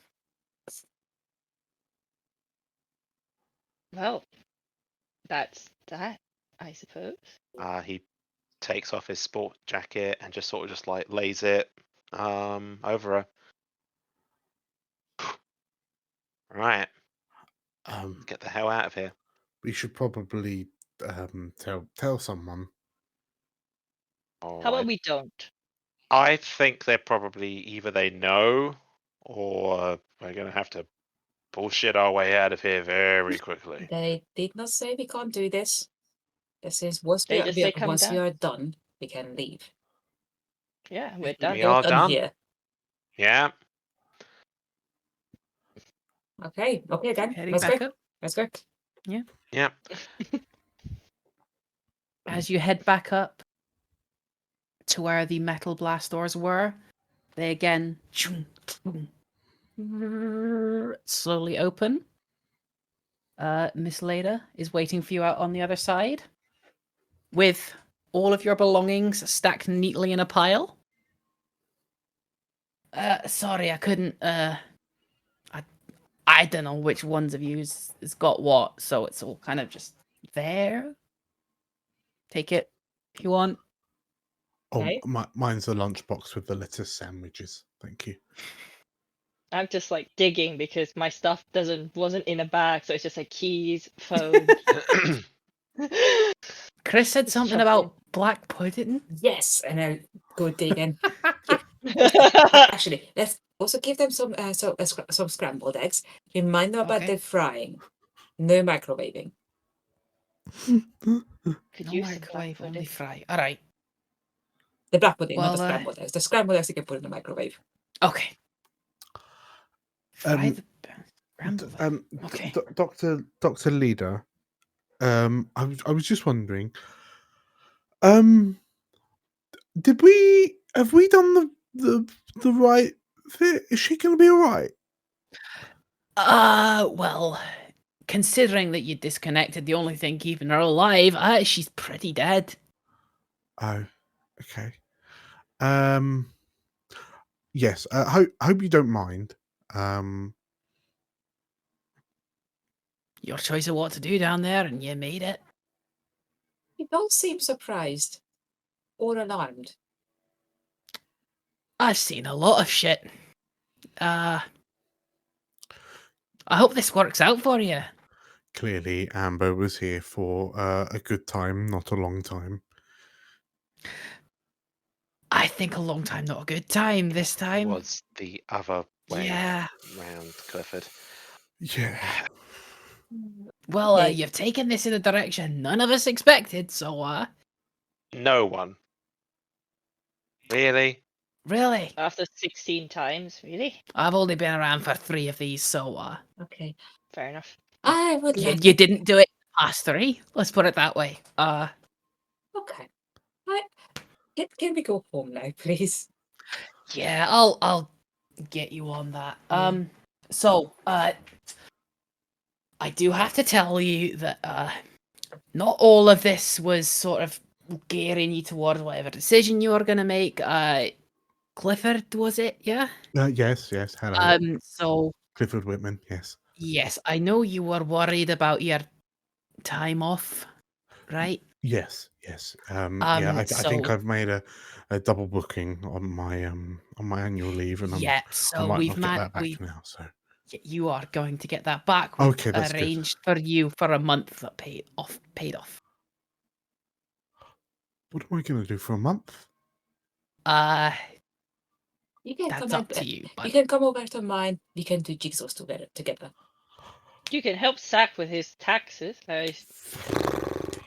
Well, that's that, I suppose. He takes off his sport jacket and just sort of just like lays it over her. Right, get the hell out of here. We should probably tell someone. Oh, How about we don't? I think they're probably either they know or we're gonna have to bullshit our way out of here very quickly. They did not say we can't do this. This is once They just say come once down. we are done, we can leave. Yeah, we're done. We are done. Here. Yeah. Okay, then. Heading Let's back go. up. Let's go. Yeah. As you head back up to where the metal blast doors were, they again slowly open. Miss Leda is waiting for you out on the other side with all of your belongings stacked neatly in a pile. Sorry, I couldn't. I don't know which ones of you has got what, so it's all kind of just there. Take it if you want. Oh, Okay. mine's a lunchbox with the lettuce sandwiches. Thank you. I'm just like digging because my stuff wasn't in a bag, so it's just like keys, phone. Chris said Just something shuffling. about black pudding. Yes, and I'll go digging. Actually, let's also give them some some scrambled eggs. Remind them about Okay. the frying. No microwaving. Could No use some black microwave, only pudding. fry. All right. The black pudding, not the Well, scrambled eggs. The scrambled eggs you can put in the microwave. Okay. Fry Um, the scrambled. Okay. Dr. Leader, I was just wondering, have we done the right fit? Is she gonna be alright? Well, considering that you disconnected the only thing keeping her alive, she's pretty dead. Oh, okay. Yes. Hope you don't mind. Your choice of what to do down there, and you made it. You don't seem surprised or alarmed. I've seen a lot of shit. I hope this works out for you. Clearly, Amber was here for a good time, not a long time. I think a long time, not a good time this time. Was the other way Yeah. round, Clifford. Yeah. Well, Okay. you've taken this in a direction none of us expected, so, No one. Really? really? After 16 times, really? I've only been around for 3 of these, so, Okay. Fair enough. I would you, like you didn't do it past 3, let's put it that way. Okay. Can we go home now, please? Yeah, I'll get you on that. Yeah. So, I do have to tell you that, not all of this was sort of gearing you towards whatever decision you were gonna make. Clifford, was it? Yeah? Yes. Hello. So, Clifford Whitman, yes. yes, I know you were worried about your time off, right? Yes. Yeah, I think So I've made a double booking on my annual leave, and yeah, I so might we've not get that back now. So you are going to get that back. We've okay, that's good. arranged for you for a month that paid off. What am I going to do for a month? You can That's come up to you. You But can come over to mine. We can do jigsaws together. You can help Zach with his taxes.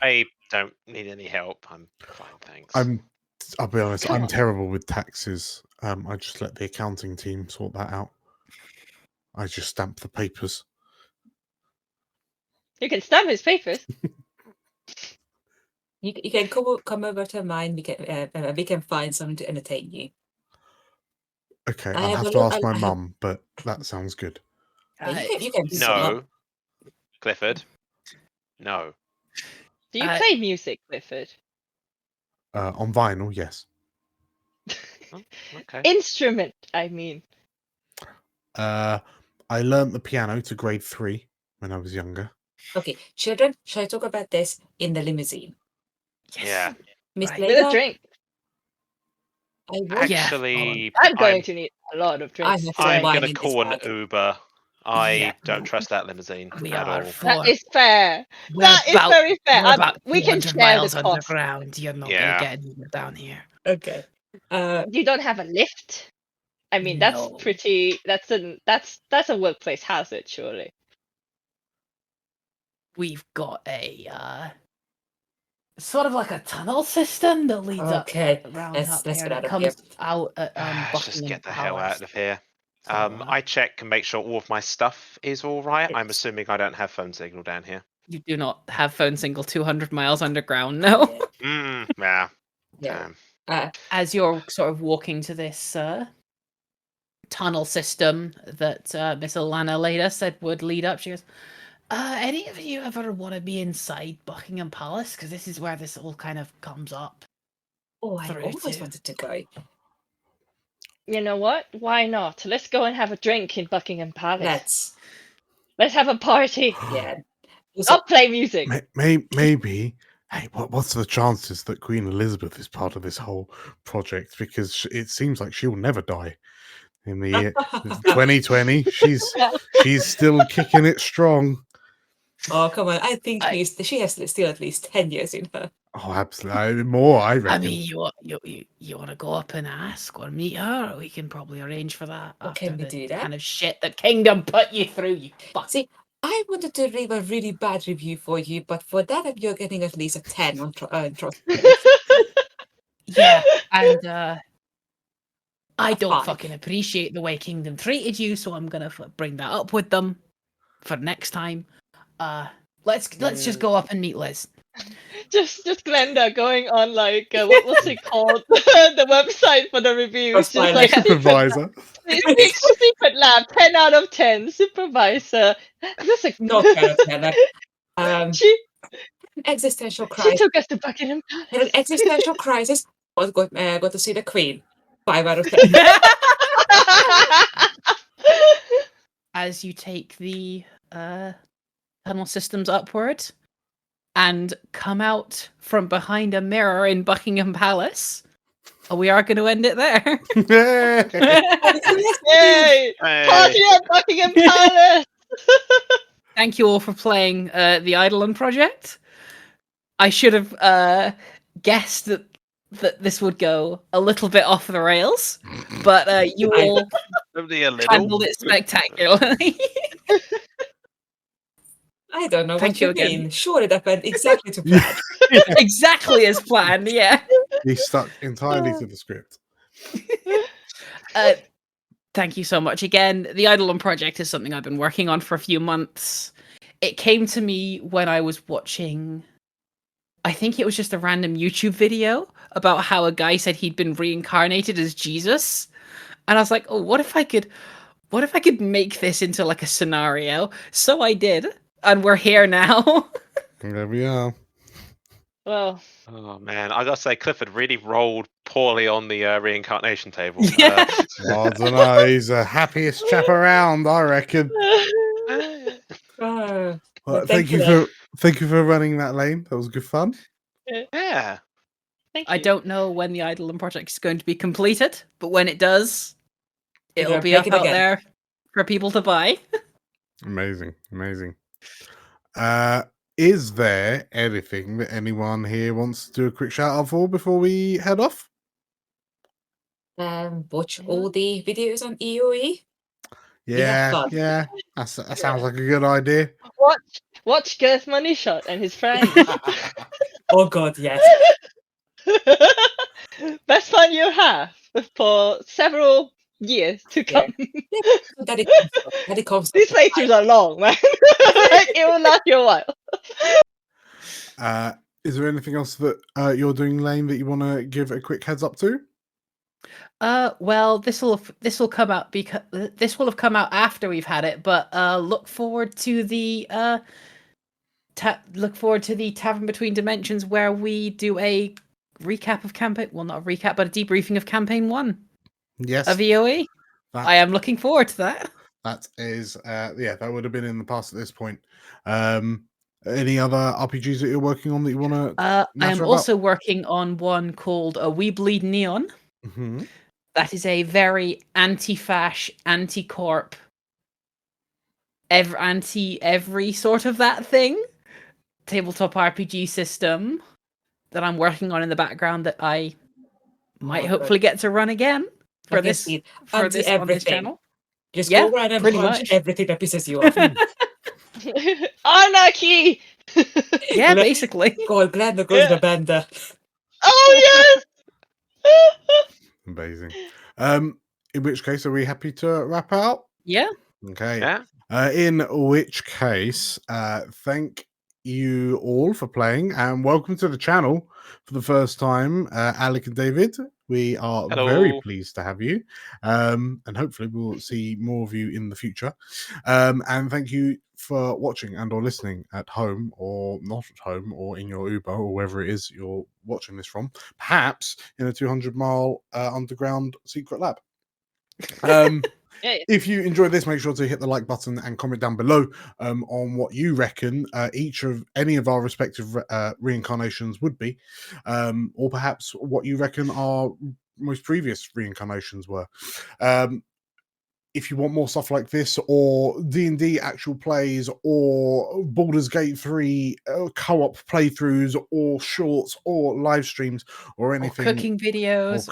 I don't need any help. I'm fine, thanks. I'll be honest. Come I'm on. terrible with taxes. I just let the accounting team sort that out. I just stamp the papers. You can stamp his papers. You can come over to mine. We can find something to entertain you. Okay, I I'll have have a to lot- ask I- my I have- mum, but that sounds good. You can do some. No. Clifford. No. Do you Uh, play music, Clifford? On vinyl, yes. Oh, okay. Instrument, I mean. I learnt the piano to grade 3 when I was younger. Okay, children, shall I talk about this in the limousine? yes. Yeah. Miss Right. With a Layla, drink. I want. Yeah, Actually, I'm going to need a lot of drinks. have today. I'm wine gonna in this call an bag. Uber. I Yeah. don't trust that limousine We at are all. That for is fair. we're That is about very fair. we're about We can 200 share the miles cost. underground. You're not Yeah. gonna get anywhere down here. Okay. You don't have a lift? I mean, that's No. pretty. That's a workplace hazard, surely. We've got a sort of like a tunnel system that leads Okay, up around let's up get here. out It of comes here. out at Let's just Buckingham get the hell Palace. out of here. So, I check and make sure all of my stuff is all right. I'm It's- assuming I don't have phone signal down here. you do not have phone signal 200 miles underground, no. Yeah. Yeah. Yeah. Damn. As you're sort of walking to this tunnel system that Miss Alana later said would lead up, she goes, any of you ever want to be inside Buckingham Palace? Because this is where this all kind of comes up. Oh, I Through always to- wanted to go. You know what? Why not? Let's go and have a drink in Buckingham Palace. Let's. Let's have a party. Yeah. I'll play music. Maybe. Hey, what's the chances that Queen Elizabeth is part of this whole project? Because it seems like she'll never die. In the year 2020, she's still kicking it strong. Oh, come on. I think I- she has still at least 10 years in her. Oh, absolutely more. I reckon. I mean, you want to go up and ask or meet her? Or we can probably arrange for that Well, after can we the do that? kind of shit that Kingdom put you through, you fuck. See, I wanted to leave a really bad review for you, but for that, you're getting at least a 10 on Trust. Yeah, and I don't Fine. fucking appreciate the way Kingdom treated you, so I'm gonna bring that up with them for next time. Let's just go up and meet Liz. Just Glenda going on like what was it called? The website for the reviews. Just like Supervisor. secret lab, 10 out of 10. Supervisor. Just like No 10 out of 10. she Existential she crisis. took us to Buckingham In an Palace. existential crisis, I was go to see the Queen. 5 out of 10. As you take the tunnel systems upward and come out from behind a mirror in Buckingham Palace, we are going to end it there. Yay! Party at Buckingham Palace! Thank you all for playing the Eidolon Project. I should have guessed that this would go a little bit off the rails, but you all Only a little. handled it spectacularly. I don't know Thank what you you again. mean. Sure, that went exactly to plan. Exactly as planned, yeah. He stuck entirely to the script. Thank you so much again. The Eidolon Project is something I've been working on for a few months. It came to me when I was watching, I think it was just a random YouTube video about how a guy said he'd been reincarnated as Jesus. And I was like, oh, what if I could make this into like a scenario? So I did, and we're here now. There we are. Well, Oh man, I gotta say, Clifford really rolled poorly on the reincarnation table. Yeah. I don't know. He's the happiest chap around, I reckon. Ah, Well, thank you, thank you for running that, Layne. That was good fun. Yeah. thank you. I don't know when the Eidolon Project is going to be completed, but when it does, it'll gonna be make up it out again. there for people to buy. Amazing, amazing. Is there anything that anyone here wants to do a quick shout out for before we head off? Watch all the videos on EOE. Yeah, fun. yeah. That sounds like a good idea. Watch Girth Money Shot and his friends. Oh God, yes. Best fun you'll have for several years to come. That it comes. These playthroughs are long, man. Like, it will last you a while. Is there anything else that you're doing, Layne, that you want to give a quick heads up to? Well, this will come out because this will have come out after we've had it, but look forward to the Tavern Between Dimensions, where we do a recap of campaign. Well, not a recap, but a debriefing of campaign 1 Yes. of EOE. I am looking forward to that. That is, that would have been in the past at this point. Any other RPGs that you're working on that you want to? I am also working on one called We Bleed Neon. Mm-hmm. That is a very anti-fash, anti-corp, every sort of that thing tabletop RPG system that I'm working on in the background that I might hopefully get to run again for this on this channel. Just go around and pretty punch much everything that pisses you off. Anarchy! Yeah, basically. God, glad the goes the banda. Oh yes! Amazing. In which case, are we happy to wrap out? Yeah. Okay. Yeah. In which case, thank you all for playing and welcome to the channel for the first time, Alec and David. We are very pleased to have you, and hopefully we'll see more of you in the future. And thank you for watching and or listening at home or not at home or in your Uber or wherever it is you're watching this from, perhaps in a 200-mile underground secret lab. If you enjoyed this, make sure to hit the like button and comment down below on what you reckon any of our respective reincarnations would be, or perhaps what you reckon our most previous reincarnations were. If you want more stuff like this, or D&D actual plays, or Baldur's Gate 3 co-op playthroughs, or shorts, or live streams, or anything, or cooking videos,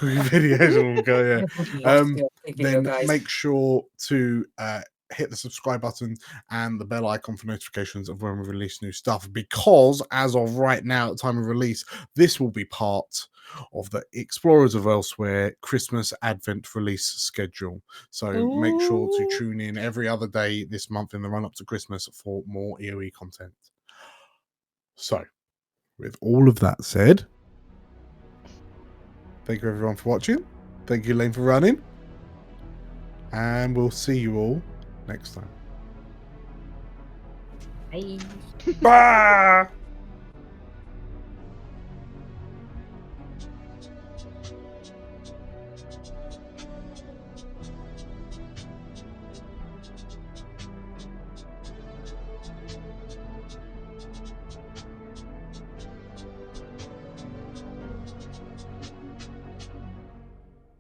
then make sure to hit the subscribe button and the bell icon for notifications of when we release new stuff, because as of right now, at time of release, this will be part of the Explorers of Elsewhere Christmas Advent release schedule. So make sure to tune in every other day this month in the run up to Christmas for more EOE content. So with all of that said, thank you everyone for watching. Thank you, Layne, for running. And we'll see you all next time. Bye. Bye.